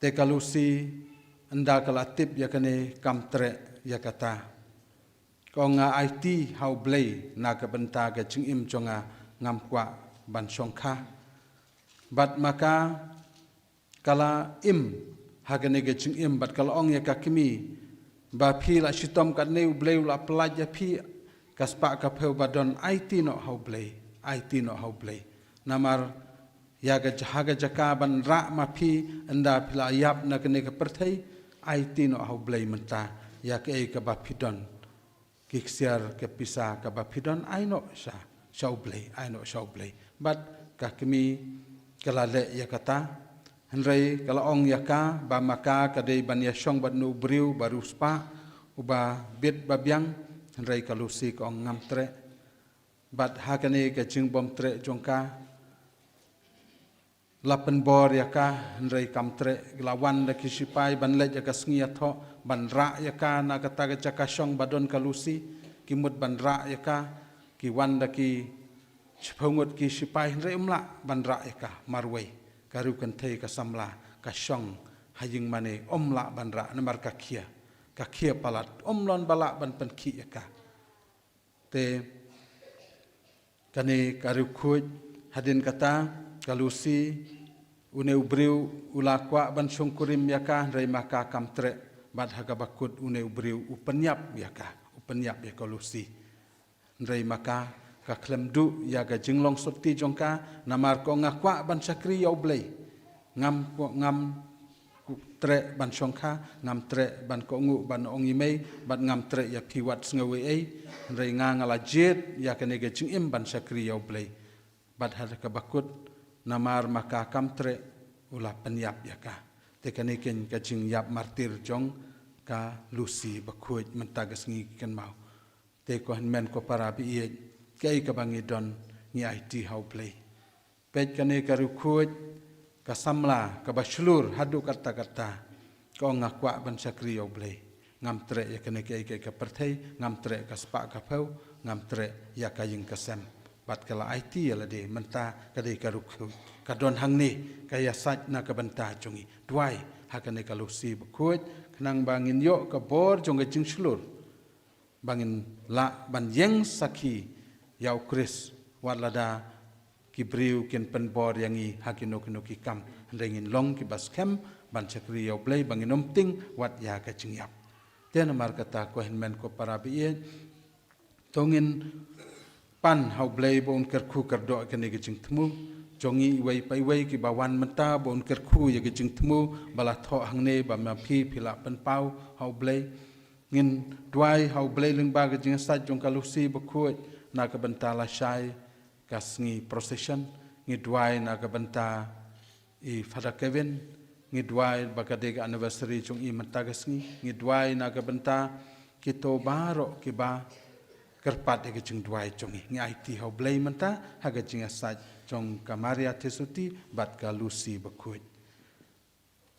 te kalusi anda kalatip ya kane kamtre ya kata ko nga IT hau blay na ka benta ka ching im chonga ngam kwa ban songkha bat maka kala im hagane ka ching im bat kala ong ya ka kimi ba phi la shitom ka ne blay la plaj ya phi kaspa ka pheu badon IT no hau blay IT no hau blay namar ya ga jahaga jakaban ra ma phi anda pila yap na kene ka perthai IT no hau blai menta ya ke ka ba pidon kiksiar ke pisa ka ba pidon ai no sha shau blai ai no shau blai bat ka kemi kala le ya kata henrei kala ong ya ka ba maka ka dei ban ya shong bat no briu baru spa uba bit babyang henrei kalusi ka ong ngam tre bat hakane ka jing bom tre jongka lapen bor ya ka nrei kamtre lawan da kisipai ban le ya ka sngia tho ban ra ya ka na kata ga chaka shong badon kalusi kimut ban ra ya ka ki wan da ki chphongot ki sipai nrei umla ban ra ya ka marwei karu kan thei ka samla ka shong haying mane omla ban ra namar ka khia palat omlon bala ban pen ki ya ka te kane karu khuj hadin kata kalusi une ubriu ulakwa ban songkurim yaka rei maka kamtre bad haga bakut une ubriu upenyap yaka upenyap ya kalusi rei maka ka klemdu yaga jinglong sopti jongka namar ko ngakwa ban sakri ya ublei ngam tre ban songkha ngam tre ban ko ngu ban ongimei ban ngam tre ya piwat sngawe ei rei ngala jet ya kanege jingim ban sakri ya ublei bad haga bakut namar maka kamtre ula penyap ya ka te kaniken kajing yap martir jong ka lusi bakuj mentagas ngi ken mau te ko men ko para bi ye kai ka bangi don ngi IT hau play pet kane ka rukuj ka samla ka baslur hadu kata ko ngakwa ban sakri yo play ngam tre ya kane kai ka perthai ngam tre ka spa ka phau ngam tre ya ka ying kasem bat kala IT ala de menta kadai karuk kadon hang ni kaya sat na ka benta chungi duai hakane kalusi bekut kenang bangin yo ka bor jong jing slur bangin la ban yeng saki yau kris walada kibriu ken pen bor yangi hakino kino ki kam ndengin long ki bas kem ban sakri yau blai bangin omting wat ya ka chingyap ten mar kata ko men ko para bi tongin pan hau blai bon kerku kerdo kene gijing temu jongi wei pai wei ki bawan menta bon kerku ye gijing temu bala tho hangne ba ma phi phila pen pau hau blai ngin duai hau blei ling ba gajing sat jong kalusi bakut na ka bentala syai kas ngi procession ngi duai na ka benta I Father Kevin ngi duai bakadega anniversary jong I mentagas ngi duai na ka benta kito baro ki ba kerpat e gajing duai jong ngi IT hau blei menta ha gajing sat jong kamaria tesuti bat kalusi bakut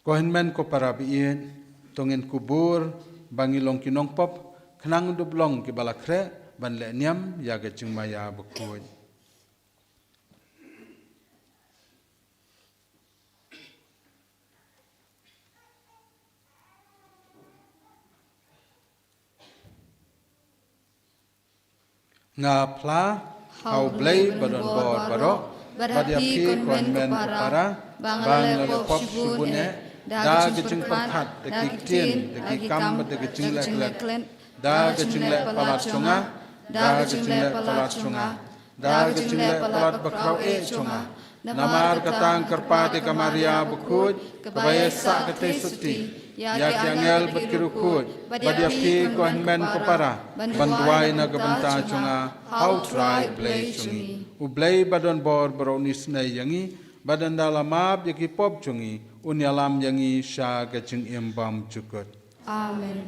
kohen men ko para bien tongin kubur bangilong kinong pop kenang dublong ki balakre ban le niam ya ga maya bakut nga pla hau blei badon bor baro badiapi konmen para bang le pop subune da gajing perhat de kitin de kam de gajing lek da gajing lek palat chunga da gajing lek palat chunga da gajing lek palat bakrau e chunga namar katang kerpati kamaria bukut kebaya sak kete suti ya kiangel berkirukut badiapi konmen kopara banduai na gabenta chunga how try play chungi ublei badon bor bronis na yangi badan dalamab yaki pop chungi unyalam yangi sha gajing imbam cukut Amen.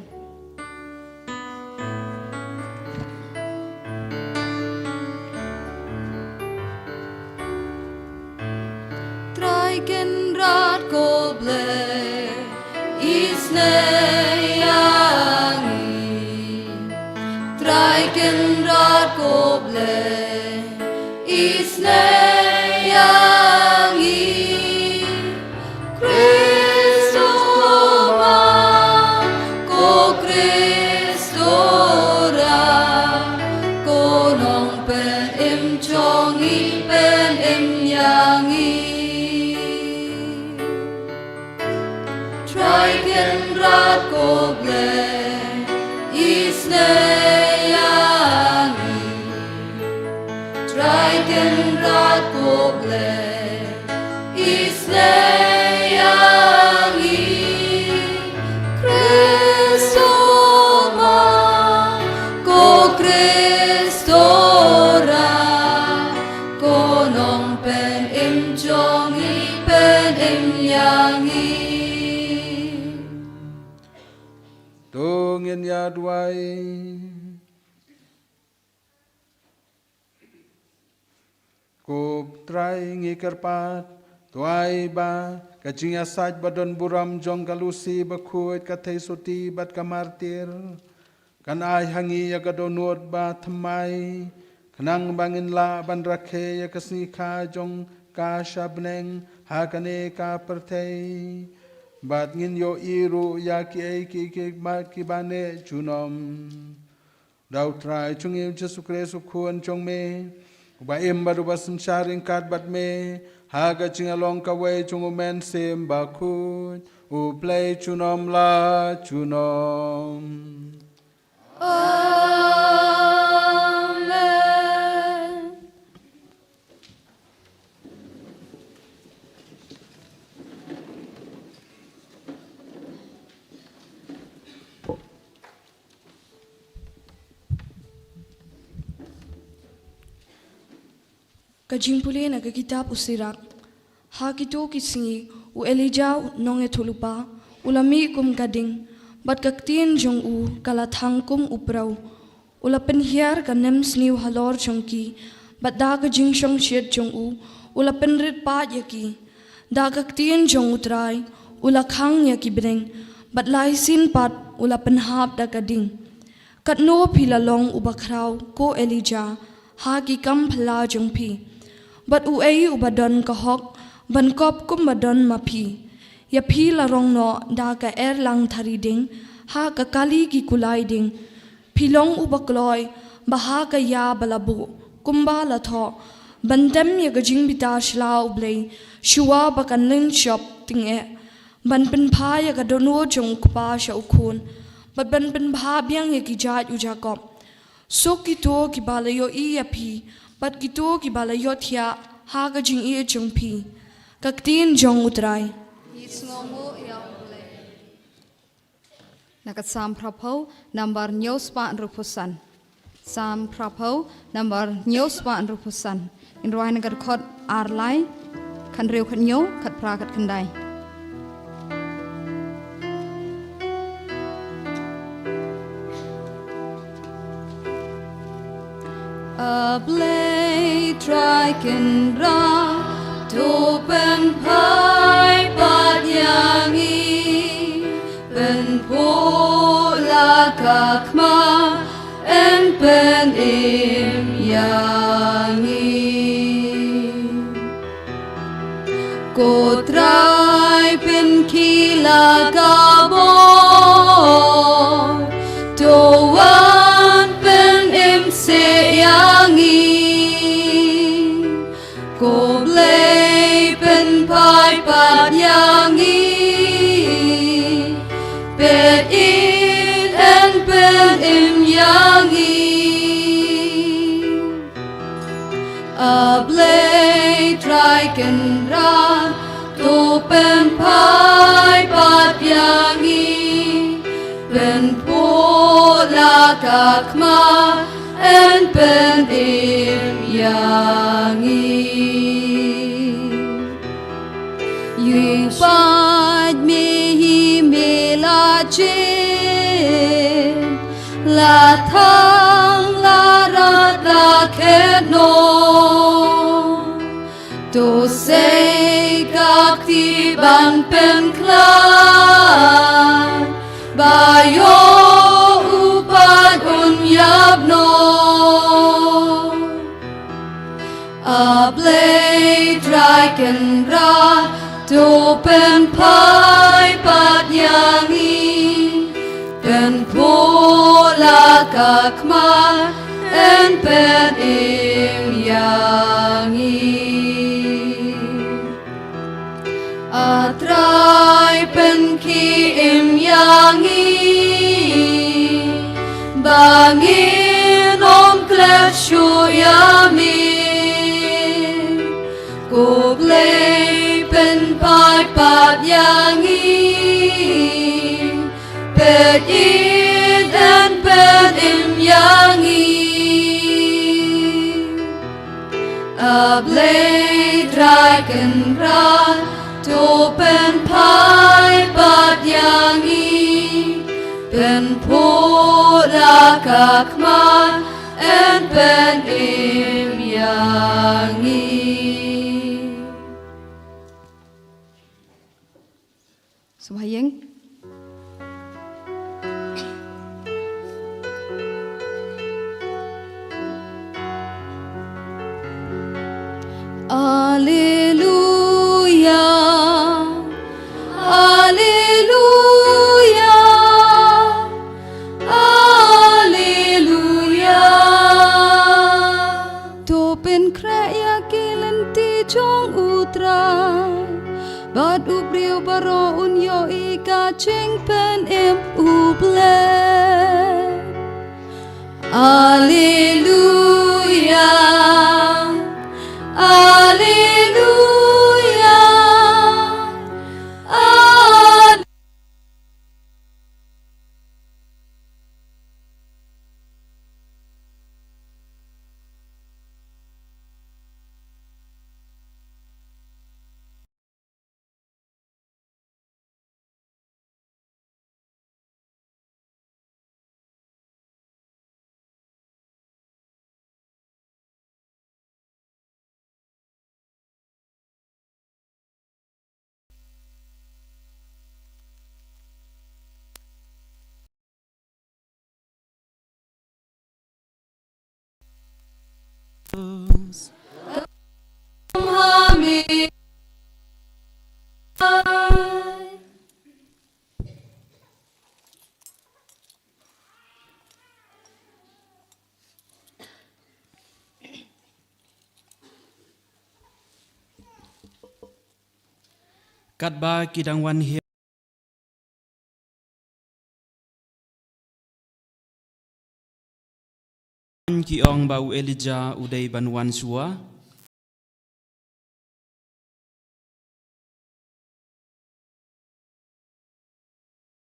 Traiken rat koble isne yangi Traiken rat koble isne yangi Cristo ma ko Cristo ra ko nong pen im chongi pen im yangi Traiken rat ko ble isne yangi Traiken rat ko ble isne yangi Cristo ma ko Cristo ra ko nong pen im chongi pen im yangi tungin ya duai kup trai ngi kerpat tuai ba kajing asaj badon buram jong kalusi bakut katai suti bat kamartir kan ai hangi ya kadonot ba thamai kanang bangin la ban rakhe ya kasni kha jong ka shabneng ha kane ka pertei bat ngin yo iru ya ki ai ki ma ki bane chunom dau trai chungi Jesu Kristus kuan chong me ba im ba basin sharing kat bat me ha ga chingalong ka we chung men sim ba ku u play chunom la chunom Amen. Kajing puli na kitab usirak. Ha kito kisingi u Elijah nong etulupa ulami kum kading bat kaktin jong u kalathang kum uprau ulapen hiar kanem sniu halor jongki bat da kajing shong shet jong u ulapen rit pa yaki da kaktin jong utrai ulakhang yaki breng bat lai sin pat ulapen hap da kading kat no pilalong ubakrau ko Elijah ha ki kam phala jong pi bat u ei ubadon kahok ban kop kum badon mapi ya phi la rong no da ka lang thari ding ha ka kali ki kulai ding philong ubakloi baha ka ya balabu kumba la tho bandam ya ga jing bita shla ublei shuwa bakan len shop ting e ban pen pha ya ga dono jong kpa sha ukhun bat ban pen pha byang ya ki jat u jakob so ki to ki balayo I ya phi bat ki to ki balayo thia ha ga jing I jong phi kaktin jong utrai Isngomu yang boleh. Nakat Sam Prapau number News Pan Rupusan. Sam Prapau number News Pan Rupusan. In Roy Nakat Kot Arlai, Kan Riu Kat Nyo, Kat Prakat Kandai. A blade striking round to pen pai pat yangi pen pola kakma en pen im yangi ko try pen kila kabor to wan pen im se yangi ko blay pen pai pat yangi pet in and pen im yangi a blade striken run to pen pai pat yangi pen pola kakma en pen im yangi you find me hi me la chin la thang la ra la khet no to say kak ti ban pen klan ba yo upan unyap no a blade striken ra to pen pai pat yangi pen pola kakma en pen im yangi a try pen ki im yangi bangin om kleshu yami ko blay pen pai pat yangi pet in and pet im yangi a blade dragon run to pen pai pat yangi pen pola kakma and pen im yangi. Sumayeng. Alleluia, Alleluia, Alleluia. To pen kraya kilanti chong utrai, bad ubriu baro unyo ika ching pen em uble. Alleluia, Alleluia, Alleluia. Kami Katba kidang wan hi ki ong bau Elijah udai banwan suwa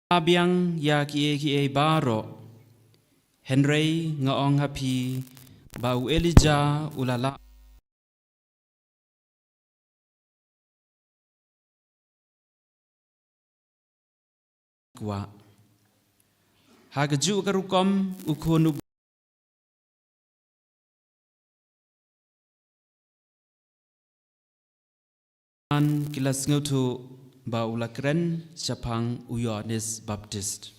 Abiang ya ki e baro. Henry ngaong hapi bau Elijah ulala. Kwa. Hagaju karukom ukunu kilas ngutu ba ulakren Japang Uyonis Baptist.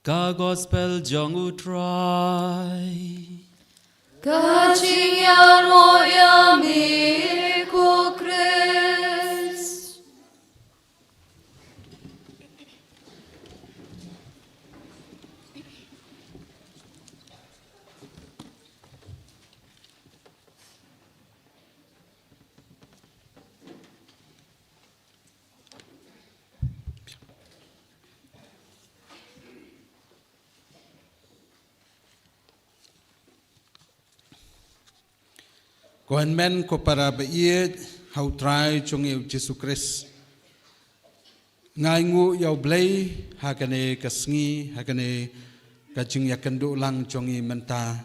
Ka gospel jong utrai. Kachinyan oyami ku Christ. Kohan men ko para baiet hau trai chung eu Jesu Christ. Ngai ngu yau blay hakane kasngi hakane kaching yakandu lang chung i menta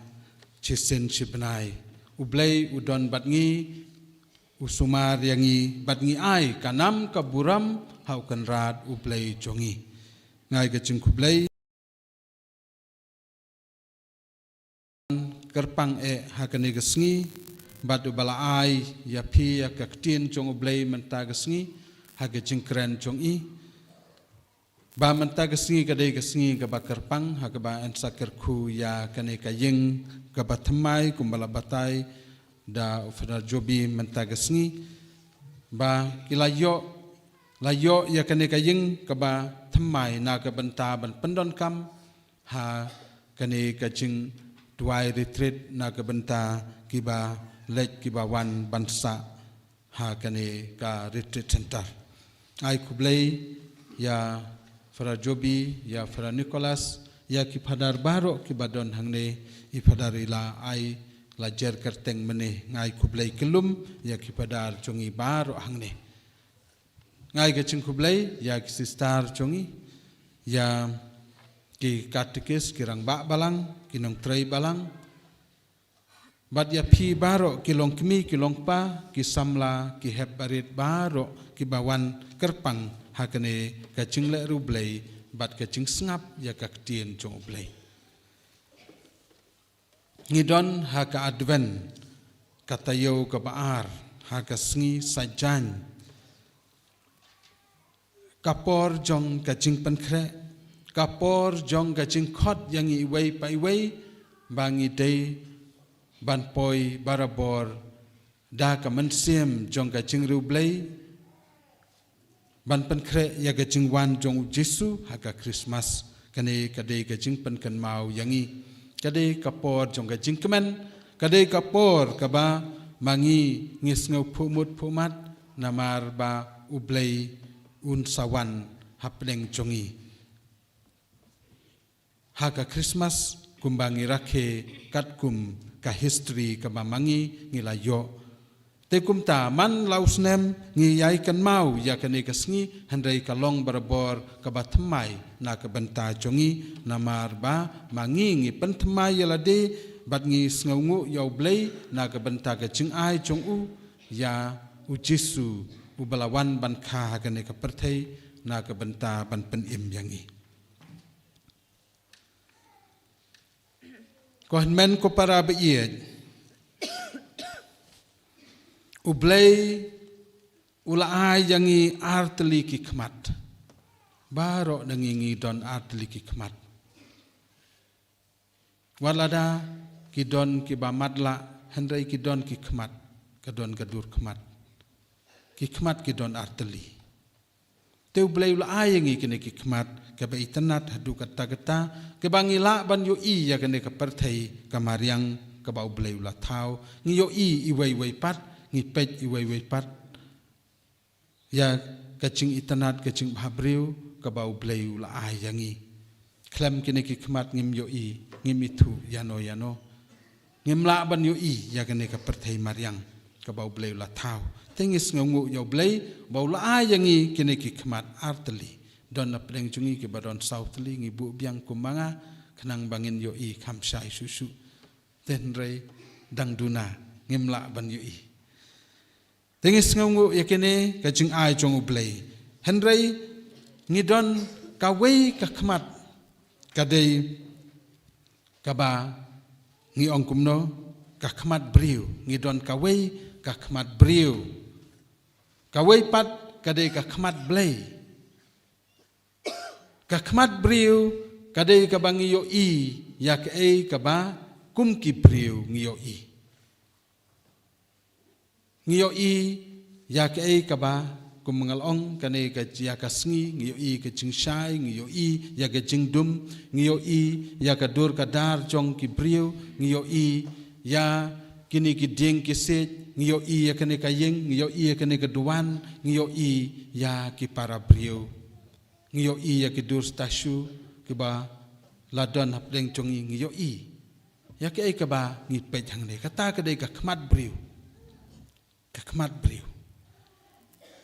chisen chibnai. Ublay udon batngi usumar yangi batngi ai kanam kaburam hau kanrat ublay chungi. Ngai kaching kublay kerpang hakane kasngi batu bala ai ya pi ya kaktin chong oblay menta gasngi hage jingkren chong i ba menta gasngi kadai gasngi ka bakarpang hage ba ansa kerku ya kane kayeng ka batmai kumbala batai da ufadar jobi menta gasngi ba kilayo layo ya kane kayeng ka ba thamai na ka banta ban pendon kam ha kane kajing tuai retreat na ka banta kiba lek kibawan bansa ha kane ka retreat center ai kublay ya Fara Jobi ya Fara Nicholas ya ki phadar baro ki badon hangne I phadar ila ai la jer kerteng mene ngai kublay kelum ya ki phadar chongi baro hangne ngai ke ching kublay ya ki sister chongi ya ki katekis kirang ba balang kinong trei balang Bat ya pi baro kilong kmi kilong pa ki samla ki heb barit baro ki bawan kerpang hakane kaching le rublay bat kaching sngap ya kaktien chong ublay. Ngidon haka adven katayo ka baar haka sngi sajan kapor jong kaching pankre kapor jong kaching khot yang iway pa iway bangi day ban poi barabor da ka mansiem jong ka ching rublay ban pan kre ya ka ching wan jong Jesu ha ka Christmas kane kadai ka ching pan kan mau yangi kadai ka por jong ka ching kemen kadai ka por ka ba mangi ngis ngau phumut phumat namar ba ublay un sawan hapleng jongi ha ka Christmas kumbangi rakhe katkum ka history ka mamangi ngilayo te kumta man lausnem ngi yai kan mau ya kane kasngi handai ka long barabor ka bathmai na ka banta jongi namar ba mangi ngi panthmai yalade bat ngi sngaungu yau blay na ka banta ka ching ai chong u ya u Jesu u balawan ban kha kane ka perthai na ka banta ban pen im yangi Kohan men ko para baiet ublay ula ai yangi artli ki khmat baro nangingi don artli ki khmat walada ki don ki bamadla handai ki don ki khmat kadon gadur khmat ki khmat ki don artli te ublay ula ai yangi kene ki khmat kaba itanat hadu kata kata kebangila ban yo I ya kene kaperthai kamariang kaba ublay ula thau ngi yo I iwai wai pat ngi pej iwai wai pat ya kaching itanat kaching bhabriu kaba ublay ula ai yangi klam kene ki khmat ngim yo I ngim itu yano yano ngim la ban yo I ya kene kaperthai mariang kaba ublay ula thau Tengis ngungu yo blay baula ayangi kini ki kemat arteli don na pedeng jungi ki badon sauteli ngi bu biang kumanga kenang bangin yo I kamsai susu tenrei dang duna ngimla ban yo I tengis ngungu yakene ka jing ai jong blay henrei ngi don ka wei ka kemat ka dei ka ba ngi ongkumno ka kemat briu ngi don ka wei ka kemat briu kawai pat kadai ka khmat blay ka khmat briu kadai ka bangi yo I ya ka ei ka ba kum ki briu ngi yo I ya ka ei ka ba kum ngalong kanai ka ya ka sngi ngi yo I ka chingshai ngi yo I ya ka jingdum ngi yo I ya ka dur ka dar jong ki briu ngi yo I ya kini ki ding ki sej ngiyo I ya kene ka yeng ngiyo I ya kene ka duan ngiyo I ya ki para brio ngiyo I ya ki dur stasyu ki ba ladon hapdeng chongi ngiyo I ya ki ai ka ba ngi pej hang ne kata ka dei ka khmat brio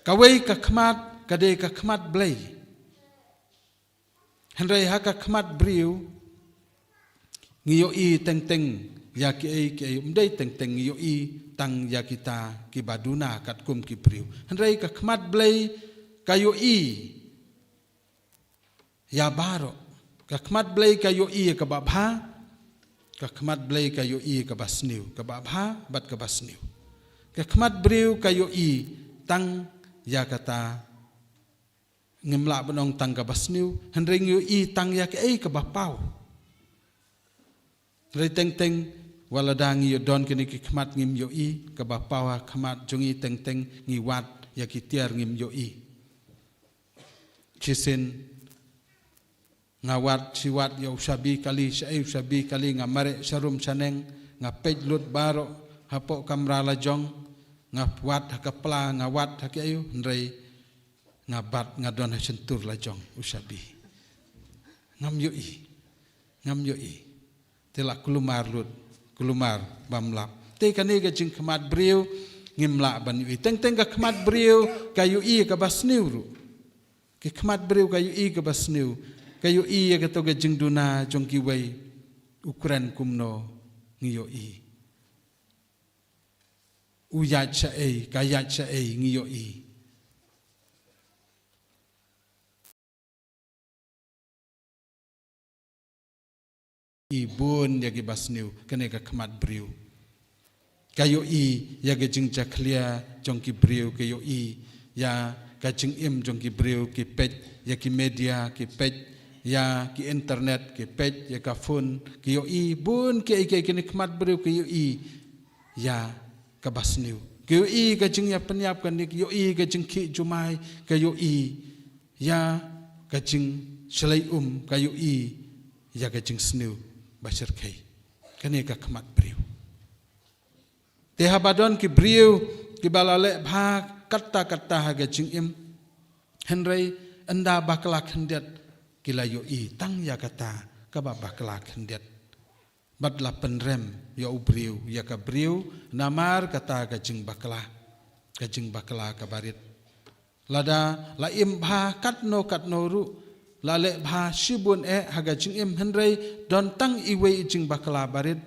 ka wei ka khmat ka dei ka khmat blay henrei ha ka khmat brio ngiyo I teng teng ya ki ai umdai teng teng yo I tang ya kita ki baduna kat kum ki priu henrei ka khmat blay ka yo I ya baro ka khmat blay ka yo I ka babha ka khmat blay ka yo I ka basniu ka babha bat ka basniu ka khmat briu ka yo I tang ya kata ngimla benong tang ka basniu henrei yo I tang ya ki ai ka bapau henrei teng teng wala dangi yo don kini ki khmat ngim yo I ka bapawa khmat jongi teng teng ngi wat ya ki tiar ngim yo I chisen ngawat siwat yo sabi kali sai sabi kali ngamare sarum saneng ngapej lut baro hapo kamra la jong ngapwat hakapla ngawat hakiayu ndrei ngabat ngadon hasentur la jong usabi ngam yo I telak kulumar lut kulumar bamlap te kani ga jing khmat briu ngimla ban yu teng teng ka khmat briu ka yu I ka basniu ru ki khmat briu ka yu I ka basniu ka yu I ka to ga jing duna jong ki wei ukuran kumno ngi yo I u ya cha ei ka ya cha ei ngi yo I ibun ya ki basniu kene ka khmat briu kayo I ya ga jing cha clear jong ki briu kayo I ya ka jing im jong ki briu ki pej ya ki media ki pej ya ki internet ki pej ya ka phone kayo I bun ki ai kene khmat briu kayo I ya ka basniu kayo I ka jing ya penyap kan kayo I ka jing ki jumai kayo I ya ka jing selai kayo I ya ka jing sniu basir kai kane ka khmat briu te habadon ki briu ki balale bha katta katta ha ga jing im henrei anda bakla khandet kila yo I tang ya kata ka ba bakla khandet batla penrem yo briu ya ka briu namar kata ka jing bakla ka barit lada la im bha katno ru lale bha shibun haga jing im henrei don tang iwe jing bakla barit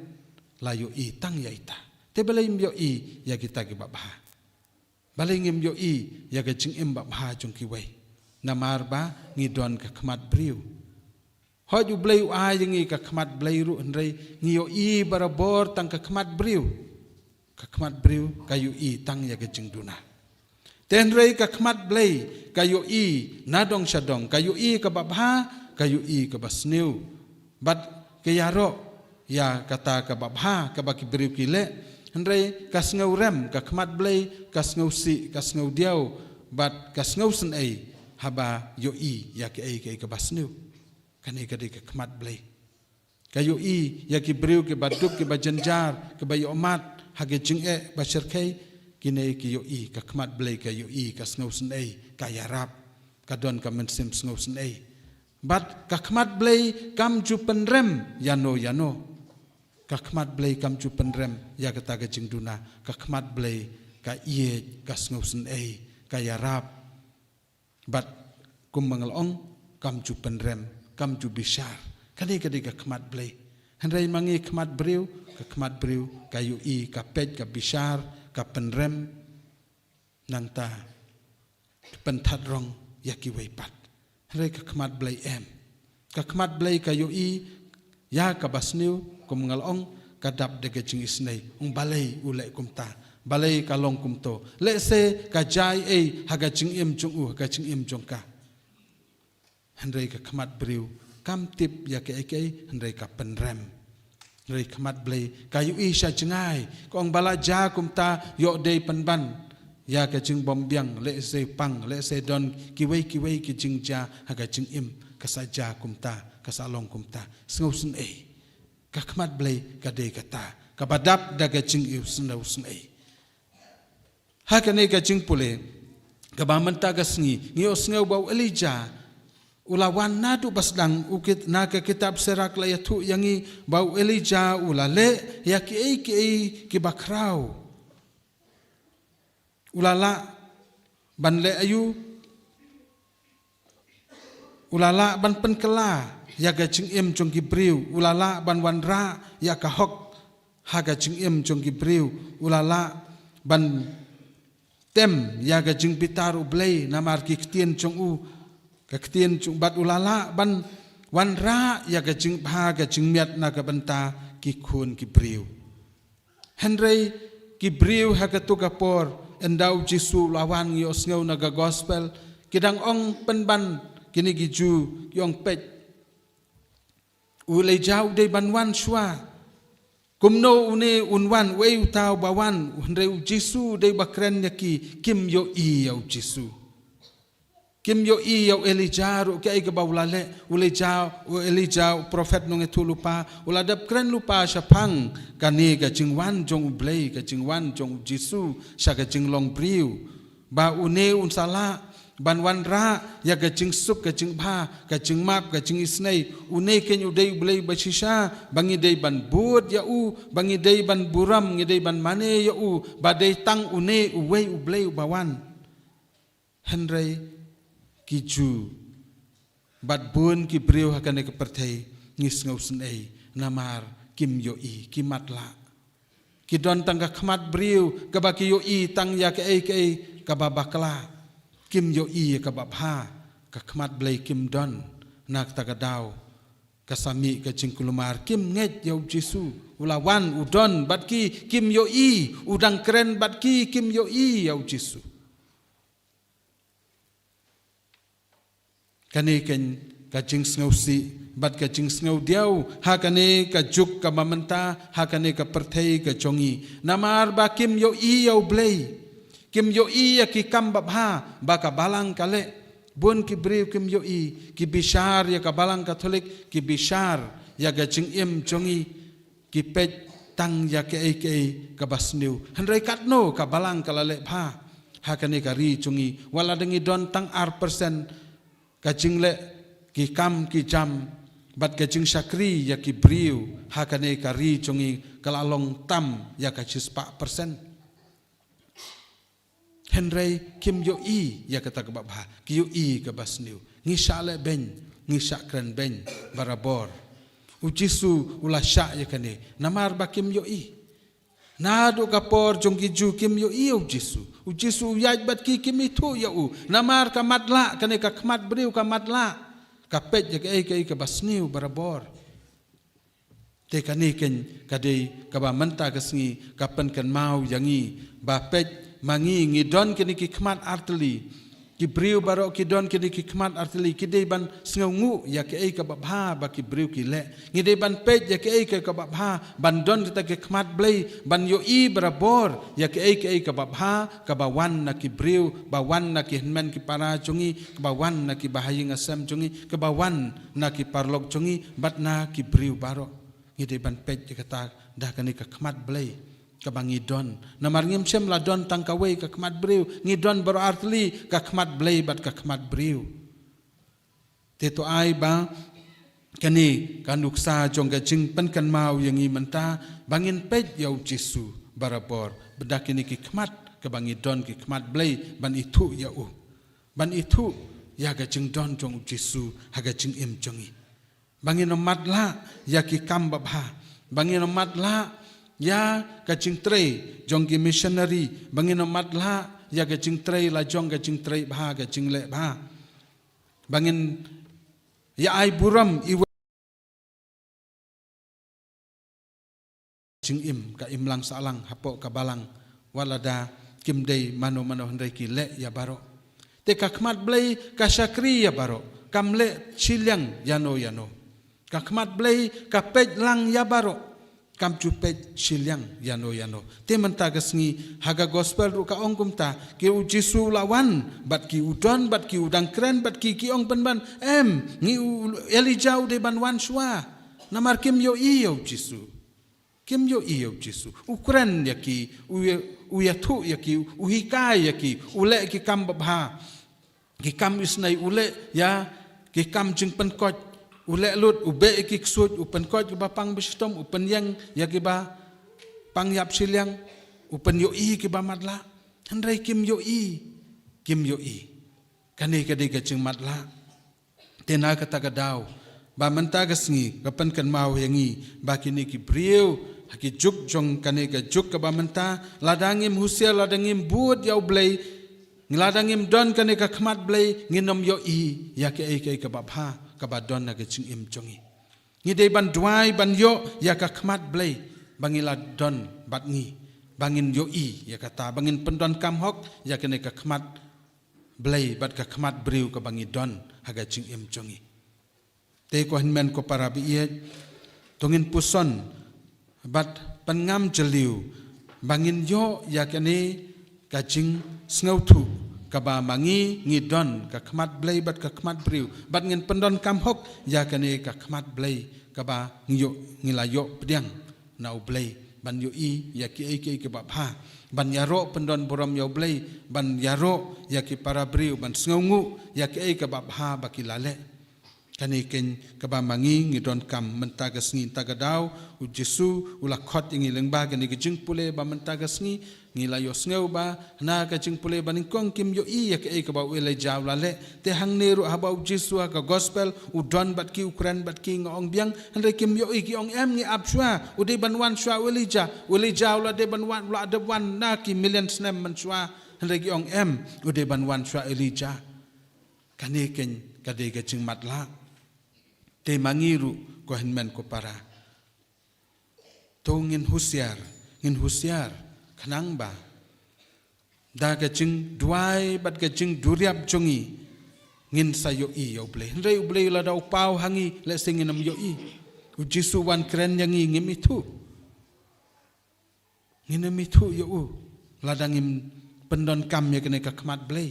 la yo I tang ya ita te balaim yo I ya kita ki ba bha balingim yo I ya ga jing im ba bha jong ki wei namar ba ngi don ka khmat briu hoju blai a ngi ka khmat blai ru henrei ngi yo I barabor tang ka khmat briu ka yo I tang ya ga jing duna tenrei ka khmat blai kayo I nadong sadong kayo I ka babha kayo I ka basniu bat kayaro ya kata ka babha ka baki briu kile henrei kas ngau rem ka khmat blai kas ngau si kas ngau diau bat kas ngau sen ai haba yo I ya ke ai ka basniu kane ka de ka khmat blai kayo I ya ki briu ke batuk ke bajanjar ke bayo mat hage jing basir kai kine ki yo I ka khmat blai ka yo I ka snau sen ai ka yarap ka don ka mensim snau sen ai bat ka khmat blai kam ju penrem yano ka khmat blai kam ju penrem ya kata ka jing duna ka khmat blai ka iye ka sngusen ka yarap bat kum mangalong kam ju penrem kam ju bishar kani ka khmat blai hanrai mangi khmat breu ka yu i ka pej ka bishar ka penrem nang ta penthat rong yaki weipat hanrai ka khmat blai ka khmat blai ka yu i ya ka basniu kum mangalong kadap de geching isnei balai ulai kumta balai kalong kumto le se ka jai haga ching im chung u haga ching im chung ka handai ka khmat briu kam tip ya ke handai ka penrem handai khmat blai ka yu i sha chingai kong bala ja kumta yo dei penban ya ka ching bom biang le se pang le se don kiwei ki ching ja haga ching im ka sa ja kumta ka sa long kumta sngusen ka khmat blai ka de kata ka badap daga ching iu snau snai ha ka ne ka ching pule ka ba manta ga sngi ngio snau bau Elijah ulawan nadu basdang ukit na ka kitab serak la yathu yangi bau Elijah ulale ya ki bakrau ulala ban le ayu ulala ban penkela ya ga ching im chong ki briu ulala ban wan ra ya ka hok ha ga ching im chong ki briu ulala ban tem ya ga ching pitar ublei namar ki ktien chong u ka ktien chong bat ulala ban wan ra ya ga ching ha ga ching miat na ka banta ki khun ki briu henrei ki briu ha ka tu ka por endau jisu lawan yo sneu na ga gospel kidang ong penban kini gi ju yong pej ulai jau dei banwan shwa kumno une unwan wei tau bawan unrei jisu dei bakren yaki kim yo i yau jisu kim yo i yau Elijah ru ke ga baulale ulai jau Elijah prophet nong etu lupa uladap kren lupa syapang kani ga jingwan jong blei ga jingwan jong jisu sya ga jinglong briu ba une unsala ban wan ra ya ga jing sup ga jing bha ga jing map ga jing isnei une ken u dei blei bashisha bangi dei ban bud ya u bangi dei ban buram ngi dei ban mane ya u ba dei tang une u wei u blei bawan henrei ki ju bat bun ki briu hakane ke perthei ngis ngau snei namar kim yo i ki matla ki don tang ka khmat briu ka ba ki yo i tang ya ke ka ba bakla kim yo i ka babha ka khmat blai kim don nak tagadau kasami ka cingkulumar kim nget yo jisu ulawan udon bat ki kim yo i udang keren bat ki kim yo i yo jisu kane ken ka jing snau si bat ka jing snau diau ha kane ka juk ka mamanta ha kane ka perthei ka chongi namar ba kim yo i yo blai kim yo i ya ki kam babha ba ka balang kale bun ki briu kim yo i ki bishar ya ka balang katolik ki bishar ya ga jing im chongi ki pej tang ya ke ka basniu handrai katno ka balang kalale bha ha kane ka ri chongi wala dengi don tang % ka jing le ki kam ki jam bat ka jing shakri ya ki briu ha kane ka ri chongi kalalong tam ya ka 4% henrei kim yo i ya kata ke babha ki yo i ke basniu ngisa le ben ngisa kren ben barabor ujisu ula sya ya kane namar ba kim yo i nado kapor jong ki ju kim yo i ujisu yaj bat ki kim itu ya u namar ka matla kane ka khmat briu ka matla ka pej ya ke basniu barabor te kane ken kadei ka ba menta ka sngi ka pen kan mau yangi ba pej mangi ngidon kini ki khmat arteli ki briu baro ki don kini ki khmat arteli ki dei ban sngu ya ke ka babha ba ki briu ki le ngidei ban pej ya ke ka babha ban don kita ki khmat blei ban yo i barabor ya ke ka babha ka bawan na ki briu bawan na ki henmen ki para chungi ka bawan na ki bahaying asam chungi ka bawan na ki parlok chungi bat na ki briu baro ngidei ban pej ya kata dah kani ka khmat blei kabangi don namar ngim sem la don tangkawe ka khmat briu ngidon baro artli ka khmat blei bat ka khmat briu te to ai ba kani kanuksa jong ga jing pen kan mau yangi menta bangin pej yau jisu barabor bedak ini ki khmat kebangi don ki khmat blai ban itu ya u ban itu ya ga jing don jong Jesu haga jing im jongi bangi no mat la ya ki kam ba bha bangi no mat la ya ga jing trei jong ki missionary bangi no mat la ya ga jing trei la jong ga jing trei bha ga jing le bha bangin ya ai buram i jing im ka im lang salang hapo ka balang walada kim dei mano hendai ki le ya baro te ka khmat blai ka sakri ya baro kam le chilyang yano ka khmat blai ka pej lang ya baro kam chu pej chilyang yano te menta ka sngi haga gospel ru ka ongkum ta ki u Jesu lawan bat ki udon bat ki udang kren bat ki ong ban ngi Elijah de ban wan shwa namar kim yo Jesu kim yo Jesu ukren yaki uyathu yaki uhikai yaki ule ki kam babha ki kam isnai ule ya ki kam jing penkot ule lut ube ki ksut upenkot ki bapang bistom upen yang yaki ba pang yap silyang upen yo ki ba matla handrai kim yo kani kadi ka jing matla tena kata kadau ba menta gasngi kapan kan mau yangi ba kini ki brieu haki juk jong kane ka juk ka bamenta ladangim husia ladangim buat yau blai ladangim don kane ka khmat blai nginom yo ya ke ka babha ka badon na ke ching im jongi ngi dei ban duai ban yo ya ka khmat blai bangila don bat ngi bangin yo ya kata bangin pendon kam hok ya kane ka khmat blai bat ka khmat briu ka bangi don haga ching im jongi te ko hinmen ko para bi tungin puson bat pengam jeliu bangin yo yakani kajing snautu kaba mangi ngidon ka khmat blai bat ka khmat briu bat ngin pendon kam hok yakani ka khmat blai kaba ngyo ngilayo pediang nau blai ban yo yaki ke ba pha ban yaro pendon borom yo blai ban yaro yaki para briu ban sngaungu yaki ka ba pha baki lale kani ken kaba mangi ngidon kam mentaga sngi tagadau u Jesu ula khot ingi lengba kani ke jing pule ba mentaga sngi ngila yo sneu ba na ka jing pule ba ningkong kim yo ya ke kaba u le jaw lale te hang neru haba u Jesu ka gospel u don bat ki ukran bat ki ngong biang andre kim yo ki ong em ngi apswa u de ban wan shwa uli jaw la de ban wan la de wan na ki million snem man shwa andre ki ong em u de ban wan shwa Elijah kani ken kade ke jing matla te mangiru ko hinmen ko para to ngin husiar khanang ba da ga jing duai bat ga jing duriap jongi ngin sayo yo ble rei ble la dau pau hangi le singinam yo u Jesu wan kren yangi ngim itu nginam itu yo ladangim pendon kam ya kene ka khmat ble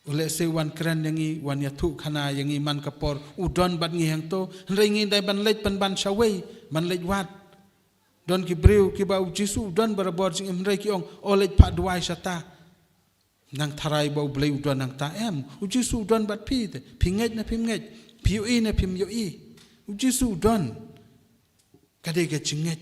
ule se wan kren yangi wan yathu khana yangi man kapor udon bat ngi hang to rengi dai ban lej pan ban shawei ban lej wat don ki breu ki ba Jesu udon barabor sing imre ki ong olej pa duai sata nang tharai ba blei udon nang ta em Jesu udon bat pi te pingej na pimngej piu na pim yo u Jesu udon kade ke chinget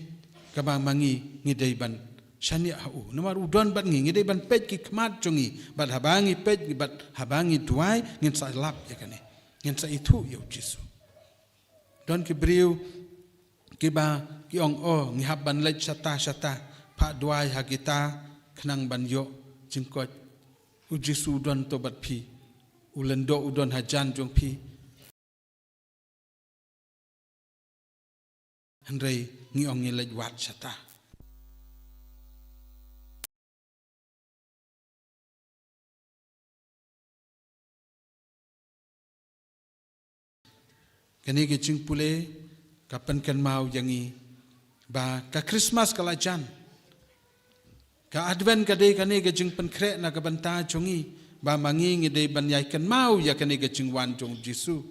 ka ba mangi ngi dai ban shani au nomor udon bat ngi dei ban pej ki khmat chungi bat habangi pej bat habangi duai ngin sa lap ya kane ngin sa itu yo Jesu don ki briu ki ba ki ong ngi hab ban lej sata pa duai ha kita khnang ban yo jingkot u Jesu don to bat phi ulendo udon hajan jong phi handrei ngi ong ngi lej wat sata kani ke jing pule kapan kan mau yangi ba ka Christmas kalajan ka advent kade kani ke jing pen kre na ka banta chungi ba mangi ngi de ban yai kan mau ya kani ke jing wan jong Jesu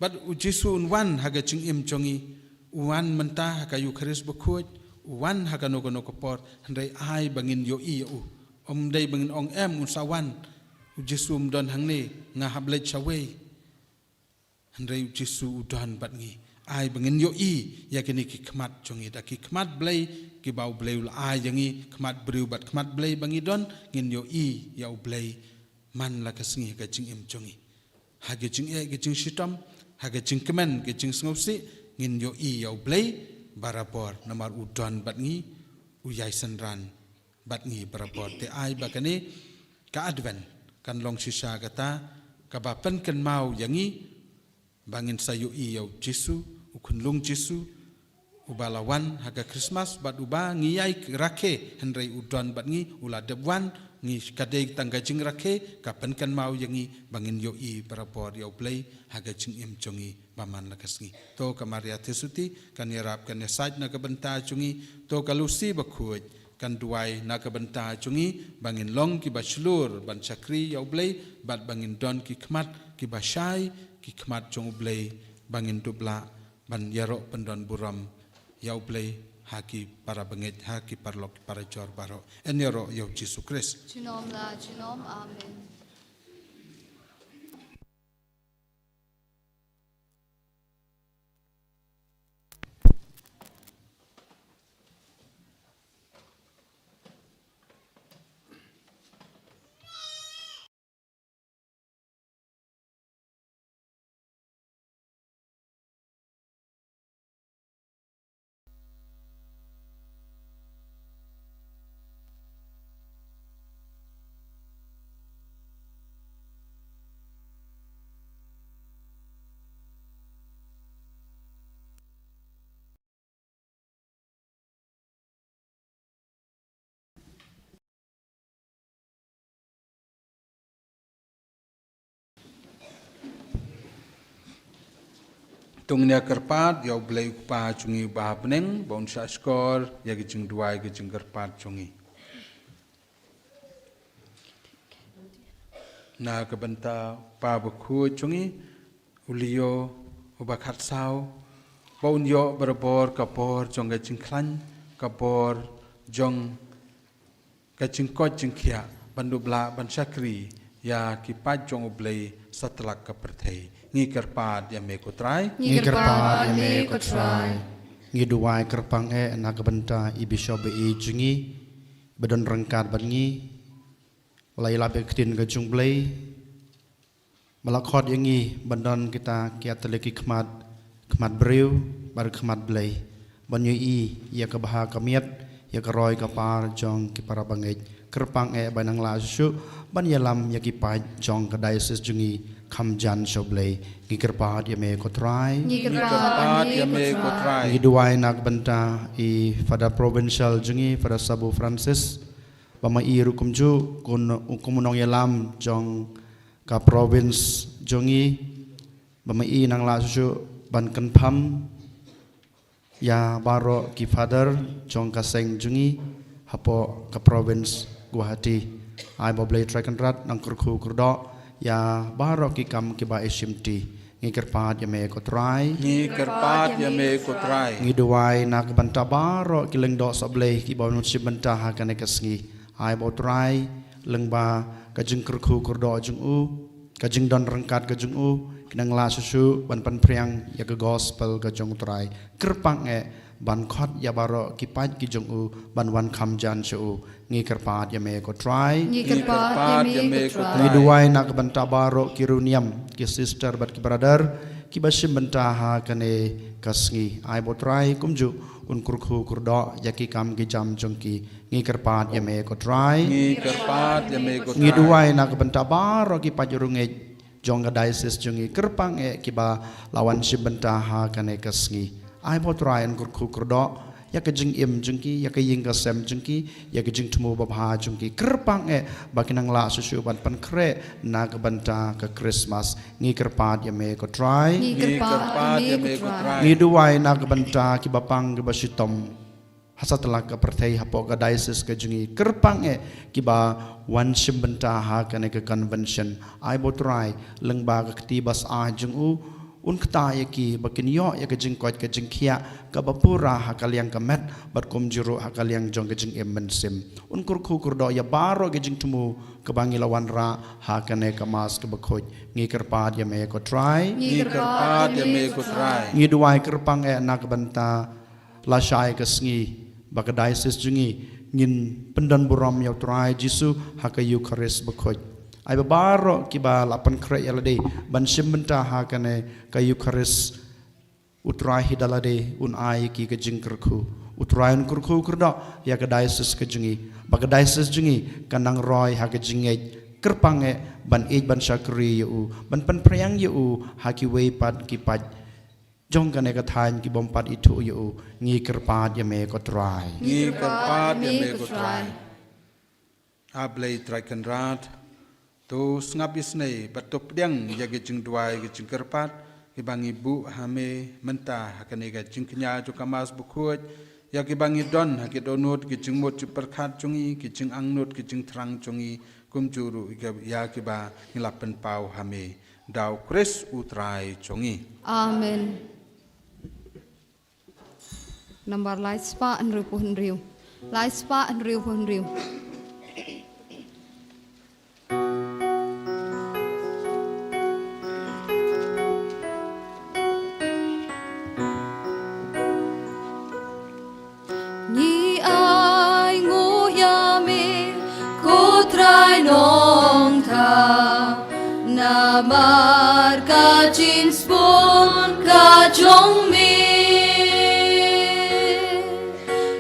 but u Jesu un wan ha ga jing im chungi wan menta ha ka yu Christ bukhoj wan ha ka no ko por handai ai bangin yo om dei bangin ong em un sawan u Jesu don hang ne nga hablej chawei handai Jesu udon bat ngi ai bangin yo I ya kini ki khmat jongi da ki khmat blai ki bau blai ul ai yangi khmat briu bat khmat blai bangi don ngin yo I ya u blai man la ka singi ka jing im jongi ha ge jing e ge jing shitam ha ge jing kemen ge jing sngosi ngin yo I ya u blai barapor namar udon bat ngi u yai sanran bat ngi barapor te ai ba kani ka advent kan long sisa kata ka ba pen kan mau yangi bangin sayu I ya Jesu ukun lung Jesu ubalawan haga Christmas bat uba ngiyai rake henry udon bat ngi ula debwan ngi kadai tangga jing rake kapan kan mau yangi bangin yo I barapor yo play haga jing im jongi baman lakasngi to kamaria tesuti kan yarap kan saj na kabenta jungi to kalusi bakuj kan duai na kabenta jungi bangin long ki bachelor ban chakri yo play bat bangin don ki khmat ki bashai ki khmat jong play bangin dubla ban yarok pendon buram yau play haki para bangit haki parlok para jor baro enyoro yau Yesus Kristus Junom la junom amen. tungnya kerpat yau blai pa jungi bah peneng bon sa skor ya gijing duai gijing kerpat jungi na kebenta pa beku jungi ulio ubakat sau bon yo berbor kapor jong gijing klan kapor jong gijing kot jing kia bandu bla ban sakri ya kipat jong blai setelah kepertai ngi kerpat ya me kutrai Ngi kerpat ya me kutrai ngi duai kerpang na kebenta I bishop I jungi bedon rengkat bangi lai labe ktin ke jungblai malakot yangi bandon kita kiat teleki khmat breu bar khmat blai banyu I ya kebaha kamiat ya keroi kapar jong ki para bangai kerpang banang la su ban yalam ya ki pai jong kedai sis jungi Kamjan soblay ngi kerpat ya me kotrai Ngi kerpat ya me kutrai ngi duai nak benta I pada provincial jungi pada Sabu Francis bama I rukumju kun kumunong yalam jong ka province jungi bama I nang la su ban kenpam ya baro ki father jong ka seng jungi hapo ka province Guwahati ai boblay trakenrat nang kurku kurdo ya barok ki kam ki ba esimti ngi kerpat ya me kotrai ngi kerpat ya me kutrai ngi duai nak banta barok ki leng do sobleh ki ba nut sibenta ha kan ekasngi ai botrai leng ba ka jing kurku kurdo jung u ka jing don rengkat ka jung u kinang la susu ban pan priang ya ke gospel ka jung trai kerpang ban khot ya barok ki pat ki jung u ban wan kham jan su ngi kerpat ya me kotrai Ngi kerpat ya me kutrai ngi duai nak benta barok ki runiam ki sister bat ki brother ki basim benta ha kane kasngi ai botrai kumju un kurku kurdo yaki kam ki jam jongki ngi kerpat ya me kotrai ngi kerpat ya me kutrai ngi duai nak benta barok ki pajurunge jong diocese jongi kerpang ki ba lawan sim benta ha kane kasngi ai botrai un kurku kurdo ya ke jing im jengki ya ke ying ka sem jengki ya ke jing tumu babha jengki kerpang bakinang la susu ban pan kre na ke banta ke Christmas ngi kerpat ya me ko try Ngi kerpat ya me kutrai ngi duai na ke banta ki bapang ke basitom hasatla ke pertai hapo ka diocese ke jengi kerpang ki ba wan sim banta ha ke convention ai bo try leng ba ke tibas a jeng u kta yaki bakin yo ya kajing koit kajing kia ka bapura hakaliang kamet bat kom juru hakaliang jong kajing emmensim kurku kurdo ya baro kajing tumu kebangi lawan ra hakane kamas ke bakoj ngi kerpad ya me ko try Ngi kerpat ya me ko try. ngi duai kerpang nak banta lasai kesngi bakadai sis jungi ngin pendan buram ya try jisu hakayu karis bakoj ai baro kiba lapan kre yalade ban simbenta hakane kayu karis utrai hidalade un ai ki kajing kerku utrai un kurku kurdo ya kadai sis kajingi bakadai sis jungi kanang roy hakajinge kerpange ban ban syakri yu ban pan prayang yu haki wei pad ki pad jong kane kathan ki bompat itu yu ngi kerpad ya me ko try Ngi kerpat ya me ko try. Ablay try kenrat. Tu ngabis nei batop diang ya kajing duai kajing kerpat kibang ibu hame mentah hakane kajing kenya ju kamas bukut ya kibangi don hakidonut kajing mot ju perkat jungi kajing angnut kajing terang jungi kumjuru ya kiba ngilapen pau hame dau kris utrai jungi. Amen. Number light spa and rupun riu. Light spa and rupun riu. Ni ai ngu yami ko trai nong ta na mar ka chin spon ka jong mi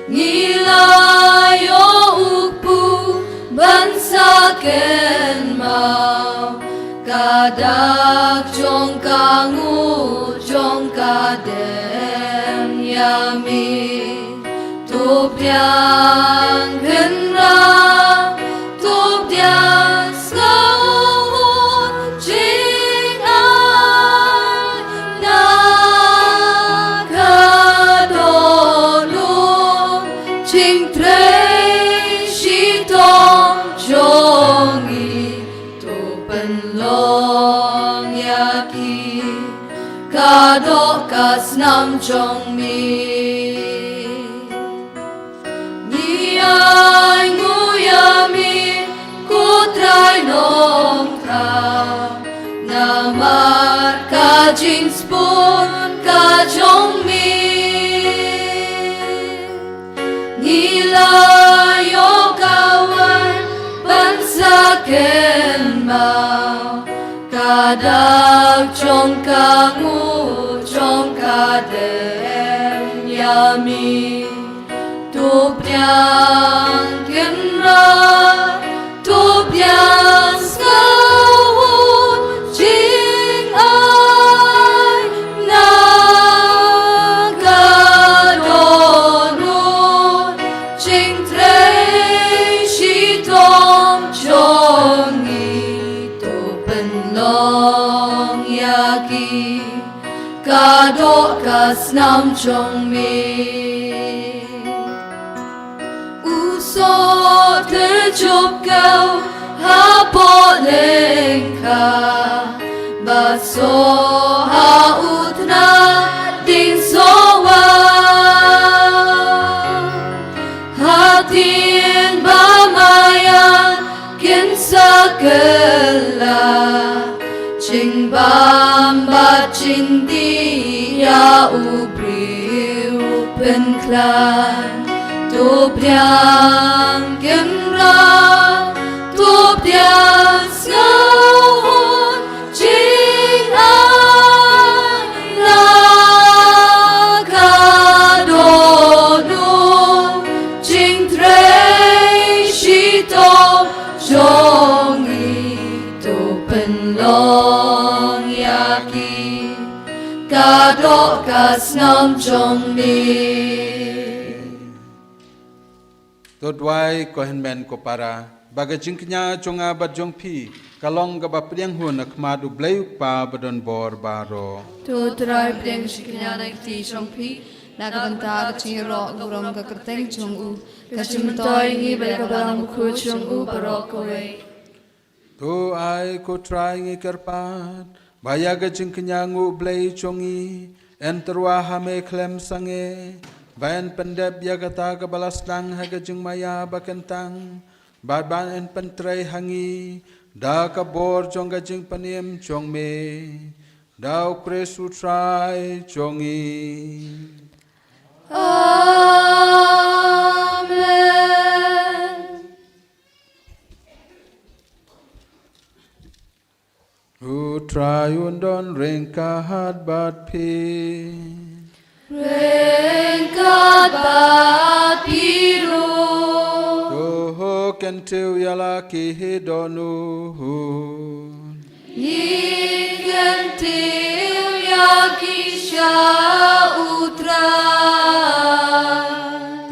ni la yo upu bansa ken mau kadak jong ka ngu jong ka dem yami Top yang kenra, top yang skawon jing ai na kadolun jing trei shitong jongi topen long yaki kadok kas nam jong mi. Ai nguyami ku trai nong ta na mar ka jing spon ka jong mi nila yo kawan bansa ken mau kadak jong ka ngu jong ka den yami Top yang kenra, top yang skawon jing ai na kadonun jing trei shitong jongi topen long yaki kadok kas nam jong mi. So terjub kau hapo lengka baso hautna din sowa hatin bamayan kinsa kela cing bambat cindi ya ubri upenklan Top yang kenra, top yang skawon jing ai na kadonun jing trei shitong jongi topen long yaki kadok kas nam jong mi. Todwai ko henben ko para baga jingknya jonga bajong pi kalong gaba priang hun akmadu bleu pa badon bor baro Tu trai preng shiknya na ti chong pi na ka banta ka chi ro gurom ka kerteng chong u ka chim toy ngi bel ka balang khu chong u baro ko we tu ai ko try ngi kerpat Baya gajing kenyangu blay chongi, enterwa hame klem sange, bayan pendep ya kata kebalas tang hagajing maya bakentang, baban en pentrai hangi, da kabor chong gajing panim chong me, dau kresu trai chongi. Amen. Who try undon ringkahat bat pi, Rengkat bat biru, doho kentiu yalaki hidonu. Ikan tiu yakisha utra.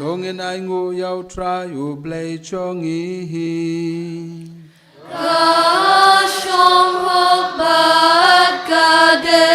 Tongin aingu yau try u blay chongi. Kashong hok bat kade.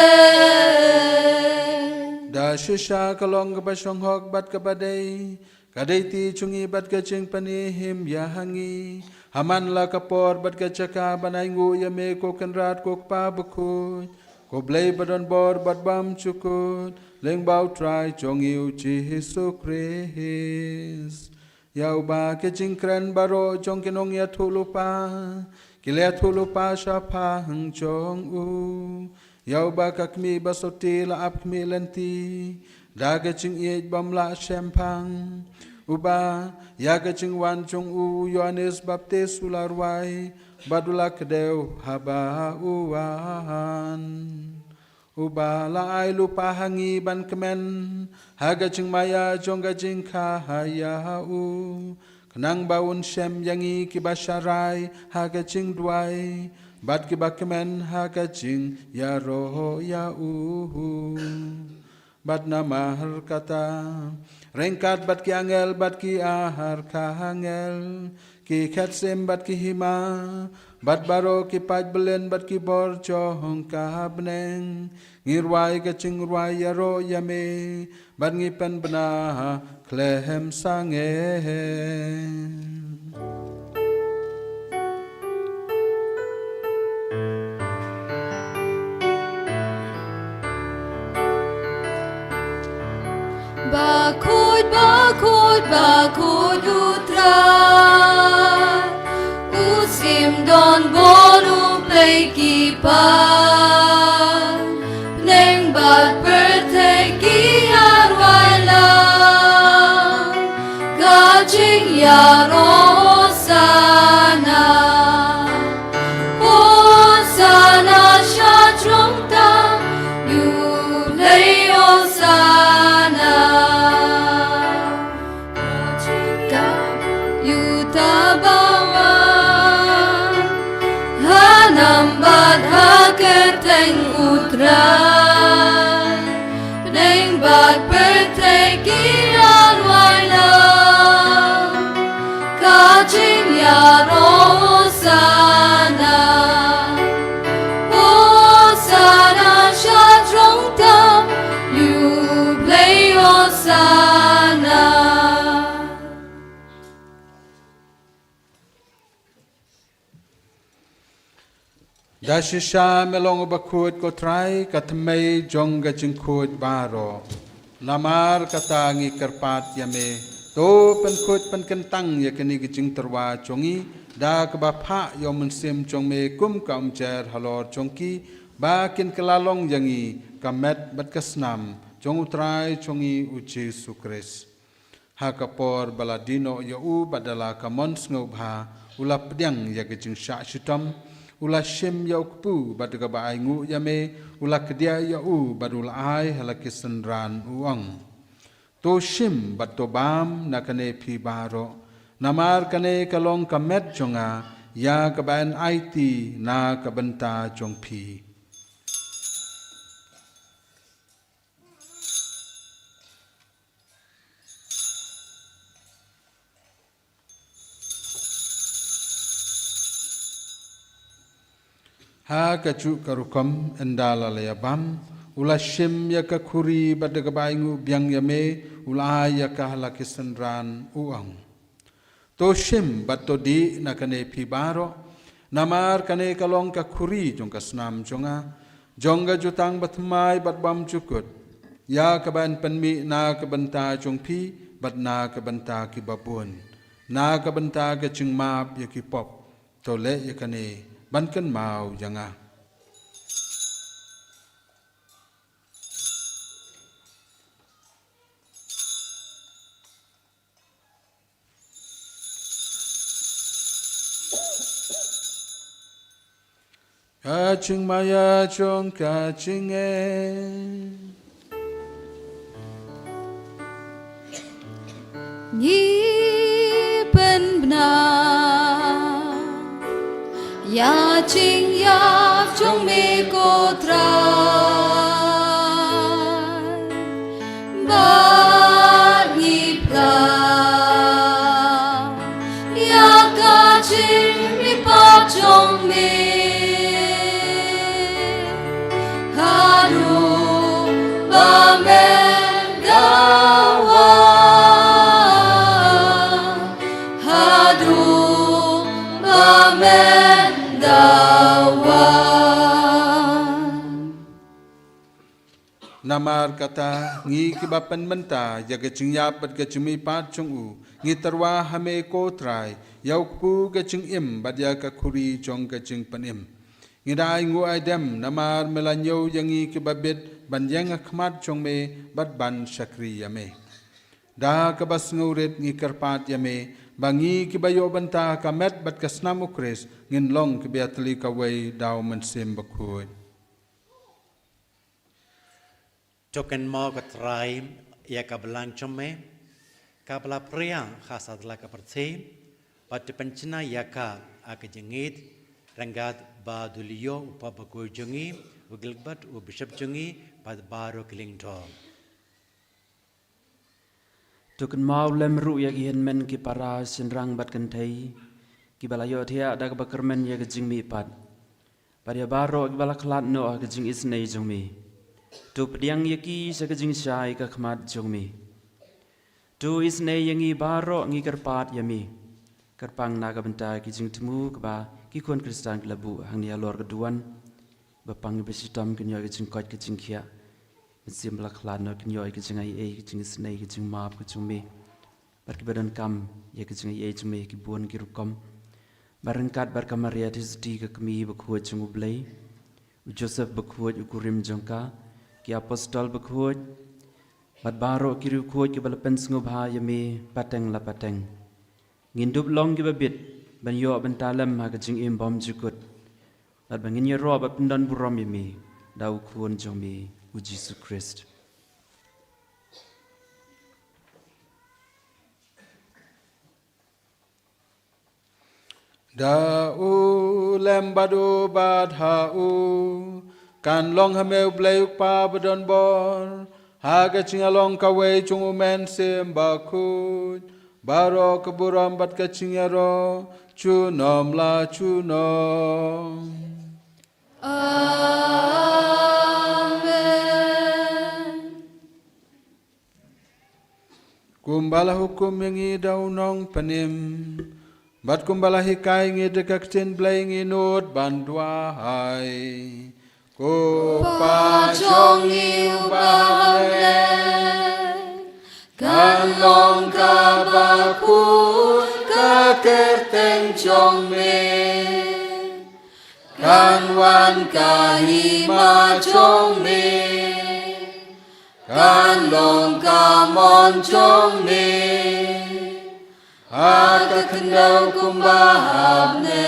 Da shisha kalong kabashong hok bat kabadai, kadai ti chungi bat kaching panihim yahangi, haman la kapor bat kachaka banaingu yame ko kenrat ko pabukut, ko blay badon bor bat bam chukut, leng bau try chongi uchi Jesu Christ. Yau ba kaching kren baro chong kinong ya thulupa, kile thulupa shapa hang chong u. Yau ba kakmi basoti la apmi lenti, da kaching iej bam la shempang. Uba ya kaching wan chong u Yohanes baptis ularwai, badula kedeu haba uwan. Uba la ai lupa hangi ban kemen, haga ching maya jongga jing kahaya u. Kenang baun shem yangi kibasharai, haga ching duai, bat kibakemen haga ching ya roho ya u. Bat nama har kata, rengkat bat ki angel bat ki ahar kahangel, ki khatsem bat ki hima, bat baro ki paj belen bat ki bor chong kahabneng, ngirwai ka chingwai yaro yame, bat ngipen bena klehem sange. Bakut, bakut, bakut utrat, usim don bonu play kipan, neng bat berteki arwailang, gajing yaro sana, Hosanna shatrong tam, yulay Hosanna. Yutabawan hanambat haketeng utran neng bat pertekiran wailang kajing yaro sana Hosanna shatrong tam yublay Hosanna. Dashisha melong bakut ko try katmei jongga jingkut baro. Namar katangi kerpat yame. To penkut penkentang ya kini gijing terwa jongi. Da kebapa yo mensim jong me kum ka umjer halor jongki. Bakin kelalong yangi kamet bat kesnam. Jong utrai jongi uji sukris. Hakapor baladino ya u badala kamons ngubha. Ulap pedang ya gijing syak shitom. Ula shim ya ukpu badu ka baai ngu yame ula kedia ya u badu laai halaki senran uang. To shim batu bam na kane pi baro. Namar kane kalong kamet jonga ya kabayan IT na kabenta jong pi. Ha kacu karukom endala layabam ula shim ya ka kuri bada kabaingu biang yame ula ya ka halaki senran uang. To shim bato di na kane pi baro namar kane kalong ka kuri jong ka senam jonga Jongga jutang batmai bat bam cukut. Ya kaban penmi na kabanta jong pi bat na kabanta ki babun. Na kabanta ke jeng map ya ki pop. Tole ya kane bankan mau janga. Kaching maya chong kaching Nhi bên bna Ya ching ya trong mi cô trai Ba nhi pla Ya ca ching mi pa trong mi Namar kata ngi kibapan menta jaga cingya pat ke cumi pat cungu ngi terwa hame ko trai yauk pu ke cing im badya ka kuri jong ke cing panim ngi dai ngu aidem namar melanyo yangi kibabit banjang akhmat jong me bad ban syakri yame da kabas ngurit ngi kerpat yame bangi kibayo banta kamet bat kasnam ukris ngin long kibiatli kawai daw mensim bakut Token mau ketrai ya kabelang come kabla pria khas adalah kepercayaan pada pencina ya ka akajengit ranggat badulio upa bagoy jongi ugilbat u bishop jongi pad baro kilingdom Token mau lemru ya gihen men ki para sinrang bat kentai ki balayo thia da bakermen ya gejing mi pat pada baro ki balaklat no gejing isnei jongmi Tu pediang yaki sekejing syai ke khmat jongmi. Tu isne yangi baro ngi kerpat yami. Kerpang naga benta ki jing temu keba ki kon kristan kelabu hang dia lor keduan. Bapang besitam kenyo ki jing kot ki jing kia. Mesim laklan no kenyo ki jing ai ki jing isne ki jing map ki jongmi. Bar ki badan kam ya ki jing ai jongmi ki buan ki rukom. Barengkat bar kamaria tisdi ke kemi bakhuat jongu blai. Joseph bakhuat ukurim jongka. Ki apostol bakhuat bat baro ki rukhuat ki balapen sngubha yami pateng la pateng ngindup long ki babit ban yo bentalam ha ka jing im bom jukut bat bangin yo ro ba pendan burom yami dau khun jongmi u Jesus Christ Da u lembadu badhau kan long hameu bleuk pa badon bor haga cingalong kawe cungu men sim bakut baro keburam bat kacingaro cunom la cunom Amen kumbala hukum yang idau nong panim bat kumbala hikai ngi dekaktin blai ngi nut bandua hai Ko pa chong yêu ba le kan long ka ba khu ka ker teng chong me kan wan ka hi ma chong me kan long ka mon chong me a ka khendau kum ba hab ne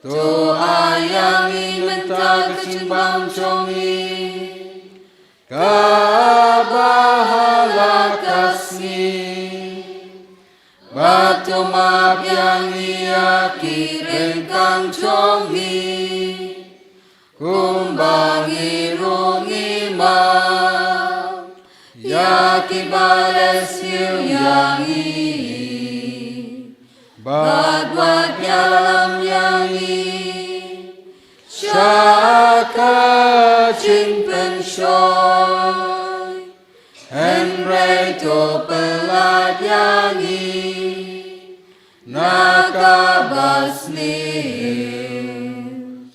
To ayang imenta kecimbang congi Kabahala kasih Batu map yang iaki rengkang congi Kumbangi rungi map Yaki bales yangi Badwat yalam yangi Shaka jing penshoy Henry to pelat yangi Naka basni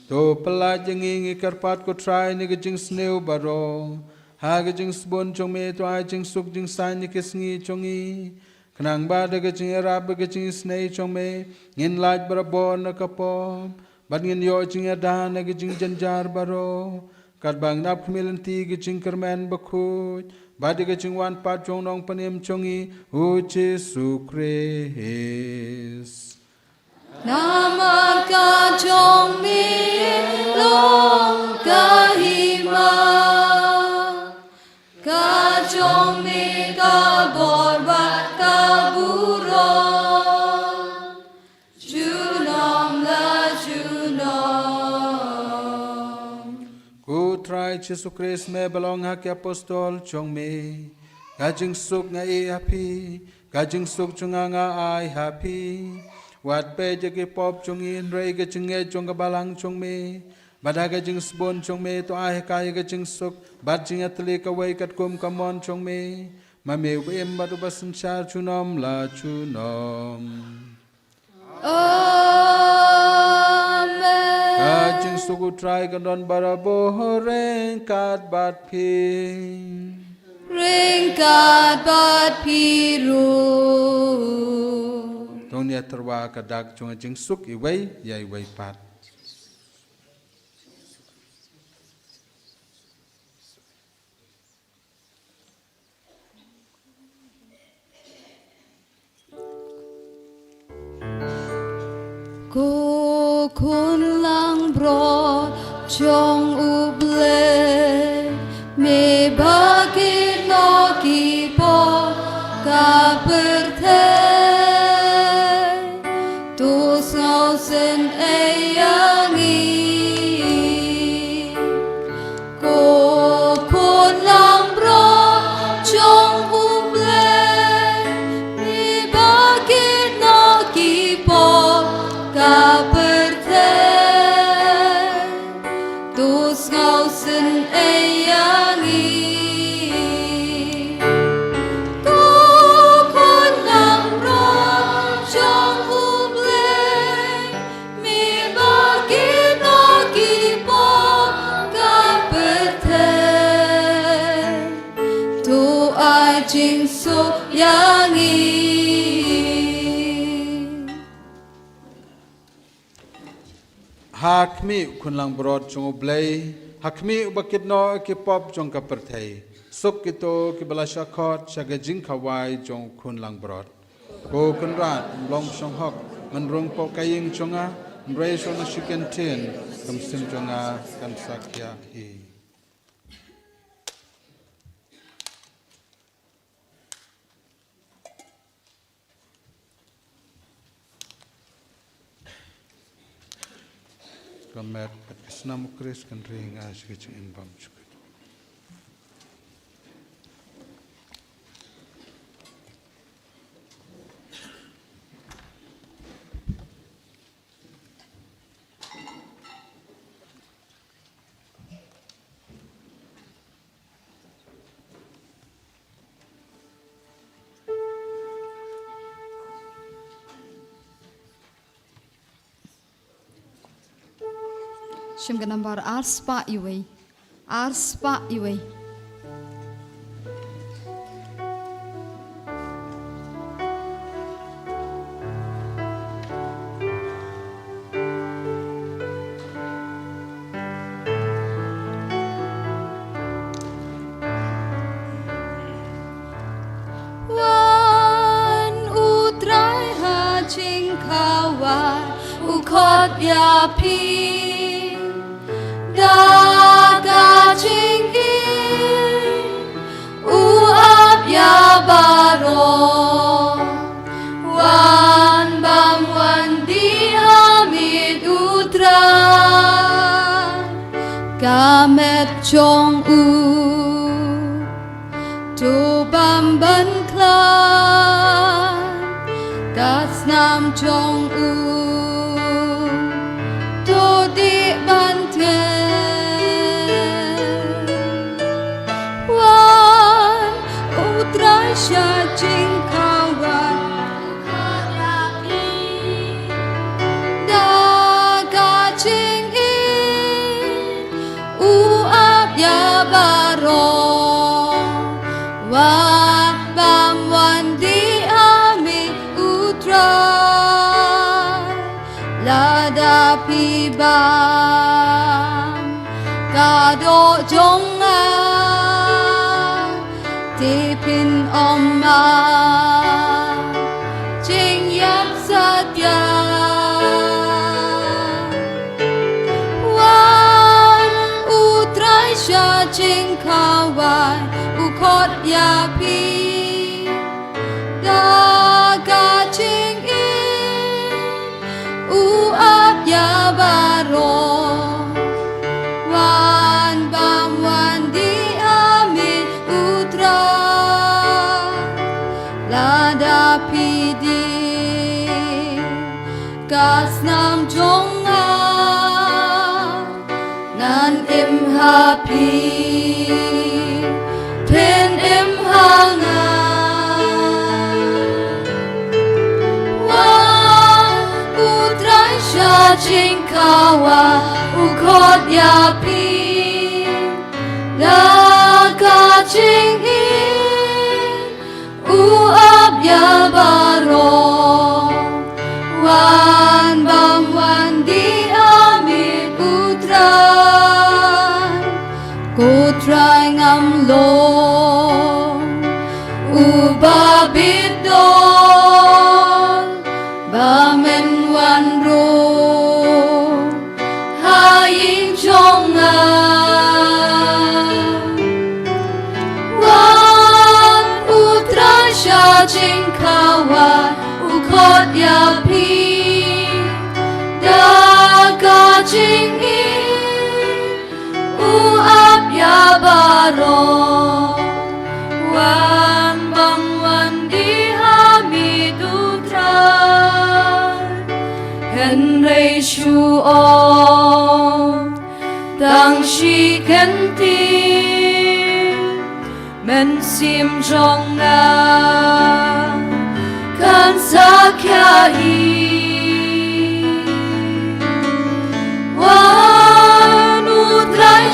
To pelat jengi karpat ko try ni gajing sneu baro. Ha gajing sbon chong me to ai jing suk jing sai ni kisngi chongi. Kanang ba da gajing arab gajing snei chong me. Ngin laj barabon na kapom. Bat ngin yo jing adan na gajing janjar baro. Kat bang nap kmilanti gajing kermen bakut. Badi gajing wan pat chong nong panim chongi. Uchi sukres. Nama ka chong mi long ka hima. Ka chong mi ka borbat ka buron. Junom la junom. Ku try Jesu Christ me belong hak apostol chong me. Gajing suk nga i happy. Gajing suk chunga nga ai happy. Wat pe jagi pop chong in rei gajing e chong ka balang chong me. Bada gajing sbon chong me to ai kai gajing suk. Bad jing atli ka wai kat kum kamon chong me. Mame wem badu basan char chunom la chunom. Amen. Gajing suku try kandon barabo horeng kat bat ping. Ringkat bat piru. Tong ni terwa kadak chung jing suk iway yai way pat. Ko kun lang bro chong uble me bakit no kipo ka perthe tu sao sen ayangi ko kun lang bro chong uble me bakit no kipo ka perthe tus ngau sen ayangi ko kon nang ro chong uble mi bagi no kipo ka perthe tu ai jing so yangi. Hakmi kun lang brod chung ublay. Hakmi ubakit no ki pop chung ka perthay. Suk kito ki bala shakot shaga jing kawai chung kun lang brod. Ko kun rat long shong hok man rung po kaying chunga mray shong na shiken tin kam sim chunga kan sakya hi. Kamet Islam Kris kan ring as kitchen in bam chukit. Shimga nambar arspa iway. Arspa iway. Wan utray ha ching kawai ukot ya pi. Daga chingin uap ya baro wan bam wan di hamid utra kamet chong u tu bam ban klan das nam chong u tu di ban Sha jing kawan daga jing in ya baro wat bam wan di ami utra lada pi bam kado jonga tipin oma jing yap satya Sha ching kawai ukot ya pi da ga ching in u ap ya baro wan bam wan di amit utra lada pi di kas nam jonga nan im happy pen im hanga wan utrai sha ching kawa ukot ya pi la ka ching in u ab ya baro wan bam wan di amit utra Ku try ngam long ubabit don bamen wan ro haing jonga wan utra sha ching kawa ukot ya pi da ka ching ya baro wan bang wan di hamid utrai hen rei shu on dang shi ken ti men sim jong na kan sa kya i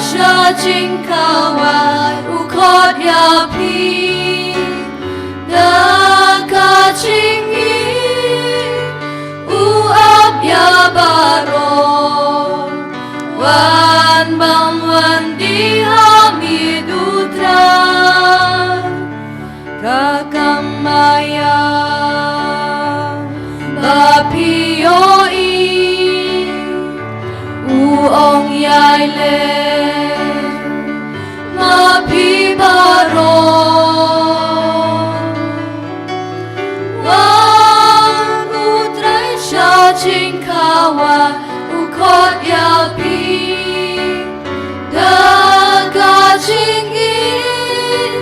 Sha ching kawai ukot ya pi da ka ching in u ap ya baro wan bam wan di hamid utra kakang maya bapi yo i u ong yai le Mapi baro wan utrai sha ching kawa ukot ya pi da ga ching in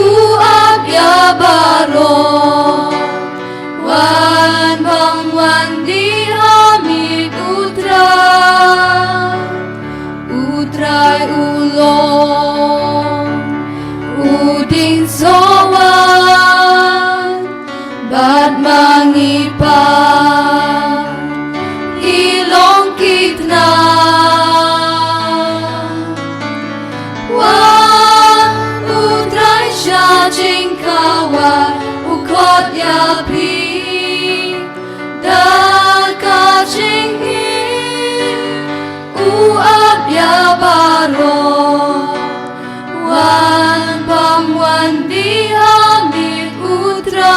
u ap ya baro wan bang wan di hamid utrai ulong uding sowan bat mangipa ilong kitna wan utrai sha ching kawa ukot ya pi da ka ching in u ap ya baro wan bam wan di hamid utra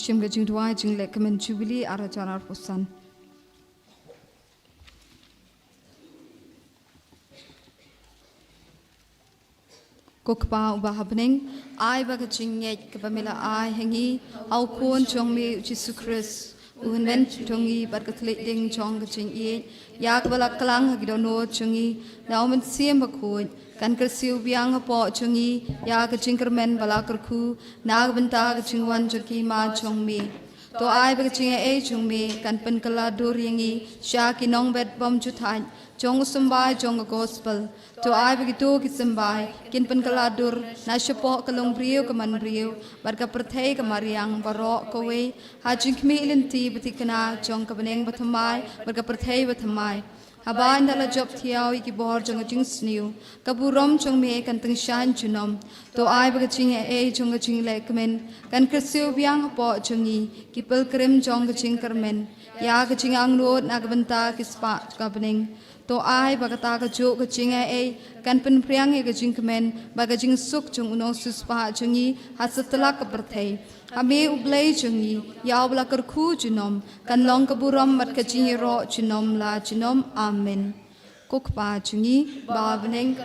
Shim gajing dua jing lek kemen jubilee ara janar pusan Kokpa ubah habning ai ba gajing nyek kepamila ai hengi au kon chong mi Jesus Christ unwen chongi bat katlik ding chong gajing ye ya kabala klang gidono chongi naumen siem bakoi kan kersiu biang po chongi ya gajing kermen bala kerku nag benta gajing wan joki ma chong mi to ai ba ching e chung me kan pen kala dur yangi sha ki nong bet bom chu thai chong sumbai chong gospel to ai ba tu ki sumbai kin pen kala dur na shapo kalong brio ka man brio bar ka perthai ka mariang baro ko we ha chung khmi linti batikana chong ka beneng bathamai bar ka perthai bathamai Haban dala job thiaw iki bor jong jing sniu kaburom jong me kan teng shan chunom to ai ba ching e jong jing le kmen kan krsiu biang po jongi ki pel krem jong jing kermen ya ka jing ang rot na banta ki spa ka bening to ai ba ta ka jo ka jing e kan pen priang e ka jing kmen ba ka jing suk jong uno su spa jongi hasatla ka berthai Ame ublay jungi, ya ubla kerku junom, kan long kaburam mat kajing ro junom la junom, amen. Kuk pa jungi, ba beneng,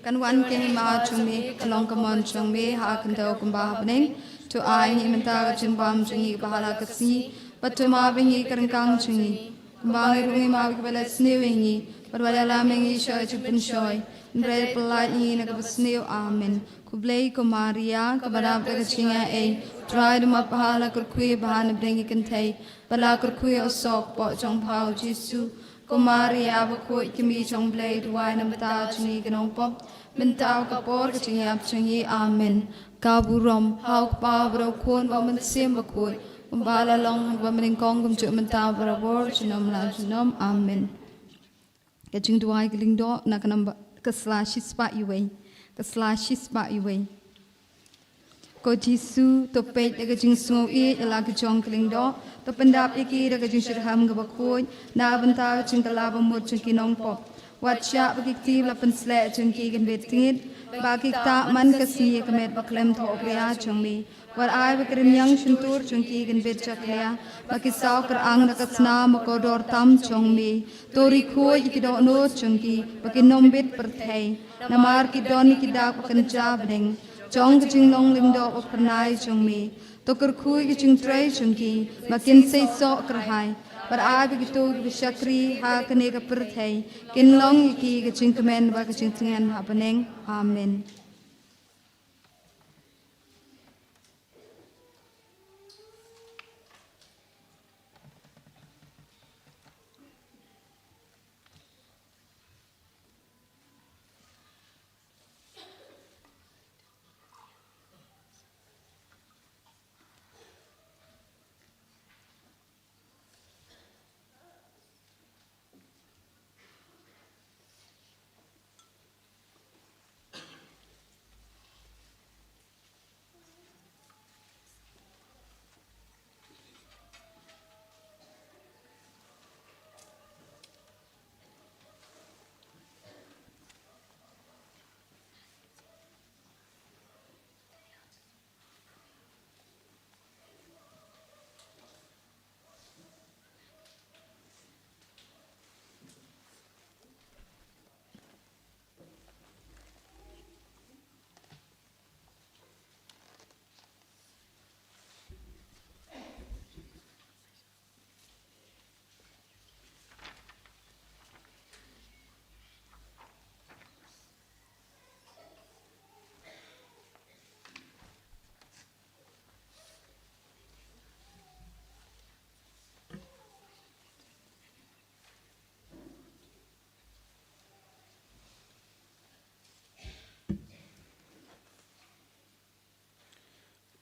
kan wan kini ma jungi, kan long kamon jungi, ha kan tau kumba beneng, tu ai ni menta kajing bam jungi bahala kasi, batu ma bengi kerengkang jungi, kumbangi rungi ma kibala sniwingi, berwala lamengi shoy cupun shoy, Bre pelai ni nak bersniu amin. Kublai ko Maria kepada berkecingnya try de mapahala kerkui bahan beringi kentai. Bala kerkui osok po jong pau Jesu. Ko Maria bakui kimi jong blai duai nam ta chingi genong pop. Mentau kapor kecingnya ap chingi amin. Kaburom hau pa bro kun wa mensim bakui. Umbala long wa meningkong kumjuk mentau berabor jinom la jinom amin. Kecing duai geling do nak nambah keslashis pak iwe ko Jesu to peit de jing sngau e la ke jong kling do to pendap iki de jing shirham ga bakoi na banta jing kala ba mut jing kinong pop wat sha bagi ti la pen sle jing ki gen bet tingit bagi ta man ka si ka met baklem tho priya jong mi war ai ba krim yang shuntur jing ki gen bet chakya bagi saw kar ang na kasna mo ko dor tam jong mi tori khoi iki do no jing ki bagi nom bet perthai namar ki doni ki da ko kan jab ding jong ki jing long lim do ko pernai jong mi to kar khui ki jing trai jong ki makin sei so kar hai par ai bi to ki shakri ha kane ka perthai kin long ki ki jing kemen ba ki jing tingen ha baneng amen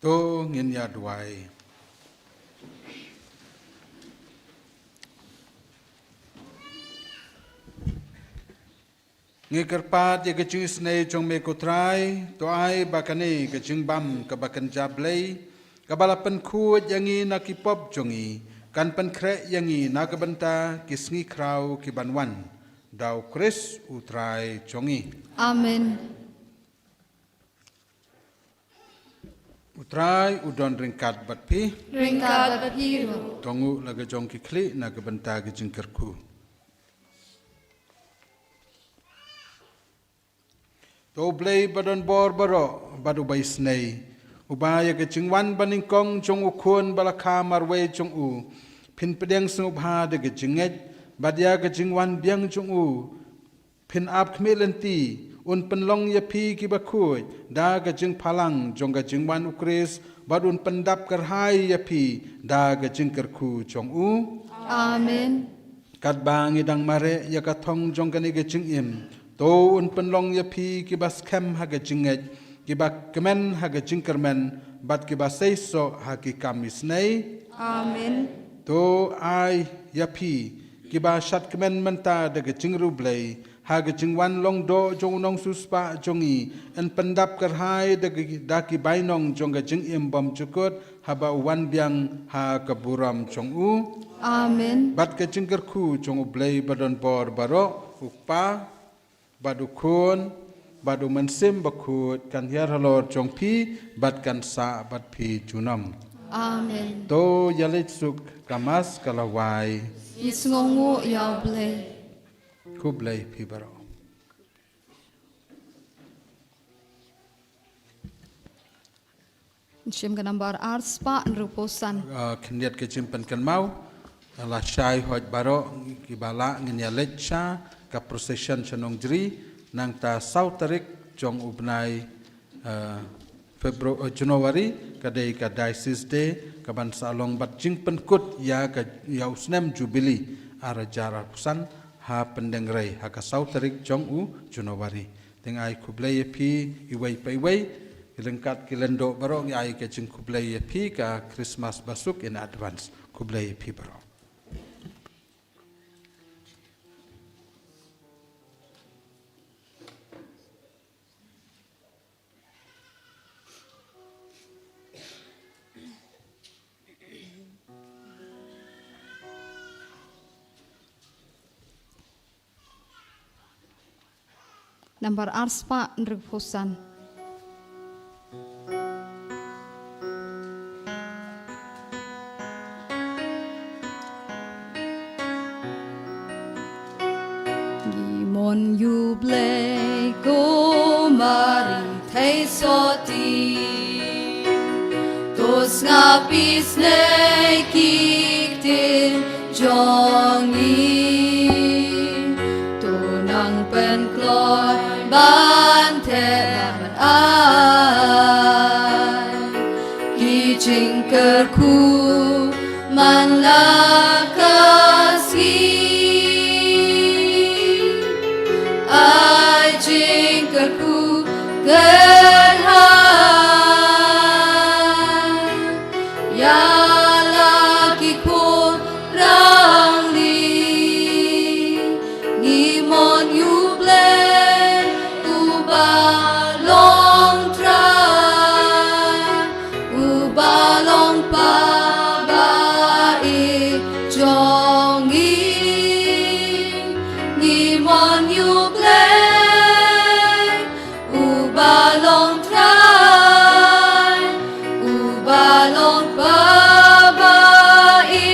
To ngin ya duai. Ngi kerpat ya kecing snei jong me kutrai to ai bakane kecing bam ka bakan jablei ka balapan khu yangi nakipop jongi kan pen kre yangi nakabanta kisngi krau ki banwan dau Kris utrai jongi amen utrai udon ringkat batpi ringkat bapiru tongu laga jong ki kli nakabanta ki jingkerku to blei badon bor baro badu bai snei ubaya ke chingwan baningkong jong ukun balakha marwe jong u phin pedeng snu bha de ke jinget badia ke chingwan biang jong u phin ap khmelenti un penlong ya pi ki bakui da ga jing palang jong ga jing wan ukris bad un pendap kerhai ya pi da ga jing kerku jong u Amen. kat bang idang mare ya ka thong jong kan ga jing im to un penlong ya pi ki bas kem ha ga jing et ki ba kemen ha ga jing kermen bad ki ba seiso ha ki kamis nei Amen. to ai ya pi ki ba shat kemen menta da ga jing rublei haga jingwan long do jong nong suspa jongi en pendap kerhai daki bainong jonga jing imbam cukut haba wan biang ha kaburam jong u Amen. bat ke jingker ku jong blei badon bor baro ukpa badu kun badu mensim bakut kan hiar halor jong pi bat kan sa bat pi junam Amen. to yalit suk kamas kalawai Yisngongu yaw blay. kublai pi baro Siem ka nambar arspa nruposan. kendiat ke jimpan kan mau la shai hoj baro ki bala ngin ya lecha ka procession chanong jri nang ta sautarik jong ubnai Januari kadai ka diocese day ka ban salong bat jingpan kut ya ka ya usnem jubilee ara jarar pusan ha pendengrai ha ka sautarik jong u Januari tengai kublai pi iwai paiwai ilengkat kilendo baro ngai ke jing kublai pi ka Christmas basuk in advance kublai pi baro Nambar arspa nruposan. Gimon yuble ko mari thay soti tos ngapis ne kiktin jongi tunang penklor ban the man ai ki jingker ku man lakasi ai jingker ku gerhai ya laki ko rangli ngimon yuble ubalong try ubalong pabai jongi ngimon yuble ubalong try ubalong pabai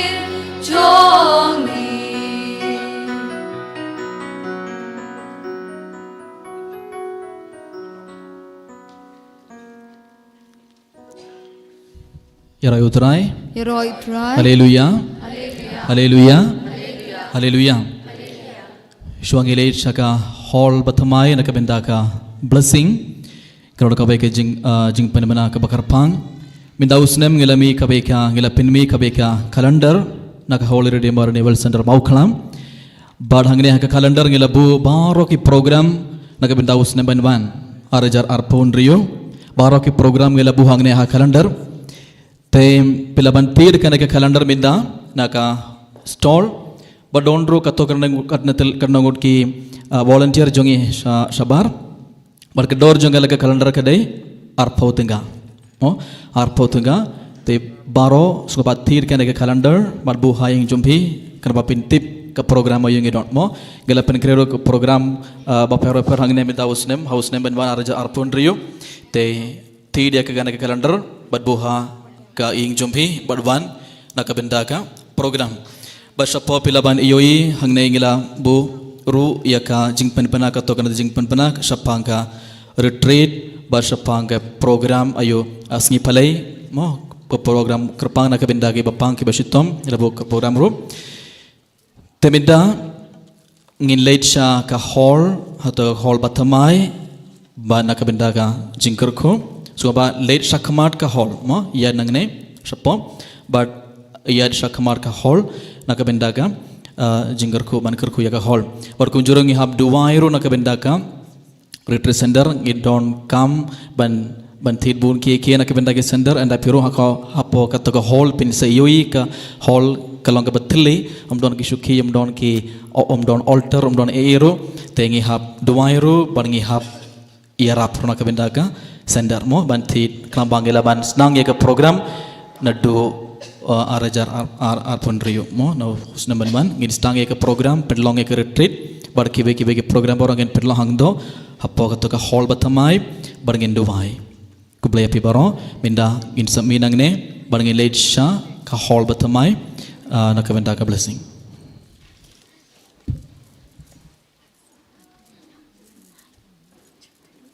jongi. Yarai utrai. Heroi try. Haleluya. Haleluya. Haleluya. Shuangilay shaka hall batamay nakabenda ka blessing. Kalau kabay ka jing panamana ka bakarpang. Minda usnem ngilami kabay ka ngilapinmi kabay ka calendar naka Holy Redeemer Naval Center Maukalam. Badhangne ka calendar ngilabu baro ki program nakabenda usnem banwan. Arajar arpon rio. Baro ki program ngilabu hangne ha calendar. Tem pilaban tir kana ke calendar minda naka stall badondro kato karna ngot ki volunteer jongi shabar bar ke dor jonga laga calendar kadai arpautenga arpautenga te baro suka tir kana ke calendar bar bu haying jumpi kana pintip ke program ayung idon mo gela penkrero ke program bapero perhangne minda house name benwan araja arpon rio te tir dia ke kana ke calendar bar bu ha ka ing jumpi badwan nakabenda ka program bashapo pilaban iyoi hangne ngila bu ru yaka jingpan pana ka tokana jingpan pana shapanga retreat bashapanga program ayo asngi palai mo program kerpang nakabenda ke bapang ke bashitom labu program ru temida ngin late sha ka hall atau hall batamai ba nakabenda ka jingkar ko so ba late shakmat ka hall mo ya nangne sapo but ya shakmat ka hall nakabenda ka jingkar ko bankar ko ya ka hall bar kunjurang ihab duwairo nakabenda ka retreat center it don't come ban thit bun ke nakabenda ke center and apiro hapo ka hall pin sa yoi ka hall kalong ka batli don ki sukhi don altar don eero tengi hab duwairo bangi hab iarap rona kabenda ka sender mo banti klambangela ban snang ya ka program nadu arajar arpon rio mo no husnaman man ngin stang ya ka program pedlong ya ka retreat bar kibe ke program orang ngin pedlong hangdo hapo ka hall batamai bar ngin duwai kublaya pi baro minda ngin saminang ne bar ngin late sha ka hall batamai na kabenda ka blessing